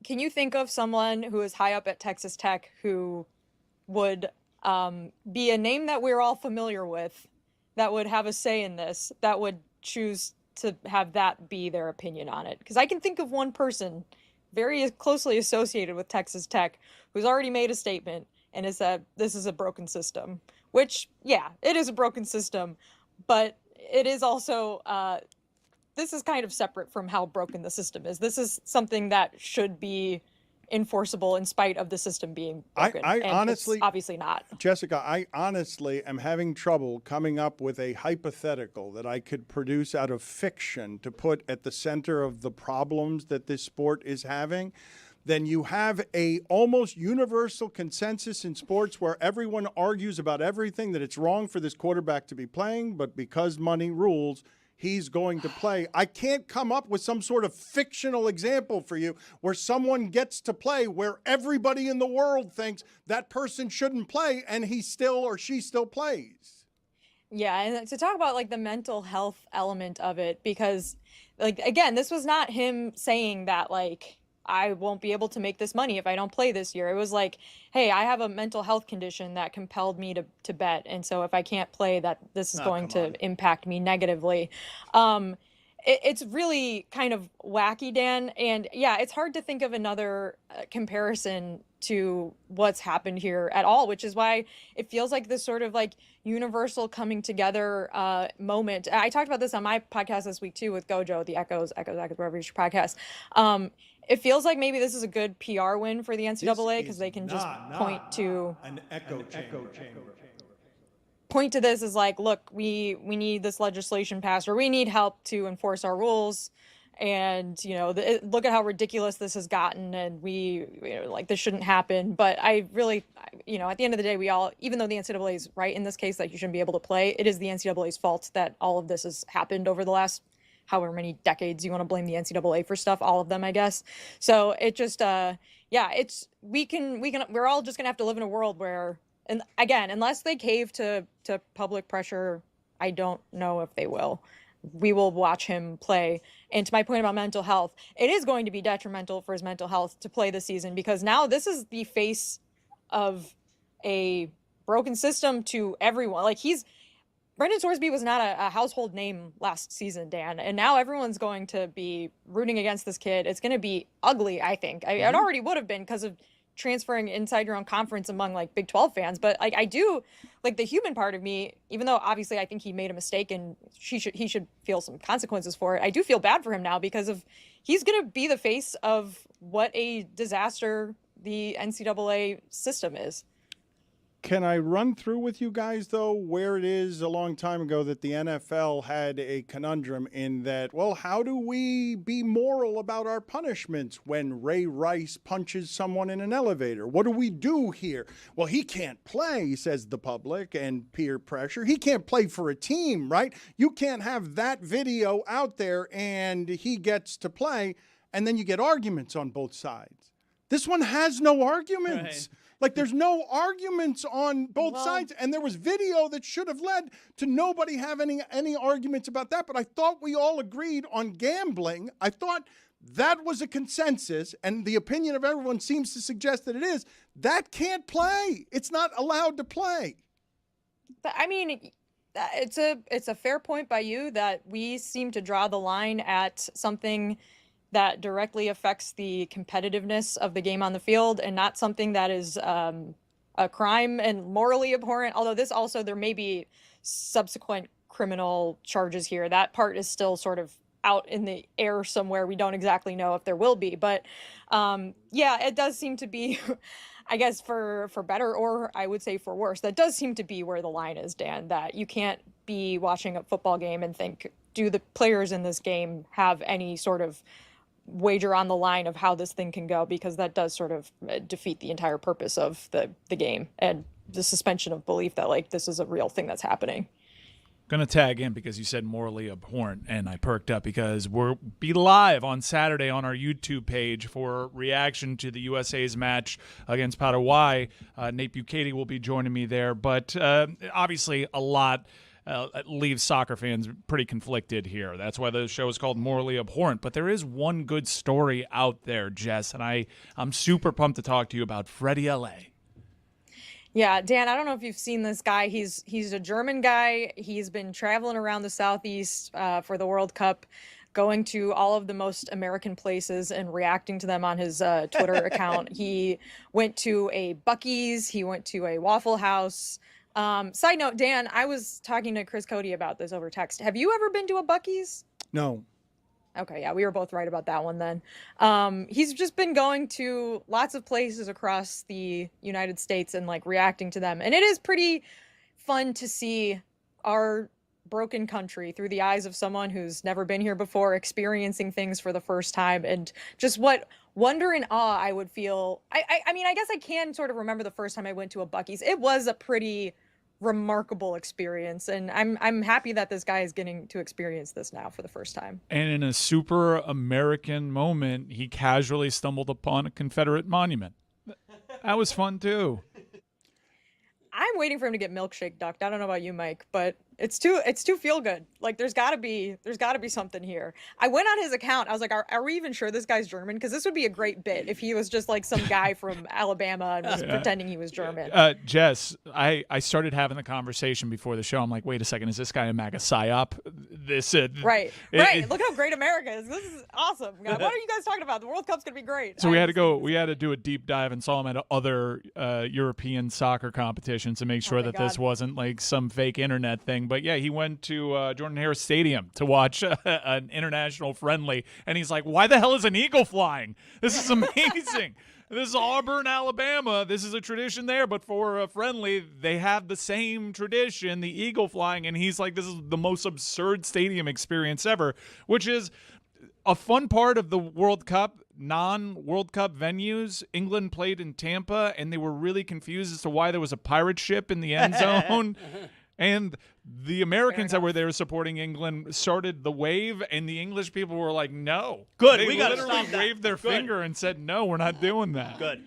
[SPEAKER 12] Can you think of someone who is high up at Texas Tech who would be a name that we're all familiar with, that would have a say in this, that would choose to have that be their opinion on it? Because I can think of one person very closely associated with Texas Tech who's already made a statement and has said this is a broken system. Which, yeah, it is a broken system, but it is also, this is kind of separate from how broken the system is. This is something that should be enforceable in spite of the system being broken.
[SPEAKER 1] I honestly,
[SPEAKER 12] it's obviously not.
[SPEAKER 1] Jessica, I honestly am having trouble coming up with a hypothetical that I could produce out of fiction to put at the center of the problems that this sport is having. Then you have a almost universal consensus in sports where everyone argues about everything, that it's wrong for this quarterback to be playing, but because money rules, he's going to play. I can't come up with some sort of fictional example for you where someone gets to play where everybody in the world thinks that person shouldn't play and he still or she still plays.
[SPEAKER 12] Yeah, and to talk about like the mental health element of it, because like, again, this was not him saying that like, I won't be able to make this money if I don't play this year. It was like, hey, I have a mental health condition that compelled me to bet. And so if I can't play, that this is going to impact me negatively. It's really kind of wacky, Dan. And yeah, it's hard to think of another comparison to what's happened here at all, which is why it feels like this sort of like universal coming together moment. I talked about this on my podcast this week too with Gojo, the Echoes, wherever you should podcast. It feels like maybe this is a good PR win for the NCAA because they can just point to
[SPEAKER 1] an echo chamber.
[SPEAKER 12] Point to this as like, look, we need this legislation passed, or we need help to enforce our rules, and look at how ridiculous this has gotten, and like this shouldn't happen. But I really, at the end of the day, we all, even though the NCAA is right in this case that you shouldn't be able to play, it is the NCAA's fault that all of this has happened over the last however many decades you want to blame the NCAA for stuff, all of them, I guess. So it just, we're all just gonna have to live in a world where, and again, unless they cave to public pressure, I don't know if they will. We will watch him play. And to my point about mental health, it is going to be detrimental for his mental health to play this season, because now this is the face of a broken system to everyone. Like Brendan Sorsby was not a household name last season, Dan, and now everyone's going to be rooting against this kid. It's going to be ugly, I think. It already would have been because of transferring inside your own conference among like Big 12 fans. But like I do, like the human part of me, even though obviously I think he made a mistake and he should feel some consequences for it, I do feel bad for him now because he's going to be the face of what a disaster the NCAA system is.
[SPEAKER 1] Can I run through with you guys, though, where it is a long time ago that the NFL had a conundrum in that, well, how do we be moral about our punishments when Ray Rice punches someone in an elevator? What do we do here? Well, he can't play, says the public and peer pressure. He can't play for a team, right? You can't have that video out there and he gets to play, and then you get arguments on both sides. This one has no arguments. Right. Like, there's no arguments on both sides, and there was video that should have led to nobody having any arguments about that. But I thought we all agreed on gambling. I thought that was a consensus, and the opinion of everyone seems to suggest that it is. That can't play. It's not allowed to play.
[SPEAKER 12] I mean, it's a fair point by you that we seem to draw the line at something that directly affects the competitiveness of the game on the field and not something that is a crime and morally abhorrent. Although there may be subsequent criminal charges here. That part is still sort of out in the air somewhere. We don't exactly know if there will be, but yeah, it does seem to be, I guess for better, or I would say for worse, that does seem to be where the line is, Dan, that you can't be watching a football game and think, do the players in this game have any sort of wager on the line of how this thing can go, because that does sort of defeat the entire purpose of the game and the suspension of belief that like this is a real thing that's happening.
[SPEAKER 6] Going to tag in because you said morally abhorrent, and I perked up because we'll be live on Saturday on our YouTube page for reaction to the USA's match against Paraguay. Nate Bukaty will be joining me there, but obviously a lot leaves soccer fans pretty conflicted here. That's why the show is called Morally Abhorrent. But there is one good story out there, Jess, and I'm super pumped to talk to you about Freddie L.A.
[SPEAKER 12] Yeah, Dan, I don't know if you've seen this guy. He's a German guy. He's been traveling around the Southeast for the World Cup, going to all of the most American places and reacting to them on his Twitter account. He went to a Buc-ee's. He went to a Waffle House. Side note, Dan, I was talking to Chris Cody about this over text. Have you ever been to a Buc-ee's?
[SPEAKER 1] No.
[SPEAKER 12] Okay, yeah, we were both right about that one then. He's just been going to lots of places across the United States and like reacting to them. And it is pretty fun to see our broken country through the eyes of someone who's never been here before, experiencing things for the first time, and just what wonder and awe I would feel. I mean, I guess I can sort of remember the first time I went to a Buc-ee's. It was a pretty remarkable experience, and I'm happy that this guy is getting to experience this now for the first time.
[SPEAKER 6] And in a super American moment, he casually stumbled upon a Confederate monument. That was fun too.
[SPEAKER 12] I'm waiting for him to get milkshake ducked. I don't know about you, Mike, but it's too feel good. Like there's gotta be something here. I went on his account. I was like, are we even sure this guy's German? Because this would be a great bit if he was just like some guy from Alabama and was pretending he was German.
[SPEAKER 6] Jess, I started having the conversation before the show. I'm like, wait a second, is this guy a MAGA psyop?
[SPEAKER 12] Right. Look how great America is. This is awesome. What are you guys talking about? The World Cup's gonna be great.
[SPEAKER 6] So we had to do a deep dive and saw him at other European soccer competitions to make sure that this wasn't like some fake internet thing. But yeah, he went to Jordan Harris Stadium to watch an international friendly, and he's like, why the hell is an eagle flying? This is amazing. This is Auburn, Alabama. This is a tradition there, but for a friendly, they have the same tradition, the eagle flying, and he's like, this is the most absurd stadium experience ever, which is a fun part of the World Cup. Non-World Cup venues, England played in Tampa, and they were really confused as to why there was a pirate ship in the end zone. And the Americans that were there supporting England started the wave, and the English people were like, no.
[SPEAKER 2] Good,
[SPEAKER 6] They
[SPEAKER 2] we got to
[SPEAKER 6] literally
[SPEAKER 2] stop that.
[SPEAKER 6] waved their finger and said, no, we're not doing that.
[SPEAKER 2] Good.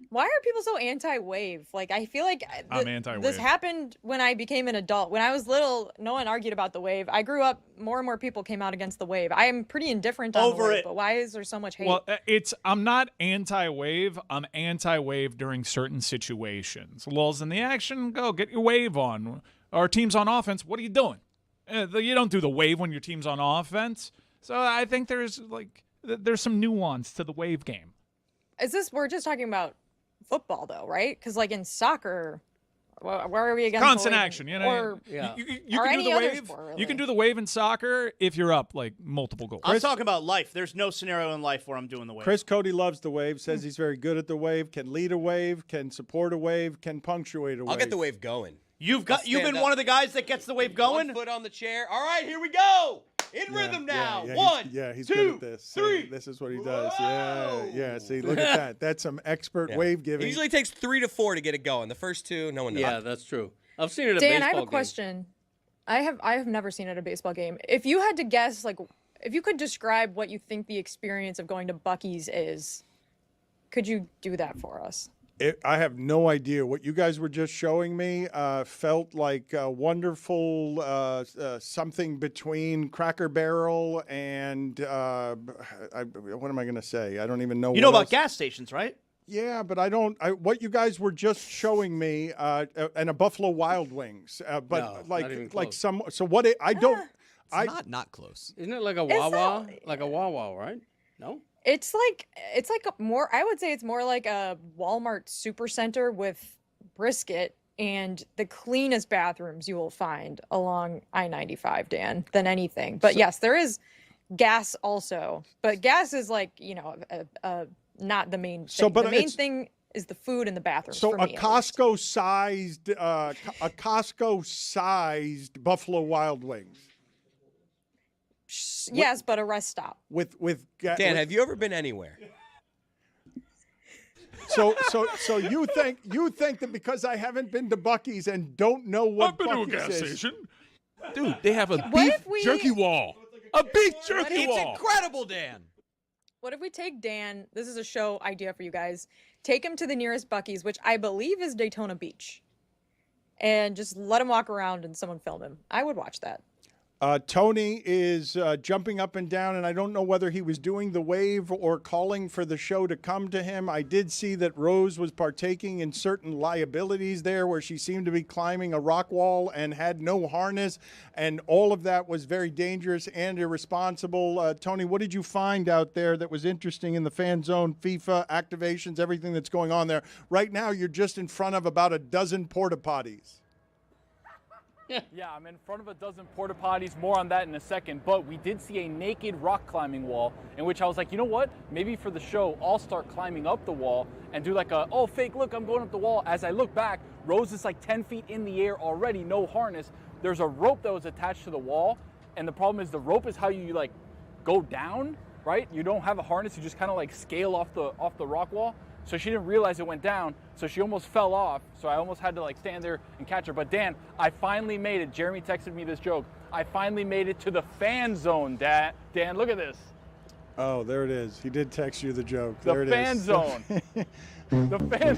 [SPEAKER 12] Why are people so anti-wave? Like, I feel like
[SPEAKER 6] I'm anti-wave.
[SPEAKER 12] This happened when I became an adult. When I was little, no one argued about the wave. I grew up, more and more people came out against the wave. I am pretty indifferent on the wave, but why is there so much hate?
[SPEAKER 6] Well, I'm not anti-wave. I'm anti-wave during certain situations. Lulls in the action, go get your wave on. Our team's on offense. What are you doing? You don't do the wave when your team's on offense. So I think there's some nuance to the wave game.
[SPEAKER 12] We're just talking about football though, right? Because like in soccer, where are we against
[SPEAKER 6] constant action? You know,
[SPEAKER 12] or,
[SPEAKER 6] you
[SPEAKER 12] or
[SPEAKER 6] can do
[SPEAKER 12] any
[SPEAKER 6] the
[SPEAKER 12] other
[SPEAKER 6] wave.
[SPEAKER 12] sport, really.
[SPEAKER 6] You can do the wave in soccer if you're up like multiple goals.
[SPEAKER 2] I'm talking about life. There's no scenario in life where I'm doing the wave.
[SPEAKER 1] Chris Cody loves the wave, says he's very good at the wave, can lead a wave, can support a wave, can punctuate a wave.
[SPEAKER 13] I'll get the wave going.
[SPEAKER 2] You've been one of the guys that gets the wave going?
[SPEAKER 13] 1 foot on the chair. All right, here we go. In rhythm now.
[SPEAKER 1] He's
[SPEAKER 13] two,
[SPEAKER 1] good at this.
[SPEAKER 13] 3.
[SPEAKER 1] See, this is what he does. Yeah. See, look at that. That's some expert wave giving.
[SPEAKER 13] It usually takes 3 to 4 to get it going. The first 2, no one does.
[SPEAKER 3] Yeah, that's true. I've seen it at
[SPEAKER 12] Dan,
[SPEAKER 3] baseball
[SPEAKER 12] I have a
[SPEAKER 3] games.
[SPEAKER 12] question. I have never seen it at a baseball game. If you had to guess, like, if you could describe what you think the experience of going to Buc-ee's is, could you do that for us?
[SPEAKER 1] I have no idea. What you guys were just showing me felt like a wonderful something between Cracker Barrel and what am I going to say? I don't even know.
[SPEAKER 2] You know
[SPEAKER 1] what
[SPEAKER 2] about
[SPEAKER 1] else.
[SPEAKER 2] gas stations, right?
[SPEAKER 1] Yeah, but I don't. What you guys were just showing me, and a Buffalo Wild Wings, but
[SPEAKER 3] No, not even
[SPEAKER 1] like
[SPEAKER 3] close.
[SPEAKER 1] some. So what? I don't.
[SPEAKER 10] Not close.
[SPEAKER 3] Isn't it like a Wawa? Like a Wawa, right? No.
[SPEAKER 12] It's like a more. I would say it's more like a Walmart supercenter with brisket and the cleanest bathrooms you will find along I-95, Dan, than anything. But yes, there is gas also, but gas is like not the main thing.
[SPEAKER 1] So, but
[SPEAKER 12] the main
[SPEAKER 1] it's-
[SPEAKER 12] thing is the food in the bathrooms.
[SPEAKER 1] So
[SPEAKER 12] for
[SPEAKER 1] a
[SPEAKER 12] me, at least.
[SPEAKER 1] Costco-sized Buffalo Wild Wings.
[SPEAKER 12] Yes, but a rest stop.
[SPEAKER 1] With
[SPEAKER 21] Dan, have you ever been anywhere?
[SPEAKER 1] So you think that because I haven't been to Buc-ee's and don't know what
[SPEAKER 14] I've been to a
[SPEAKER 1] Buc-ee's
[SPEAKER 14] gas
[SPEAKER 1] is,
[SPEAKER 14] station. Dude, they have a
[SPEAKER 12] What
[SPEAKER 14] beef
[SPEAKER 12] if we-
[SPEAKER 14] jerky wall. A beef jerky
[SPEAKER 10] It's
[SPEAKER 14] wall.
[SPEAKER 10] incredible, Dan.
[SPEAKER 12] What if we take Dan? This is a show idea for you guys. Take him to the nearest Buc-ee's, which I believe is Daytona Beach, and just let him walk around and someone film him. I would watch that.
[SPEAKER 1] Tony is jumping up and down, and I don't know whether he was doing the wave or calling for the show to come to him. I did see that Rose was partaking in certain liabilities there where she seemed to be climbing a rock wall and had no harness, and all of that was very dangerous and irresponsible. Tony, what did you find out there that was interesting in the fan zone, FIFA, activations, everything that's going on there? Right now, you're just in front of about a dozen porta potties.
[SPEAKER 11] Yeah, I'm in front of a dozen porta potties. More on that in a second. But we did see a naked rock climbing wall in which I was like, you know what? Maybe for the show, I'll start climbing up the wall and do like fake, look, I'm going up the wall. As I look back, Rose is like 10 feet in the air already, no harness. There's a rope that was attached to the wall. And the problem is the rope is how you like go down, right? You don't have a harness. You just kind of like scale off the rock wall. So she didn't realize it went down, so she almost fell off. So I almost had to like stand there and catch her. But Dan, I finally made it. Jeremy texted me this joke. I finally made it to the fan zone, Dan, look at this.
[SPEAKER 1] Oh, there it is. He did text you the joke.
[SPEAKER 11] The
[SPEAKER 1] there it
[SPEAKER 11] fan
[SPEAKER 1] is.
[SPEAKER 11] zone. The fan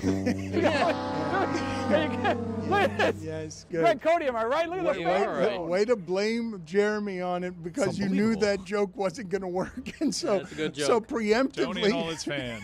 [SPEAKER 11] Look at this.
[SPEAKER 1] Yes, good.
[SPEAKER 11] Greg Cody, am I right? Look at the fan zone.
[SPEAKER 1] Way to blame Jeremy on it because you knew that joke wasn't going to work, and so
[SPEAKER 3] That's a good
[SPEAKER 1] so
[SPEAKER 3] joke.
[SPEAKER 1] preemptively.
[SPEAKER 6] Tony and all his fans.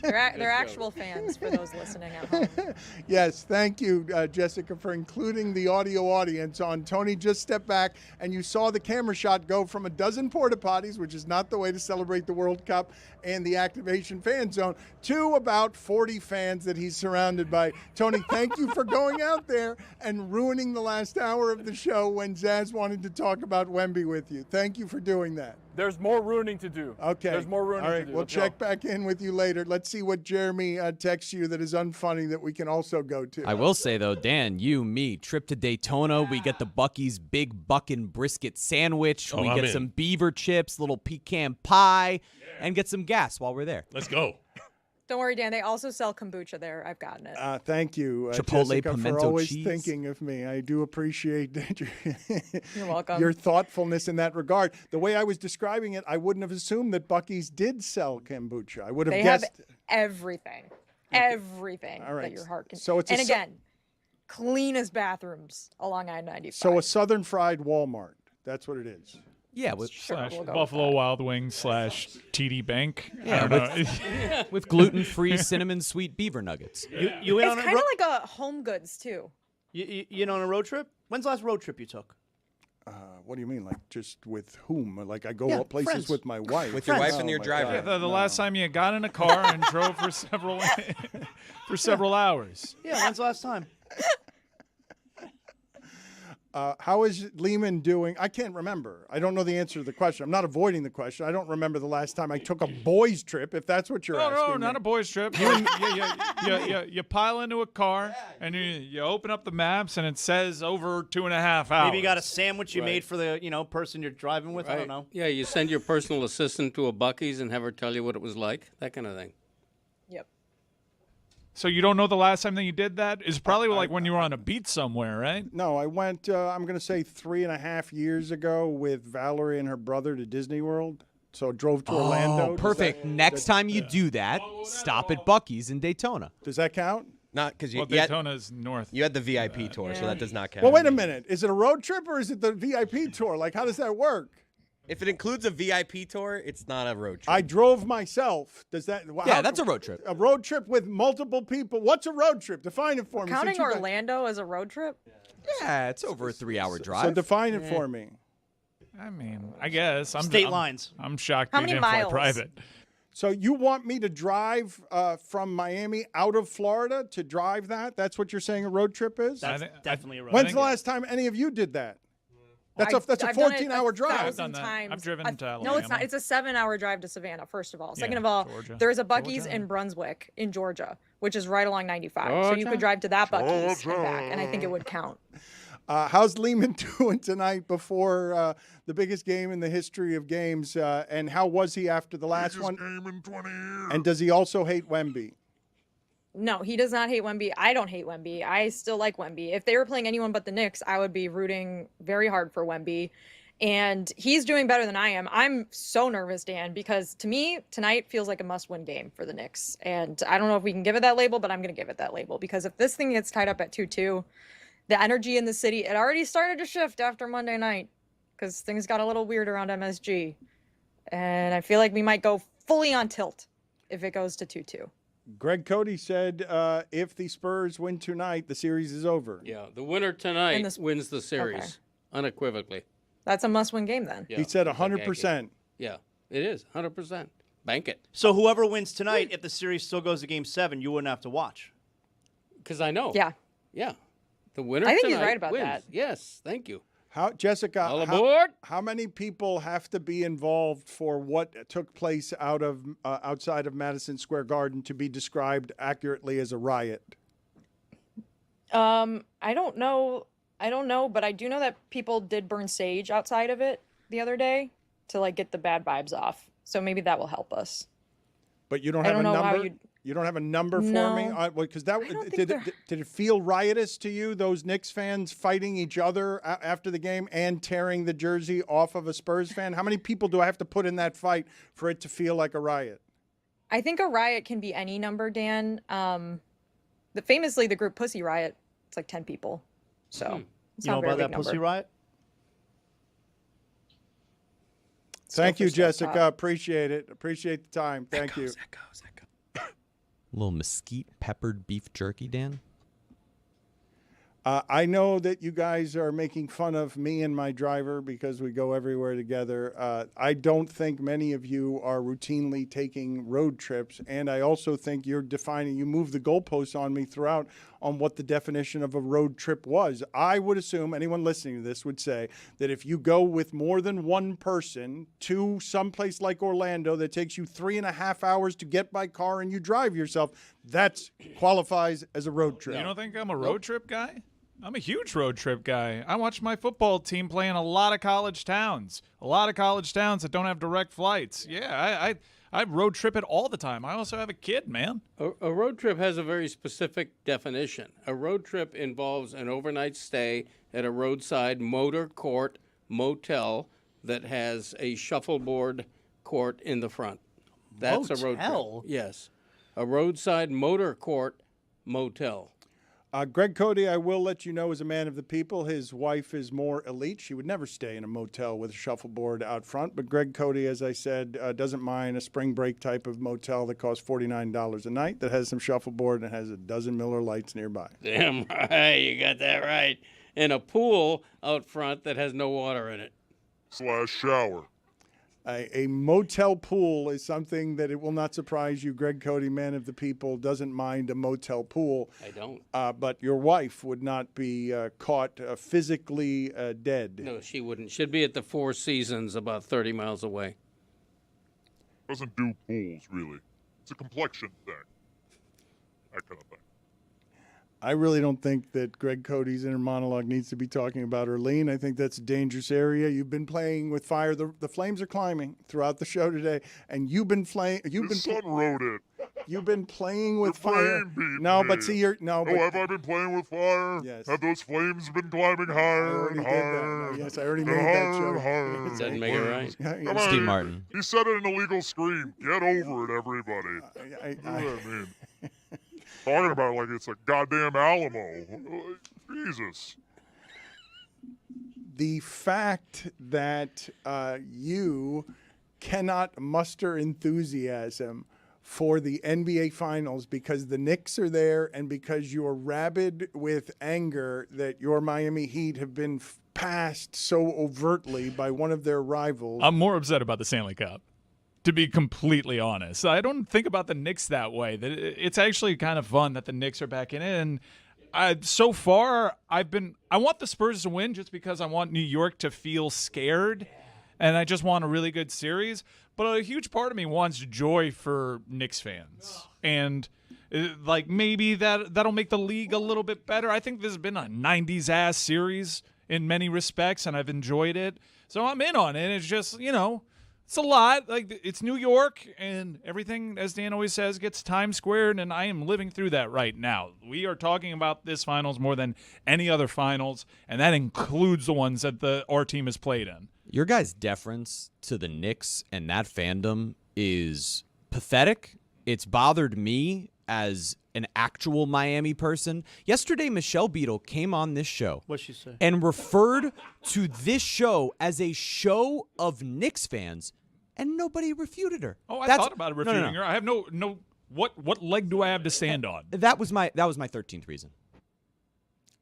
[SPEAKER 12] They're actual fans for those listening at home.
[SPEAKER 1] Yes, thank you, Jessica, for including the audio audience on Tony. Just step back, and you saw the camera shot go from a dozen porta potties, which is not the way to celebrate the World Cup and the activation fan zone, to about 40 fans that he's surrounded by. Tony, thank you for going out there and ruining the last hour of the show when Zaz wanted to talk about Wemby with you. Thank you for doing that.
[SPEAKER 11] There's more ruining to do.
[SPEAKER 1] Okay.
[SPEAKER 11] There's more ruining
[SPEAKER 1] All right,
[SPEAKER 11] to do.
[SPEAKER 1] we'll
[SPEAKER 11] Let's
[SPEAKER 1] check
[SPEAKER 11] go.
[SPEAKER 1] back in with you later. Let's see what Jeremy texts you that is unfunny that we can also go to.
[SPEAKER 10] I will say, though, Dan, you, me, trip to Daytona. We get the Buc-ee's Big Buckin' Brisket Sandwich.
[SPEAKER 14] Oh,
[SPEAKER 10] we
[SPEAKER 14] I'm
[SPEAKER 10] get
[SPEAKER 14] in.
[SPEAKER 10] some beaver chips, little pecan pie, and get some gas while we're there.
[SPEAKER 14] Let's go.
[SPEAKER 12] Don't worry, Dan. They also sell kombucha there. I've gotten it.
[SPEAKER 1] Thank you,
[SPEAKER 10] Chipotle
[SPEAKER 1] Jessica,
[SPEAKER 10] pimento
[SPEAKER 1] for always
[SPEAKER 10] cheese.
[SPEAKER 1] thinking of me. I do appreciate
[SPEAKER 12] You're welcome.
[SPEAKER 1] your thoughtfulness in that regard. The way I was describing it, I wouldn't have assumed that Buc-ee's did sell kombucha. I would have
[SPEAKER 12] They
[SPEAKER 1] guessed.
[SPEAKER 12] have everything. Everything
[SPEAKER 1] All right.
[SPEAKER 12] that your heart can.
[SPEAKER 1] So it's a
[SPEAKER 12] and
[SPEAKER 1] su-
[SPEAKER 12] again, cleanest bathrooms along I-95.
[SPEAKER 1] So a Southern Fried Walmart. That's what it is.
[SPEAKER 10] Yeah, with
[SPEAKER 6] Slash
[SPEAKER 12] we'll go with
[SPEAKER 6] Buffalo Wild Wings / TD Bank. I
[SPEAKER 10] Yeah,
[SPEAKER 6] don't know.
[SPEAKER 10] with gluten-free cinnamon sweet beaver nuggets.
[SPEAKER 2] You went
[SPEAKER 12] It's
[SPEAKER 2] on a
[SPEAKER 12] kind of like a Home Goods too.
[SPEAKER 2] you in on a road trip? When's the last road trip you took?
[SPEAKER 1] What do you mean? Like just with whom? Like I go
[SPEAKER 2] Yeah,
[SPEAKER 1] places
[SPEAKER 2] friends.
[SPEAKER 1] with my wife.
[SPEAKER 21] With your wife
[SPEAKER 1] Oh,
[SPEAKER 21] and your
[SPEAKER 1] my
[SPEAKER 21] driver.
[SPEAKER 1] God.
[SPEAKER 6] The last time you got in a car and drove for several hours.
[SPEAKER 2] Yeah, when's the last time?
[SPEAKER 1] How is Lehman doing? I can't remember. I don't know the answer to the question. I'm not avoiding the question. I don't remember the last time I took a boys' trip, if that's what you're asking.
[SPEAKER 6] No, not
[SPEAKER 1] me.
[SPEAKER 6] a boys' trip. You pile into a car and you open up the maps and it says over 2.5 hours.
[SPEAKER 2] Maybe you got a sandwich you
[SPEAKER 3] Right.
[SPEAKER 2] made for the person you're driving with. I don't know.
[SPEAKER 3] Yeah, you send your personal assistant to a Buc-ee's and have her tell you what it was like. That kind of thing.
[SPEAKER 12] Yep.
[SPEAKER 6] So you don't know the last time that you did that? It's probably like when you were on a beach somewhere, right?
[SPEAKER 1] No, I went, I'm going to say 3.5 years ago with Valerie and her brother to Disney World. So drove to Orlando.
[SPEAKER 10] Oh, perfect. Next time you do that, stop at Buc-ee's in Daytona.
[SPEAKER 1] Does that count?
[SPEAKER 21] Not because you.
[SPEAKER 6] Daytona's north.
[SPEAKER 21] You had the VIP tour, so that does not count.
[SPEAKER 1] Well, wait a minute. Is it a road trip or is it the VIP tour? Like, how does that work?
[SPEAKER 21] If it includes a VIP tour, it's not a road trip.
[SPEAKER 1] I drove myself. Does that?
[SPEAKER 21] Yeah, that's a road trip.
[SPEAKER 1] A road trip with multiple people. What's a road trip? Define it for me.
[SPEAKER 12] Counting Orlando as a road trip?
[SPEAKER 10] Yeah, it's over a 3-hour drive.
[SPEAKER 1] So define it for me.
[SPEAKER 6] I mean, I guess
[SPEAKER 2] State lines.
[SPEAKER 6] I'm shocked
[SPEAKER 12] How
[SPEAKER 6] you
[SPEAKER 12] many
[SPEAKER 6] didn't fly
[SPEAKER 12] miles?
[SPEAKER 6] private.
[SPEAKER 1] So you want me to drive from Miami out of Florida to drive that? That's what you're saying a road trip is?
[SPEAKER 2] That's definitely a road
[SPEAKER 1] When's
[SPEAKER 2] trip.
[SPEAKER 1] the last time any of you did that? That's a
[SPEAKER 12] I've done it
[SPEAKER 1] 14-hour drive.
[SPEAKER 12] 1,000 times.
[SPEAKER 6] I've driven to
[SPEAKER 12] No, it's not.
[SPEAKER 6] Alabama.
[SPEAKER 12] It's a 7-hour drive to Savannah, first of all. Second
[SPEAKER 6] Yeah,
[SPEAKER 12] of all,
[SPEAKER 6] Georgia.
[SPEAKER 12] there's a Buc-ee's
[SPEAKER 6] Georgia.
[SPEAKER 12] in Brunswick, in Georgia, which is right along 95. So you could drive to that Buc-ee's and back, and I think it would count.
[SPEAKER 1] How's Lehman doing tonight before the biggest game in the history of games? And how was he after the last one?
[SPEAKER 4] Game in 20 years.
[SPEAKER 1] And does he also hate Wemby?
[SPEAKER 12] No, he does not hate Wemby. I don't hate Wemby. I still like Wemby. If they were playing anyone but the Knicks, I would be rooting very hard for Wemby. And he's doing better than I am. I'm so nervous, Dan, because to me, tonight feels like a must-win game for the Knicks. And I don't know if we can give it that label, but I'm going to give it that label. Because if this thing gets tied up at 2-2, the energy in the city, it already started to shift after Monday night because things got a little weird around MSG. And I feel like we might go fully on tilt if it goes to 2-2.
[SPEAKER 1] Greg Cody said if the Spurs win tonight, the series is over.
[SPEAKER 3] Yeah, the winner tonight wins the series unequivocally.
[SPEAKER 12] That's a must-win game then.
[SPEAKER 1] He said 100%.
[SPEAKER 3] Yeah, it is 100%. Bank it.
[SPEAKER 2] So whoever wins tonight, if the series still goes to Game 7, you wouldn't have to watch.
[SPEAKER 3] Because I know.
[SPEAKER 12] Yeah.
[SPEAKER 3] Yeah. The winner
[SPEAKER 12] I think he's
[SPEAKER 3] tonight
[SPEAKER 12] right about
[SPEAKER 3] wins.
[SPEAKER 12] that.
[SPEAKER 3] Yes, thank you.
[SPEAKER 1] How, Jessica?
[SPEAKER 3] All aboard.
[SPEAKER 1] How many people have to be involved for what took place outside of Madison Square Garden to be described accurately as a riot?
[SPEAKER 12] I don't know. But I do know that people did burn sage outside of it the other day to like get the bad vibes off. So maybe that will help us.
[SPEAKER 1] But you don't
[SPEAKER 12] I
[SPEAKER 1] have
[SPEAKER 12] don't
[SPEAKER 1] a
[SPEAKER 12] know how
[SPEAKER 1] number.
[SPEAKER 12] you'd-
[SPEAKER 1] You don't have a number for
[SPEAKER 12] No.
[SPEAKER 1] me, because that
[SPEAKER 12] think
[SPEAKER 1] did it feel riotous to you? Those Knicks fans fighting each other after the game and tearing the jersey off of a Spurs fan. How many people do I have to put in that fight for it to feel like a riot?
[SPEAKER 12] I think a riot can be any number, Dan. Famously, the group Pussy Riot, it's like 10 people. So it's
[SPEAKER 2] You
[SPEAKER 12] not
[SPEAKER 2] know
[SPEAKER 12] a very
[SPEAKER 2] about
[SPEAKER 12] big
[SPEAKER 2] that Pussy
[SPEAKER 12] number.
[SPEAKER 2] Riot?
[SPEAKER 1] Thank you,
[SPEAKER 12] for stuff,
[SPEAKER 1] Jessica.
[SPEAKER 12] Pop.
[SPEAKER 1] Appreciate it. Appreciate the time. Thank you.
[SPEAKER 10] A little mesquite peppered beef jerky, Dan.
[SPEAKER 1] I know that you guys are making fun of me and my driver because we go everywhere together. I don't think many of you are routinely taking road trips, and I also think you move the goalposts on me throughout on what the definition of a road trip was. I would assume anyone listening to this would say that if you go with more than one person to someplace like Orlando that takes you 3.5 hours to get by car and you drive yourself, that qualifies as a road trip.
[SPEAKER 6] You don't think I'm a road trip guy? I'm a huge road trip guy. I watch my football team play in a lot of college towns. A lot of college towns that don't have direct flights. Yeah, I road trip it all the time. I also have a kid, man.
[SPEAKER 3] A road trip has a very specific definition. A road trip involves an overnight stay at a roadside motor court motel that has a shuffleboard court in the front. That's a road
[SPEAKER 2] Motel?
[SPEAKER 3] trip. Yes. A roadside motor court motel.
[SPEAKER 1] Greg Cody, I will let you know, is a man of the people. His wife is more elite. She would never stay in a motel with a shuffleboard out front. But Greg Cody, as I said, doesn't mind a spring break type of motel that costs $49 a night that has some shuffleboard and has a dozen Miller Lights nearby.
[SPEAKER 3] Damn right, you got that right. And a pool out front that has no water in it.
[SPEAKER 4] / shower.
[SPEAKER 1] A motel pool is something that it will not surprise you. Greg Cody, man of the people, doesn't mind a motel pool.
[SPEAKER 3] I don't.
[SPEAKER 1] But your wife would not be caught physically dead.
[SPEAKER 3] No, she wouldn't. She'd be at the Four Seasons about 30 miles away.
[SPEAKER 4] Doesn't do pools, really. It's a complexion thing. That kind of thing.
[SPEAKER 1] I really don't think that Greg Cody's inner monologue needs to be talking about Arlene. I think that's a dangerous area. You've been playing with fire. The flames are climbing throughout the show today, and you've been playing.
[SPEAKER 4] His son wrote it.
[SPEAKER 1] You've been playing with
[SPEAKER 4] Your
[SPEAKER 1] fire.
[SPEAKER 4] flame beat
[SPEAKER 1] No,
[SPEAKER 4] me.
[SPEAKER 1] but see, you're no. But,
[SPEAKER 4] have I been playing with fire?
[SPEAKER 1] Yes.
[SPEAKER 4] Have those flames been climbing higher and higher?
[SPEAKER 1] Yes, I already made that joke.
[SPEAKER 4] Higher.
[SPEAKER 3] Doesn't make it right.
[SPEAKER 4] Come on,
[SPEAKER 10] Steve Martin.
[SPEAKER 4] He said it in a legal scream. Get over it, everybody. What do I mean? Talking about it like it's a goddamn Alamo. Jesus.
[SPEAKER 1] The fact that you cannot muster enthusiasm for the NBA Finals because the Knicks are there and because you're rabid with anger that your Miami Heat have been passed so overtly by one of their rivals.
[SPEAKER 6] I'm more upset about the Stanley Cup, to be completely honest. I don't think about the Knicks that way. It's actually kind of fun that the Knicks are back in it. And so far, I want the Spurs to win just because I want New York to feel scared, and I just want a really good series. But a huge part of me wants joy for Knicks fans. And like maybe that'll make the league a little bit better. I think this has been a 90s-ass series in many respects, and I've enjoyed it. So I'm in on it. It's just, it's a lot. Like, it's New York, and everything, as Dan always says, gets time squared, and I am living through that right now. We are talking about this finals more than any other finals, and that includes the ones that our team has played in.
[SPEAKER 10] Your guys' deference to the Knicks and that fandom is pathetic. It's bothered me as an actual Miami person. Yesterday, Michelle Beadle came on this show.
[SPEAKER 2] What'd she say?
[SPEAKER 10] And referred to this show as a show of Knicks fans, and nobody refuted her.
[SPEAKER 6] Oh, I thought about refuting her. I have no. What leg do I have to stand on?
[SPEAKER 10] That was my 13th reason.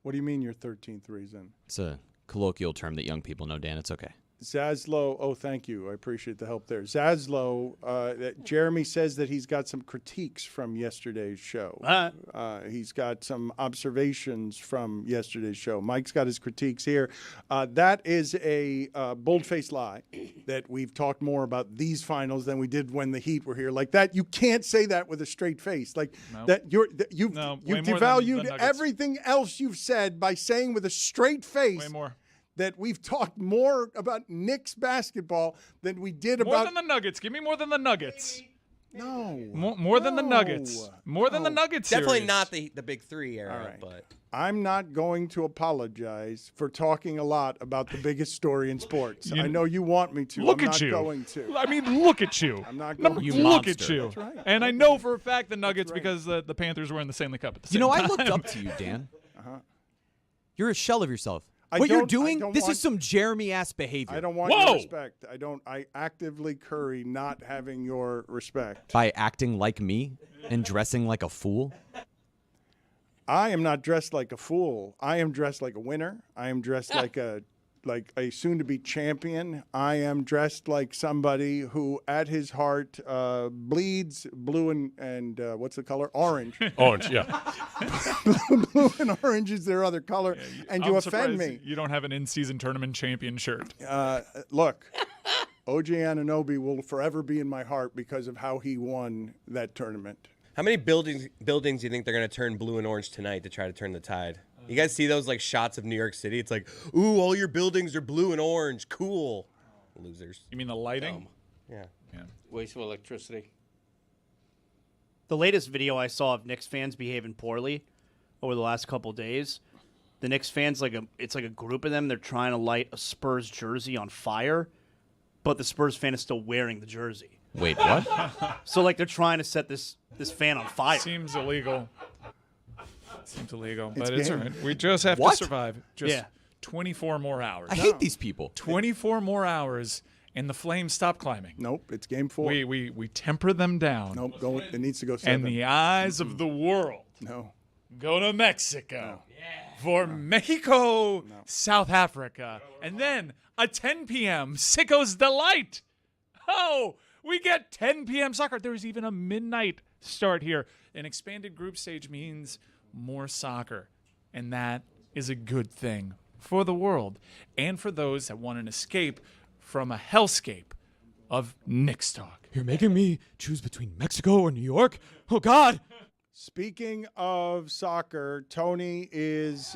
[SPEAKER 1] What do you mean your 13th reason?
[SPEAKER 10] It's a colloquial term that young people know, Dan. It's okay.
[SPEAKER 1] Zaslow, oh, thank you. I appreciate the help there. Zaslow, Jeremy says that he's got some critiques from yesterday's show. He's got some observations from yesterday's show. Mike's got his critiques here. That is a bold-faced lie that we've talked more about these finals than we did when the Heat were here. Like that, you can't say that with a straight face. Like that, you've devalued everything else you've said by saying with a straight face.
[SPEAKER 6] Way more.
[SPEAKER 1] That we've talked more about Knicks basketball than we did about...
[SPEAKER 6] More than the Nuggets. Give me more than the Nuggets.
[SPEAKER 1] No.
[SPEAKER 6] More than the Nuggets. More than the Nuggets
[SPEAKER 13] Definitely
[SPEAKER 6] series.
[SPEAKER 13] not the Big Three era,
[SPEAKER 1] All right.
[SPEAKER 13] but...
[SPEAKER 1] I'm not going to apologize for talking a lot about the biggest story in sports. I know you want me to.
[SPEAKER 6] Look
[SPEAKER 1] I'm
[SPEAKER 6] at
[SPEAKER 1] not
[SPEAKER 6] you.
[SPEAKER 1] going to.
[SPEAKER 6] I mean, look at you.
[SPEAKER 1] I'm not going to.
[SPEAKER 6] Look at you.
[SPEAKER 1] That's right.
[SPEAKER 6] And I know for a fact the Nuggets because the Panthers were in the Stanley Cup at the same time.
[SPEAKER 10] I looked up to you, Dan. You're a shell of yourself. What you're doing, this is some Jeremy-ass behavior.
[SPEAKER 1] I don't want your respect. I actively curry not having your respect.
[SPEAKER 10] By acting like me and dressing like a fool?
[SPEAKER 1] I am not dressed like a fool. I am dressed like a winner. I am dressed like a soon-to-be champion. I am dressed like somebody who, at his heart, bleeds blue and what's the color? Orange.
[SPEAKER 14] Orange, yeah.
[SPEAKER 1] Blue and orange is their other color, and you offend me.
[SPEAKER 6] You don't have an in-season tournament champion shirt.
[SPEAKER 1] Look, OG Anunoby will forever be in my heart because of how he won that tournament.
[SPEAKER 13] How many buildings do you think they're going to turn blue and orange tonight to try to turn the tide? You guys see those shots of New York City? It's like, ooh, all your buildings are blue and orange. Cool. Losers.
[SPEAKER 6] You mean the lighting?
[SPEAKER 13] Yeah.
[SPEAKER 3] Waste of electricity.
[SPEAKER 2] The latest video I saw of Knicks fans behaving poorly over the last couple days, the Knicks fans, it's like a group of them. They're trying to light a Spurs jersey on fire, but the Spurs fan is still wearing the jersey.
[SPEAKER 10] Wait, what?
[SPEAKER 2] So they're trying to set this fan on fire.
[SPEAKER 6] Seems illegal. But
[SPEAKER 1] It's
[SPEAKER 6] it's all
[SPEAKER 1] game.
[SPEAKER 6] right. We just have to survive. Just 24 more hours.
[SPEAKER 10] I hate these people.
[SPEAKER 6] 24 more hours, and the flames stop climbing.
[SPEAKER 1] Nope, it's game 4.
[SPEAKER 6] We temper them down.
[SPEAKER 1] Nope, it needs to go 7.
[SPEAKER 6] And the eyes of the world go to Mexico for Mexico, South Africa, and then a 10 p.m. Sicko's Delight. Oh, we get 10 p.m. soccer. There's even a midnight start here. An expanded group stage means more soccer, and that is a good thing for the world and for those that want an escape from a hellscape of Knicks talk.
[SPEAKER 10] You're making me choose between Mexico or New York? Oh, God.
[SPEAKER 1] Speaking of soccer, Tony is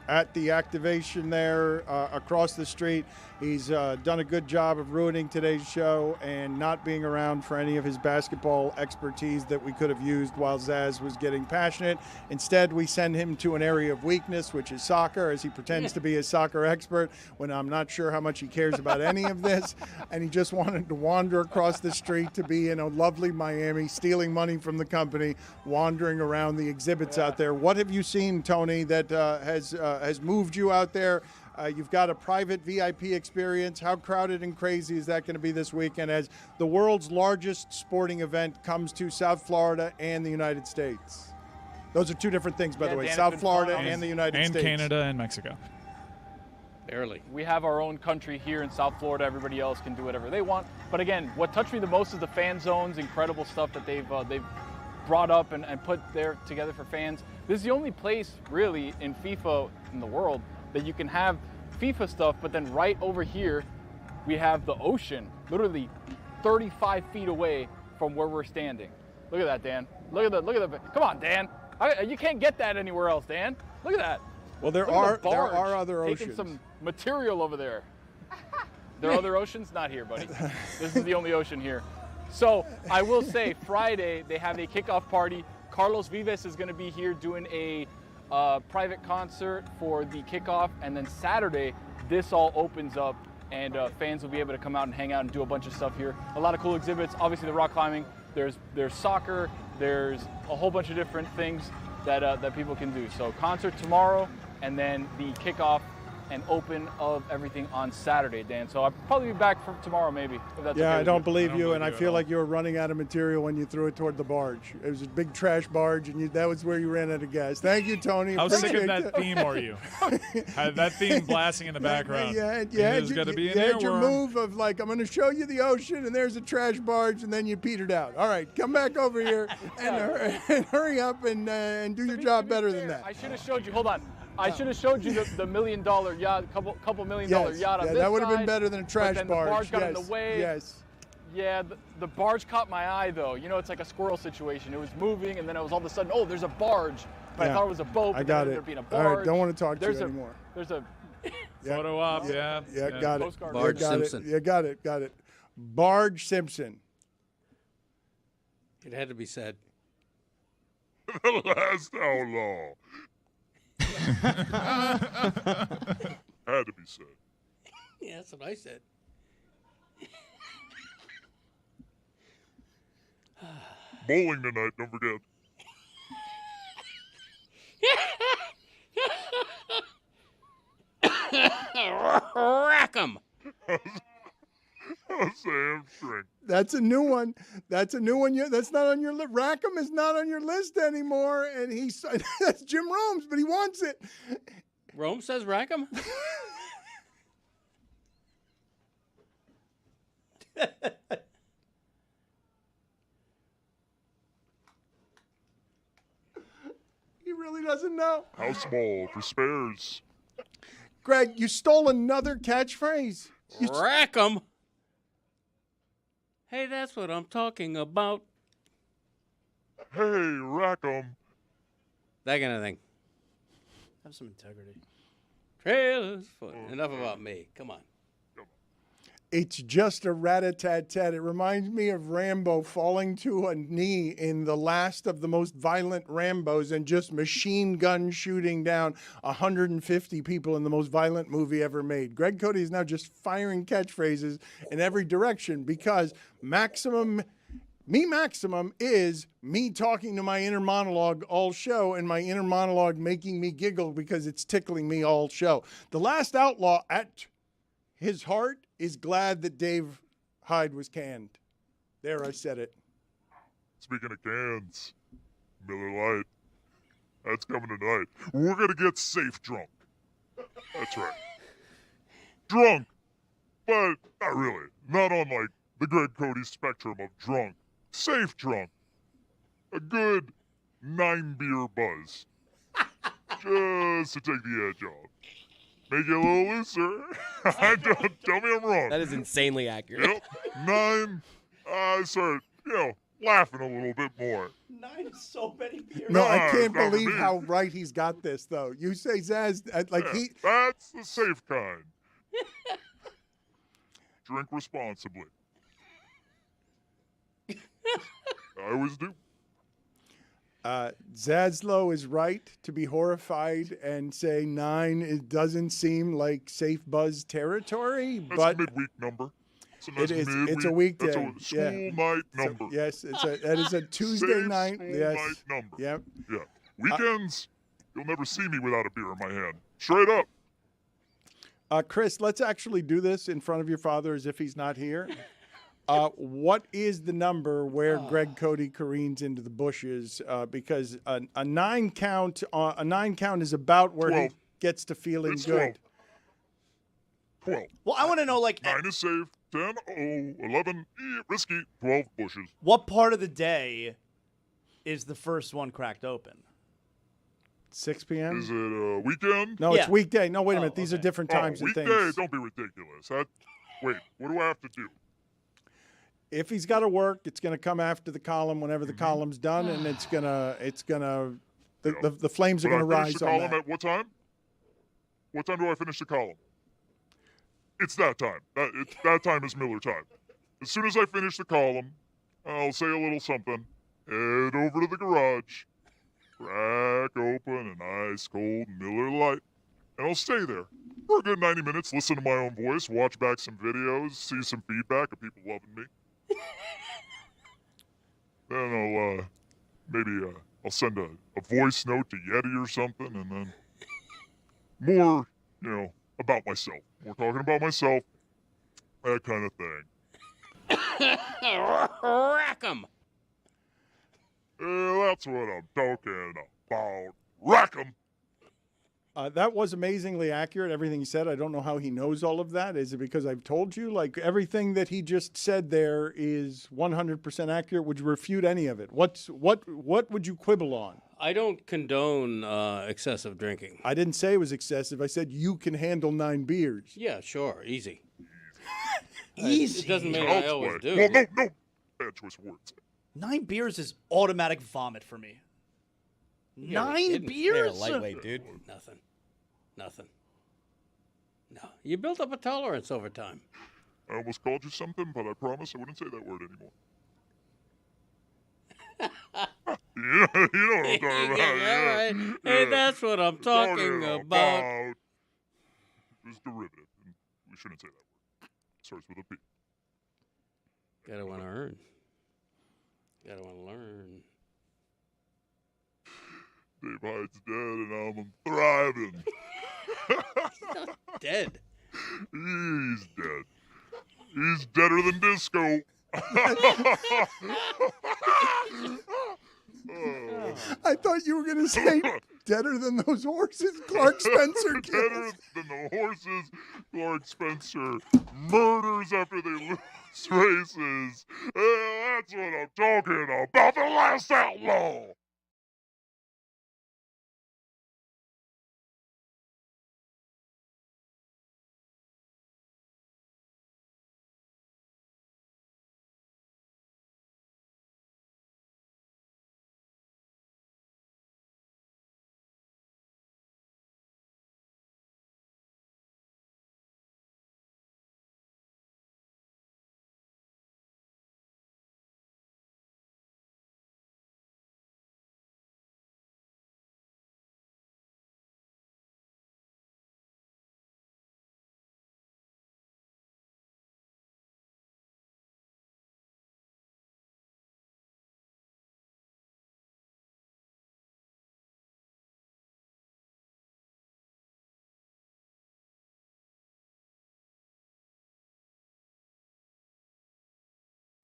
[SPEAKER 1] at the activation there across the street. He's done a good job of ruining today's show and not being around for any of his basketball expertise that we could have used while Zaz was getting passionate. Instead, we send him to an area of weakness, which is soccer, as he pretends to be a soccer expert when I'm not sure how much he cares about any of this. And he just wanted to wander across the street to be in a lovely Miami, stealing money from the company, wandering around the exhibits out there. What have you seen, Tony, that has moved you out there? You've got a private VIP experience. How crowded and crazy is that going to be this weekend as the world's largest sporting event comes to South Florida and the United States? Those are two different things, by the way.
[SPEAKER 11] Dan,
[SPEAKER 1] South Florida and the United States.
[SPEAKER 6] And Canada and Mexico.
[SPEAKER 3] Barely.
[SPEAKER 11] We have our own country here in South Florida. Everybody else can do whatever they want. But again, what touched me the most is the fan zones, incredible stuff that they've brought up and put there together for fans. This is the only place really in FIFA in the world that you can have FIFA stuff, but then right over here we have the ocean, literally 35 feet away from where we're standing. Look at that, Dan. Look at the. Come on, Dan. You can't get that anywhere else, Dan. Look at that.
[SPEAKER 1] Well, there
[SPEAKER 11] Look at the
[SPEAKER 1] are
[SPEAKER 11] barge
[SPEAKER 1] other
[SPEAKER 11] taking
[SPEAKER 1] oceans.
[SPEAKER 11] some material over there. There are other oceans? Not here, buddy. This is the only ocean here. So I will say, Friday they have a kickoff party. Carlos Vives is going to be here doing a private concert for the kickoff, and then Saturday this all opens up and fans will be able to come out and hang out and do a bunch of stuff here. A lot of cool exhibits. Obviously the rock climbing. There's soccer. There's a whole bunch of different things that people can do. So concert tomorrow, and then the kickoff and open of everything on Saturday, Dan. So I'll probably be back for tomorrow, maybe. If that's
[SPEAKER 1] Yeah,
[SPEAKER 11] okay
[SPEAKER 1] I
[SPEAKER 11] with
[SPEAKER 1] don't
[SPEAKER 11] you.
[SPEAKER 1] believe you, and I feel like you were running out of material when you threw it toward the barge. It was a big trash barge, and that was where you ran out of gas. Thank you, Tony.
[SPEAKER 6] How sick of
[SPEAKER 1] Appreciate
[SPEAKER 6] that theme are you? Had that theme blasting in the background.
[SPEAKER 1] Yeah,
[SPEAKER 6] There's got to be an
[SPEAKER 1] you had your
[SPEAKER 6] earworm.
[SPEAKER 1] move of like, I'm going to show you the ocean, and there's a trash barge, and then you petered out. All right, come back over here and hurry up and do your job better than that.
[SPEAKER 11] I should have showed you. Hold on. I should have showed you the $1 million yacht, couple $1 million yacht on this
[SPEAKER 1] that would have been
[SPEAKER 11] side,
[SPEAKER 1] better than a trash
[SPEAKER 11] but then
[SPEAKER 1] barge.
[SPEAKER 11] The barge got
[SPEAKER 1] yes.
[SPEAKER 11] in the way.
[SPEAKER 1] Yes.
[SPEAKER 11] Yeah, the barge caught my eye though. You know, it's like a squirrel situation. It was moving, and then it was all of a sudden, oh, there's a barge. But I thought it was a boat.
[SPEAKER 1] I got
[SPEAKER 11] there
[SPEAKER 1] it.
[SPEAKER 11] being a barge.
[SPEAKER 1] All right, don't want to talk to you anymore.
[SPEAKER 11] There's a
[SPEAKER 6] photo op. Yeah,
[SPEAKER 1] got it.
[SPEAKER 11] Postcard.
[SPEAKER 3] Barge
[SPEAKER 1] got
[SPEAKER 3] Simpson.
[SPEAKER 1] It. Yeah, got it. Barge Simpson.
[SPEAKER 3] It had to be said.
[SPEAKER 4] The last outlaw. Had to be said.
[SPEAKER 3] Yeah, that's what I said.
[SPEAKER 4] Bowling tonight, don't forget.
[SPEAKER 3] Rack 'em.
[SPEAKER 4] Hamstring.
[SPEAKER 1] That's a new one. That's not on your list. Rackham is not on your list anymore, and that's Jim Rome's, but he wants it.
[SPEAKER 3] Rome says rack 'em?
[SPEAKER 1] He really doesn't know.
[SPEAKER 4] House ball for spares.
[SPEAKER 1] Greg, you stole another catchphrase.
[SPEAKER 3] Rack 'em. Hey, that's what I'm talking about.
[SPEAKER 4] Hey, rack 'em.
[SPEAKER 3] That kind of thing.
[SPEAKER 2] Have some integrity.
[SPEAKER 3] Trailers. Enough about me. Come on.
[SPEAKER 1] It's just a rat-a-tat-tat. It reminds me of Rambo falling to a knee in the last of the most violent Rambos and just machine gun shooting down 150 people in the most violent movie ever made. Greg Cody is now just firing catchphrases in every direction because maximum is me talking to my inner monologue all show and my inner monologue making me giggle because it's tickling me all show. The last outlaw at his heart is glad that Dave Hyde was canned. There, I said it.
[SPEAKER 4] Speaking of cans, Miller Lite. That's coming tonight. We're going to get safe drunk. That's right. Drunk, but not really. Not on like the Greg Cody spectrum of drunk. Safe drunk. A good 9-beer buzz. Just to take the edge off. Make it a little looser. Don't tell me I'm wrong.
[SPEAKER 13] That is insanely accurate.
[SPEAKER 4] Yep. 9. Sorry. laughing a little bit more.
[SPEAKER 2] 9 is so many beers.
[SPEAKER 1] No, I
[SPEAKER 4] Nah,
[SPEAKER 1] can't
[SPEAKER 4] it's not
[SPEAKER 1] believe
[SPEAKER 4] me.
[SPEAKER 1] how right he's got this, though. You say Zaz,
[SPEAKER 4] That's the safe kind. Drink responsibly. I always do.
[SPEAKER 1] Zaslow is right to be horrified and say 9 it doesn't seem like safe buzz territory,
[SPEAKER 4] That's
[SPEAKER 1] but
[SPEAKER 4] a midweek number. It's a nice
[SPEAKER 1] it is.
[SPEAKER 4] midweek.
[SPEAKER 1] It's a weekday.
[SPEAKER 4] That's a school night number.
[SPEAKER 1] Yes, that is a Tuesday
[SPEAKER 4] Safe
[SPEAKER 1] night.
[SPEAKER 4] school
[SPEAKER 1] Yes.
[SPEAKER 4] night number.
[SPEAKER 1] Yep.
[SPEAKER 4] Yeah. Weekends, you'll never see me without a beer in my hand. Straight up.
[SPEAKER 1] Chris, let's actually do this in front of your father as if he's not here. What is the number where Greg Cody careens into the bushes? Because a 9 count is about where
[SPEAKER 4] 12.
[SPEAKER 1] he gets to feeling
[SPEAKER 4] It's
[SPEAKER 1] good.
[SPEAKER 4] 12.
[SPEAKER 2] Well, I want to know, like,
[SPEAKER 4] 9 is safe. 10, 11, risky. 12 bushes.
[SPEAKER 2] what part of the day is the first one cracked open?
[SPEAKER 1] 6 p.m.
[SPEAKER 4] Is it a weekend?
[SPEAKER 1] No, it's weekday. No, wait a minute. These are different times and
[SPEAKER 4] weekday?
[SPEAKER 1] things.
[SPEAKER 4] Don't be ridiculous. Wait, what do I have to do?
[SPEAKER 1] If he's got to work, it's going to come after the column whenever
[SPEAKER 4] Mm-hmm.
[SPEAKER 1] the column's done, and the flames are going to
[SPEAKER 4] But I
[SPEAKER 1] rise
[SPEAKER 4] finish the
[SPEAKER 1] on
[SPEAKER 4] column
[SPEAKER 1] that.
[SPEAKER 4] at what time? What time do I finish the column? It's that time. That time is Miller time. As soon as I finish the column, I'll say a little something, head over to the garage, crack open a nice cold Miller Lite, and I'll stay there for a good 90 minutes, listen to my own voice, watch back some videos, see some feedback of people loving me. Then I'll send a voice note to Yeti or something, and then more, about myself. We're talking about myself, that kind of thing.
[SPEAKER 3] Rack 'em.
[SPEAKER 4] That's what I'm talking about. Rack 'em.
[SPEAKER 1] That was amazingly accurate, everything he said. I don't know how he knows all of that. Is it because I've told you? Like, everything that he just said there is 100% accurate. Would you refute any of it? What would you quibble on?
[SPEAKER 3] I don't condone excessive drinking.
[SPEAKER 1] I didn't say it was excessive. I said you can handle 9 beers.
[SPEAKER 3] Yeah, sure, easy.
[SPEAKER 2] Easy.
[SPEAKER 3] It doesn't mean
[SPEAKER 4] Child's
[SPEAKER 3] I always
[SPEAKER 4] play.
[SPEAKER 3] do.
[SPEAKER 4] Well, no, bad choice of words.
[SPEAKER 2] 9 beers is automatic vomit for me. 9 beers?
[SPEAKER 13] Lightweight, dude.
[SPEAKER 3] Nothing. No, you built up a tolerance over time.
[SPEAKER 4] I almost called you something, but I promise I wouldn't say that word anymore. You know what I'm talking about.
[SPEAKER 3] Yeah, right. Hey, that's what I'm talking about.
[SPEAKER 4] It was derivative. And we shouldn't say that word. It starts with a P.
[SPEAKER 3] Gotta want to earn. Gotta want to learn.
[SPEAKER 4] Dave Hyde's dead, and I'm thriving.
[SPEAKER 3] He's not dead.
[SPEAKER 4] He's dead. He's deader than disco.
[SPEAKER 1] I thought you were going to say deader than those horses Clark Spencer
[SPEAKER 4] Better
[SPEAKER 1] killed.
[SPEAKER 4] than the horses Clark Spencer murders after they lose races. That's what I'm talking about. The last outlaw.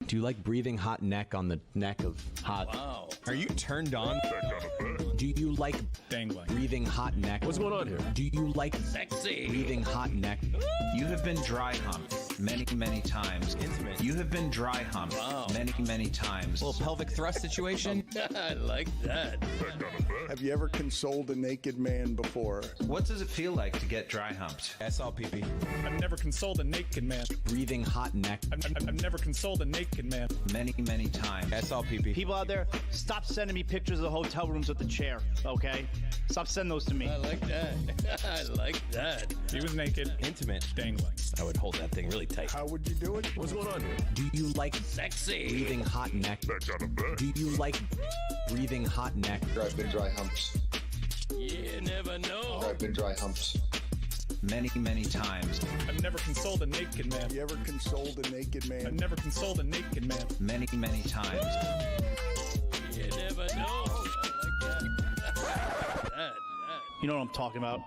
[SPEAKER 10] Do you like breathing hot neck on the neck of hot?
[SPEAKER 19] Wow.
[SPEAKER 10] Are you turned on?
[SPEAKER 4] That kind of thing.
[SPEAKER 10] Do you like
[SPEAKER 6] Dangling.
[SPEAKER 10] breathing hot neck?
[SPEAKER 14] What's going on here?
[SPEAKER 10] Do you like
[SPEAKER 3] Sexy.
[SPEAKER 10] breathing hot neck?
[SPEAKER 5] You have been dry humped.
[SPEAKER 18] many, many times.
[SPEAKER 13] Intimate.
[SPEAKER 18] You have been dry humped many, many times.
[SPEAKER 13] A little pelvic thrust situation.
[SPEAKER 3] I like that.
[SPEAKER 1] Have you ever consoled a naked man before?
[SPEAKER 18] What does it feel like to get dry humped?
[SPEAKER 13] I saw pee-pee.
[SPEAKER 6] I've never consoled a naked man.
[SPEAKER 10] Breathing hot neck.
[SPEAKER 6] I've never consoled a naked man.
[SPEAKER 18] Many, many times.
[SPEAKER 13] I saw pee-pee.
[SPEAKER 2] People out there, stop sending me pictures of the hotel rooms with the chair, okay? Stop sending those to me.
[SPEAKER 3] I like that. I like that.
[SPEAKER 6] He was naked.
[SPEAKER 13] Intimate.
[SPEAKER 6] Dangling.
[SPEAKER 13] I would hold that thing really tight.
[SPEAKER 1] How would you do it?
[SPEAKER 14] What's going on here?
[SPEAKER 10] Do you like
[SPEAKER 3] Sexy.
[SPEAKER 10] breathing hot neck?
[SPEAKER 4] That got a bet.
[SPEAKER 10] Do you like breathing hot neck?
[SPEAKER 8] I've been dry humps.
[SPEAKER 3] You never know.
[SPEAKER 8] I've been dry humps.
[SPEAKER 18] Many, many times.
[SPEAKER 6] I've never consoled a naked man.
[SPEAKER 1] Have you ever consoled a naked man?
[SPEAKER 6] I've never consoled a naked man.
[SPEAKER 18] Many, many times.
[SPEAKER 3] You never know. I like that.
[SPEAKER 2] You know what I'm talking about?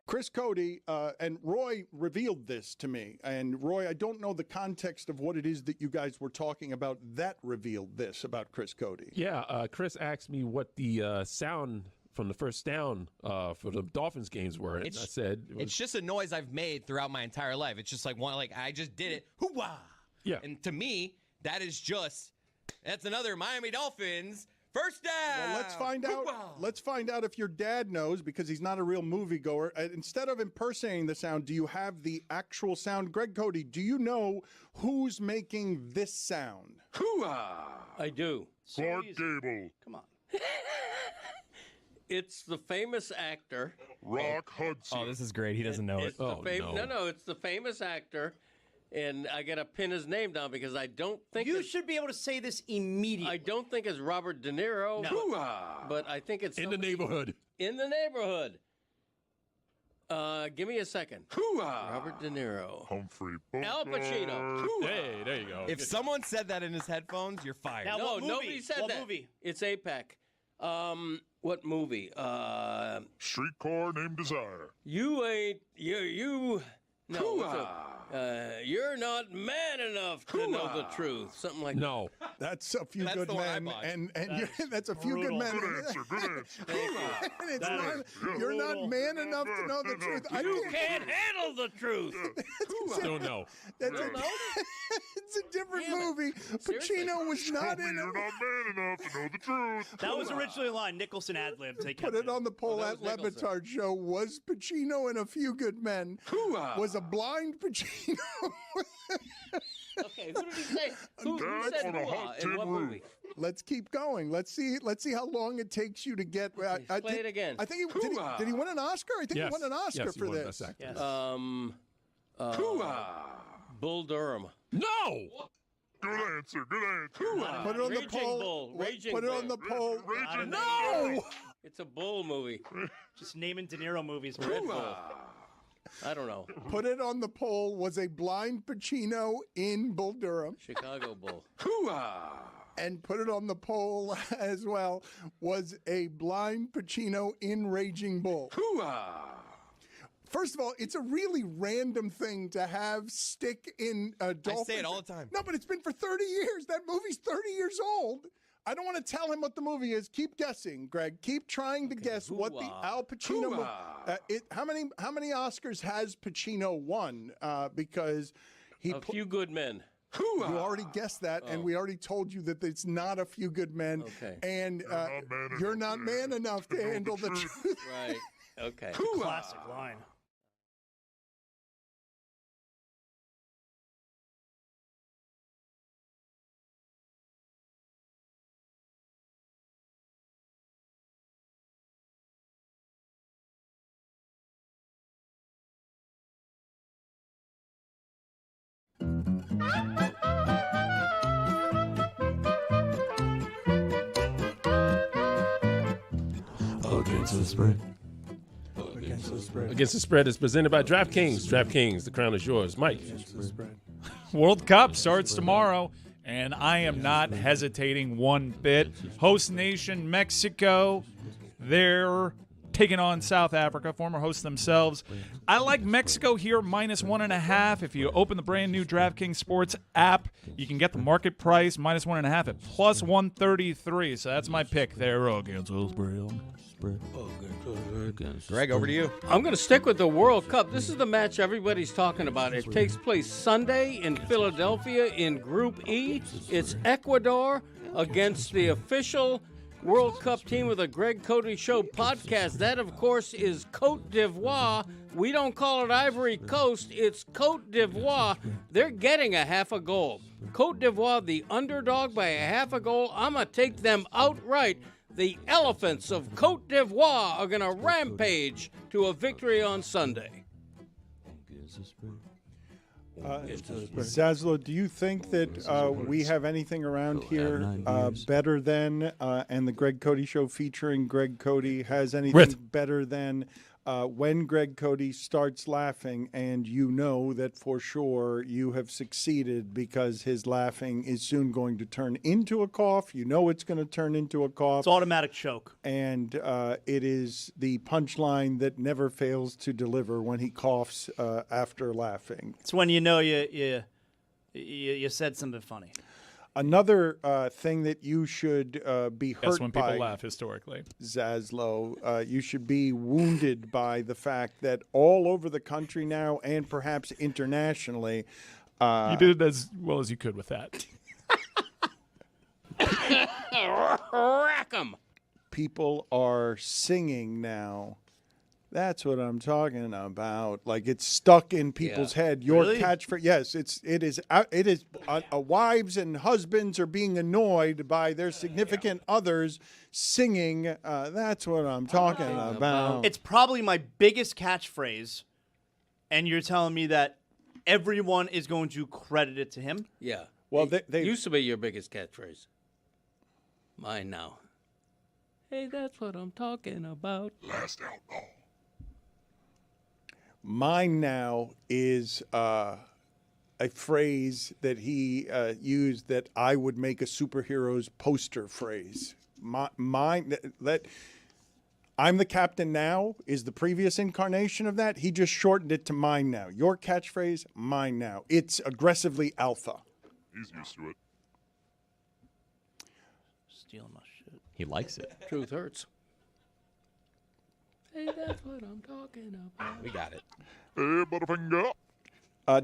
[SPEAKER 1] Chris Cody and Roy revealed this to me. And Roy, I don't know the context of what it is that you guys were talking about that revealed this about Chris Cody.
[SPEAKER 14] Yeah, Chris asked me what the sound from the first down for the Dolphins games were. And I said
[SPEAKER 13] It's just a noise I've made throughout my entire life. It's just like I just did it. Hoo-wah!
[SPEAKER 14] Yeah.
[SPEAKER 13] And to me, that's another Miami Dolphins first down.
[SPEAKER 1] Well, let's find out.
[SPEAKER 13] Hoo-wah!
[SPEAKER 1] Let's find out if your dad knows, because he's not a real moviegoer. Instead of impersonating the sound, do you have the actual sound? Greg Cody, do you know who's making this sound?
[SPEAKER 3] Hoo-ah! I do.
[SPEAKER 4] Clark Gable.
[SPEAKER 2] Come on.
[SPEAKER 3] It's the famous actor.
[SPEAKER 4] Rock Hudson.
[SPEAKER 13] Oh, this is great. He doesn't know it.
[SPEAKER 3] It's the No, it's the famous actor. And I got to pin his name down because I don't think
[SPEAKER 2] You should be able to say this immediately.
[SPEAKER 3] I don't think it's Robert De Niro.
[SPEAKER 2] No.
[SPEAKER 3] But I think it's
[SPEAKER 14] in the neighborhood.
[SPEAKER 3] In the neighborhood. Give me a second. Robert De Niro.
[SPEAKER 4] Humphrey
[SPEAKER 3] Al Pacino.
[SPEAKER 14] Hey, there you go.
[SPEAKER 13] If someone said that in his headphones, you're fired.
[SPEAKER 2] Now,
[SPEAKER 3] No,
[SPEAKER 2] what movie?
[SPEAKER 3] nobody said
[SPEAKER 2] What
[SPEAKER 3] that.
[SPEAKER 2] movie?
[SPEAKER 3] It's APEC. What movie?
[SPEAKER 4] Streetcar Named Desire.
[SPEAKER 3] You ain't you. No, you're not man enough to know the truth. Something like
[SPEAKER 14] No.
[SPEAKER 1] That's a few
[SPEAKER 13] That's
[SPEAKER 1] good
[SPEAKER 13] the one I
[SPEAKER 1] men,
[SPEAKER 13] bought.
[SPEAKER 1] and that's a few
[SPEAKER 2] brutal.
[SPEAKER 1] good men.
[SPEAKER 4] Good answer. Good answer.
[SPEAKER 1] And it's
[SPEAKER 2] That
[SPEAKER 1] not,
[SPEAKER 2] is
[SPEAKER 1] you're not
[SPEAKER 2] brutal.
[SPEAKER 1] man enough to know the truth. I
[SPEAKER 3] You can't handle the truth.
[SPEAKER 14] Don't know.
[SPEAKER 1] That's
[SPEAKER 3] Don't know?
[SPEAKER 1] it's a different
[SPEAKER 3] Damn it.
[SPEAKER 1] movie.
[SPEAKER 3] Seriously?
[SPEAKER 1] Pacino was not
[SPEAKER 4] Told me
[SPEAKER 1] in
[SPEAKER 4] you're
[SPEAKER 1] it.
[SPEAKER 4] not man enough to know the truth.
[SPEAKER 2] That was originally a line. Nicholson ad-libbed. They
[SPEAKER 1] Put
[SPEAKER 2] kept
[SPEAKER 1] it on the poll
[SPEAKER 3] that
[SPEAKER 1] at
[SPEAKER 3] was
[SPEAKER 1] Le
[SPEAKER 3] Nicholson.
[SPEAKER 1] Batard Show. Was Pacino in A Few Good Men? Was a blind Pacino?
[SPEAKER 3] Okay, who did he say? Who
[SPEAKER 4] That's
[SPEAKER 3] said
[SPEAKER 4] on a
[SPEAKER 3] hoo-ah
[SPEAKER 4] hot
[SPEAKER 3] in
[SPEAKER 4] tin
[SPEAKER 3] what
[SPEAKER 4] roof.
[SPEAKER 3] movie?
[SPEAKER 1] Let's keep going. Let's see how long it takes you to get. I
[SPEAKER 3] play it again.
[SPEAKER 1] I think did he win an Oscar? I think
[SPEAKER 14] Yes.
[SPEAKER 1] he won an Oscar
[SPEAKER 14] Yes, he
[SPEAKER 1] for
[SPEAKER 14] won
[SPEAKER 1] this.
[SPEAKER 14] Best Actor.
[SPEAKER 2] Yes.
[SPEAKER 3] Bull Durham.
[SPEAKER 14] No.
[SPEAKER 4] Good answer. Good answer.
[SPEAKER 1] Put it on the
[SPEAKER 3] Raging
[SPEAKER 1] poll.
[SPEAKER 3] Bull. Raging
[SPEAKER 1] Put it
[SPEAKER 3] Bull.
[SPEAKER 1] on the poll.
[SPEAKER 4] Raging
[SPEAKER 1] No.
[SPEAKER 3] It's a bull movie.
[SPEAKER 2] Just naming De Niro movies.
[SPEAKER 3] Red Bull. I don't know.
[SPEAKER 1] Put it on the poll. Was a blind Pacino in Bull Durham?
[SPEAKER 3] Chicago Bull.
[SPEAKER 1] And put it on the poll as well. Was a blind Pacino in Raging Bull? First of all, it's a really random thing to have stick in a Dolphins.
[SPEAKER 13] I say it all the time.
[SPEAKER 1] No, but it's been for 30 years. That movie's 30 years old. I don't want to tell him what the movie is. Keep guessing, Greg. Keep trying to guess what the Al Pacino movie. How many Oscars has Pacino won? Because he
[SPEAKER 3] A Few Good Men.
[SPEAKER 1] You already guessed that, and we already told you that it's not A Few Good Men.
[SPEAKER 3] Okay.
[SPEAKER 1] And you're not man enough to handle the truth.
[SPEAKER 3] Right. Okay.
[SPEAKER 2] Classic line.
[SPEAKER 14] Against the spread.
[SPEAKER 1] Against the spread.
[SPEAKER 14] Against the Spread is presented by DraftKings. DraftKings, the crown is yours. Mike.
[SPEAKER 6] World Cup starts tomorrow, and I am not hesitating one bit. Host nation Mexico, their taking on South Africa, former hosts themselves. I like Mexico here -1.5. If you open the brand new DraftKings Sports app, you can get the market price -1.5 at +133. So that's my pick there against Hillsbury.
[SPEAKER 13] Greg, over to you.
[SPEAKER 3] I'm going to stick with the World Cup. This is the match everybody's talking about. It takes place Sunday in Philadelphia in Group E. It's Ecuador against the official World Cup team of the Greg Cody Show podcast. That, of course, is Cote d'Ivoire. We don't call it Ivory Coast. It's Cote d'Ivoire. They're getting a half a goal. Cote d'Ivoire, the underdog by a half a goal. I'm going to take them outright. The Elephants of Cote d'Ivoire are going to rampage to a victory on Sunday.
[SPEAKER 1] Zaslow, do you think that we have anything around here better than, and the Greg Cody Show featuring Greg Cody has anything better than when Greg Cody starts laughing and you know that for sure you have succeeded because his laughing is soon going to turn into a cough. You know it's going to turn into a cough.
[SPEAKER 2] It's automatic choke.
[SPEAKER 1] And it is the punchline that never fails to deliver when he coughs after laughing.
[SPEAKER 2] It's when you know you said something funny.
[SPEAKER 1] Another thing that you should be hurt by.
[SPEAKER 6] That's when people laugh historically.
[SPEAKER 1] Zaslow, you should be wounded by the fact that all over the country now and perhaps internationally.
[SPEAKER 6] You did it as well as you could with that.
[SPEAKER 3] Rack 'em.
[SPEAKER 1] People are singing now. That's what I'm talking about. Like it's stuck in people's head. Your
[SPEAKER 2] Really?
[SPEAKER 1] catchphrase. Yes, it is. Wives and husbands are being annoyed by their significant others singing. That's what I'm talking about.
[SPEAKER 2] It's probably my biggest catchphrase, and you're telling me that everyone is going to credit it to him?
[SPEAKER 3] Yeah.
[SPEAKER 1] Well, they
[SPEAKER 3] used to be your biggest catchphrase. Mine now. Hey, that's what I'm talking about.
[SPEAKER 4] Last outlaw.
[SPEAKER 1] Mine now is a phrase that he used that I would make a superhero's poster phrase. Mine that I'm the captain now is the previous incarnation of that. He just shortened it to mine now. Your catchphrase, mine now. It's aggressively alpha.
[SPEAKER 4] He's used to it.
[SPEAKER 2] Stealing my shit.
[SPEAKER 10] He likes it.
[SPEAKER 3] Truth hurts. Hey, that's what I'm talking about.
[SPEAKER 13] We got it.
[SPEAKER 4] Hey, Butterfinger.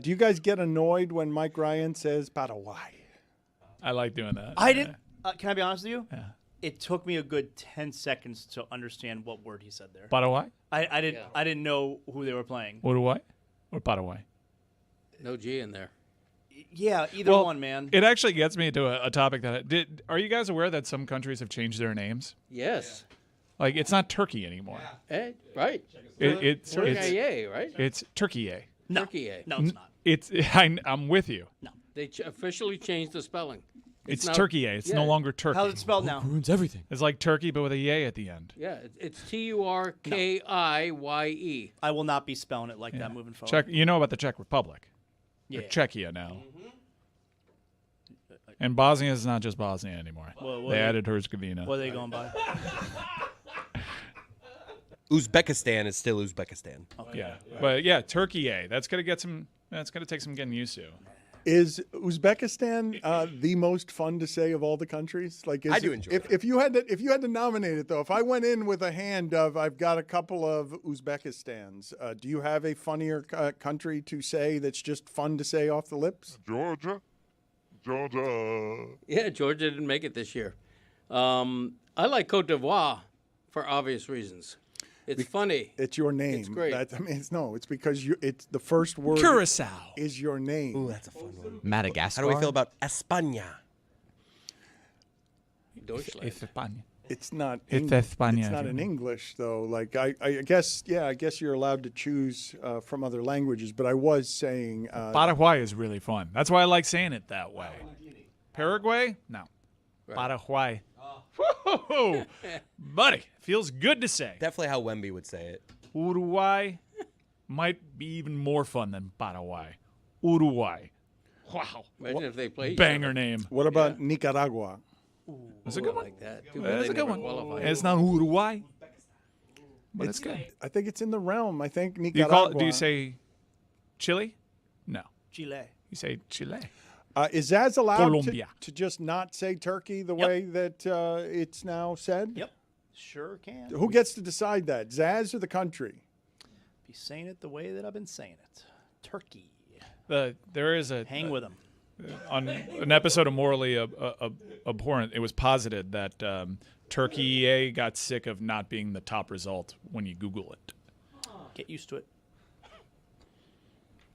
[SPEAKER 1] Do you guys get annoyed when Mike Ryan says Paraguay?
[SPEAKER 6] I like doing that.
[SPEAKER 2] I didn't. Can I be honest with you?
[SPEAKER 6] Yeah.
[SPEAKER 2] It took me a good 10 seconds to understand what word he said there.
[SPEAKER 6] Paraguay?
[SPEAKER 2] I didn't know who they were playing.
[SPEAKER 6] Uruguay or Paraguay?
[SPEAKER 3] No G in there.
[SPEAKER 2] Yeah, either one, man.
[SPEAKER 6] It actually gets me to a topic that are you guys aware that some countries have changed their names?
[SPEAKER 3] Yes.
[SPEAKER 6] Like it's not Turkey anymore.
[SPEAKER 3] Hey, right.
[SPEAKER 6] It's
[SPEAKER 3] Turkey, right?
[SPEAKER 6] It's Turkey.
[SPEAKER 2] No.
[SPEAKER 3] Turkey.
[SPEAKER 2] No, it's not.
[SPEAKER 6] It's I'm with you.
[SPEAKER 2] No.
[SPEAKER 3] They officially changed the spelling.
[SPEAKER 6] It's
[SPEAKER 3] now,
[SPEAKER 6] Turkey. It's no longer Turkey.
[SPEAKER 2] How's it spelled now?
[SPEAKER 10] Ruins everything.
[SPEAKER 6] It's like Turkey, but with a yay at the end.
[SPEAKER 3] Yeah, it's Turkiye.
[SPEAKER 2] I will not be spelling it like that moving forward.
[SPEAKER 6] Czech. You know about the Czech Republic?
[SPEAKER 2] Yeah.
[SPEAKER 6] They're Czechia now. And Bosnia is not just Bosnia anymore.
[SPEAKER 2] What
[SPEAKER 6] they
[SPEAKER 2] are
[SPEAKER 6] added Herzegovina.
[SPEAKER 2] What are they going by?
[SPEAKER 13] Uzbekistan is still Uzbekistan.
[SPEAKER 2] Okay.
[SPEAKER 6] Yeah, but yeah, Turkey. That's gonna get some. That's gonna take some getting used to.
[SPEAKER 1] Is Uzbekistan the most fun to say of all the countries? Like,
[SPEAKER 13] I do enjoy it.
[SPEAKER 1] If you had to nominate it though, if I went in with a hand of I've got a couple of Uzbekistans, do you have a funnier country to say that's just fun to say off the lips?
[SPEAKER 4] Georgia.
[SPEAKER 3] Yeah, Georgia didn't make it this year. I like Cote d'Ivoire for obvious reasons. It's funny.
[SPEAKER 1] It's your name.
[SPEAKER 3] It's great.
[SPEAKER 1] It's because it's the first word.
[SPEAKER 6] Curacao
[SPEAKER 1] is your name.
[SPEAKER 13] Ooh, that's a fun one.
[SPEAKER 10] Madagascar.
[SPEAKER 13] How do we feel about España?
[SPEAKER 3] Deutschland.
[SPEAKER 1] It's not.
[SPEAKER 6] It's
[SPEAKER 1] España. It's not in English though. Like I guess you're allowed to choose from other languages. But I was saying.
[SPEAKER 6] Paraguay is really fun. That's why I like saying it that way. Paraguay? No. Right. Paraguay. Whoa, buddy, feels good to say.
[SPEAKER 13] Definitely how Wemby would say it.
[SPEAKER 6] Uruguay might be even more fun than Paraguay. Uruguay. Wow.
[SPEAKER 3] Imagine if they played.
[SPEAKER 6] Banger name.
[SPEAKER 1] What about Nicaragua?
[SPEAKER 6] That's a good one.
[SPEAKER 3] Like that.
[SPEAKER 6] That's a good one. It's not Uruguay. but it's good.
[SPEAKER 1] I think it's in the realm. I think
[SPEAKER 6] Do you
[SPEAKER 1] Nicaragua.
[SPEAKER 6] say Chile? No.
[SPEAKER 2] Chile.
[SPEAKER 6] You say Chile.
[SPEAKER 1] Is Zaz allowed
[SPEAKER 6] Colombia.
[SPEAKER 1] to just not say Turkey the way that it's now said?
[SPEAKER 2] Yep. Sure can.
[SPEAKER 1] Who gets to decide that? Zaz or the country?
[SPEAKER 2] Be saying it the way that I've been saying it. Turkey.
[SPEAKER 6] There is a
[SPEAKER 2] Hang with them.
[SPEAKER 6] On an episode of Morally Abhorrent, it was posited that Turkey got sick of not being the top result when you Google it.
[SPEAKER 2] Get used to it.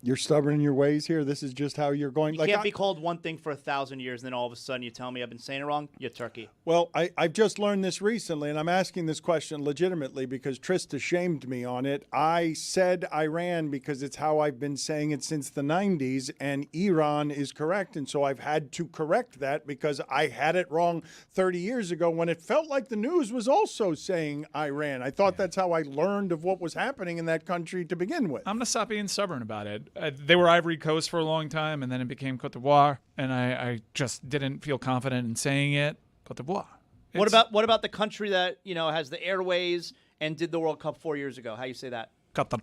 [SPEAKER 1] You're stubborn in your ways here. This is just how you're going.
[SPEAKER 2] You can't be called one thing for 1,000 years, and then all of a sudden you tell me I've been saying it wrong. You're Turkey.
[SPEAKER 1] Well, I've just learned this recently, and I'm asking this question legitimately because Trista shamed me on it. I said Iran because it's how I've been saying it since the 90s, and Iran is correct. And so I've had to correct that because I had it wrong 30 years ago when it felt like the news was also saying Iran. I thought that's how I learned of what was happening in that country to begin with.
[SPEAKER 6] I'm going to stop being stubborn about it. They were Ivory Coast for a long time, and then it became Côte d'Ivoire, and I just didn't feel confident in saying it. Côte d'Ivoire.
[SPEAKER 2] What about the country that has the airways and did the World Cup 4 years ago? How you say that?
[SPEAKER 6] Qatar.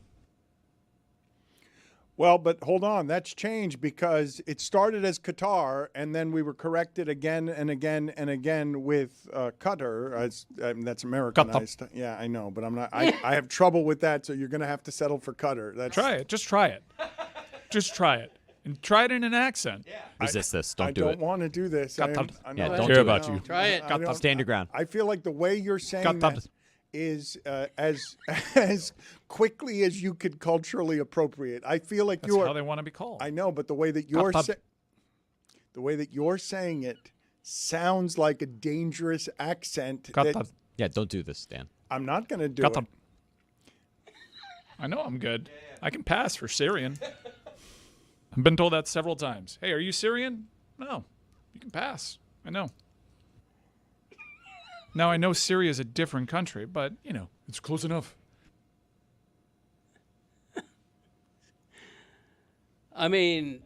[SPEAKER 1] Well, but hold on. That's changed because it started as Qatar, and then we were corrected again and again and again with Qatar. That's Americanized. Yeah, I know, but I'm not. I have trouble with that, so you're going to have to settle for Qatar.
[SPEAKER 6] Try it. Just try it. Just try it. And try it in an accent.
[SPEAKER 10] Resist this. Don't
[SPEAKER 1] I
[SPEAKER 10] do it.
[SPEAKER 1] don't want to do this. I
[SPEAKER 10] Qatar.
[SPEAKER 1] am
[SPEAKER 10] Yeah,
[SPEAKER 1] not-
[SPEAKER 10] don't
[SPEAKER 6] care
[SPEAKER 10] do
[SPEAKER 6] about
[SPEAKER 10] it.
[SPEAKER 6] you.
[SPEAKER 3] Try it.
[SPEAKER 1] I don't-
[SPEAKER 10] Stand your ground.
[SPEAKER 1] I feel like the way you're saying
[SPEAKER 6] Qatar.
[SPEAKER 1] that is as quickly as you could culturally appropriate. I feel like
[SPEAKER 6] That's
[SPEAKER 1] you're
[SPEAKER 6] how they want to be called.
[SPEAKER 1] I know, but the way that you're
[SPEAKER 6] Qatar.
[SPEAKER 1] the way that you're saying it sounds like a dangerous accent. that-
[SPEAKER 6] Qatar.
[SPEAKER 10] Yeah, don't do this, Dan.
[SPEAKER 1] I'm not going to do
[SPEAKER 6] Qatar.
[SPEAKER 1] it.
[SPEAKER 6] I know I'm good. I can pass for Syrian. I've been told that several times. Hey, are you Syrian? No. You can pass. I know. Now, I know Syria is a different country, but, it's close enough.
[SPEAKER 3] I mean,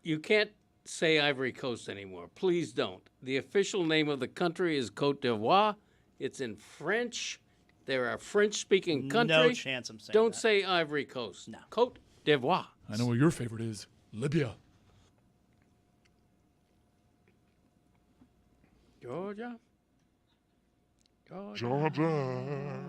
[SPEAKER 3] you can't say Ivory Coast anymore. Please don't. The official name of the country is Côte d'Ivoire. It's in French. They're a French-speaking country.
[SPEAKER 2] No chance I'm saying
[SPEAKER 3] Don't
[SPEAKER 2] that.
[SPEAKER 3] say Ivory Coast. No. Côte d'Ivoire.
[SPEAKER 6] I know what your favorite is. Libya.
[SPEAKER 3] Georgia.
[SPEAKER 4] Georgia.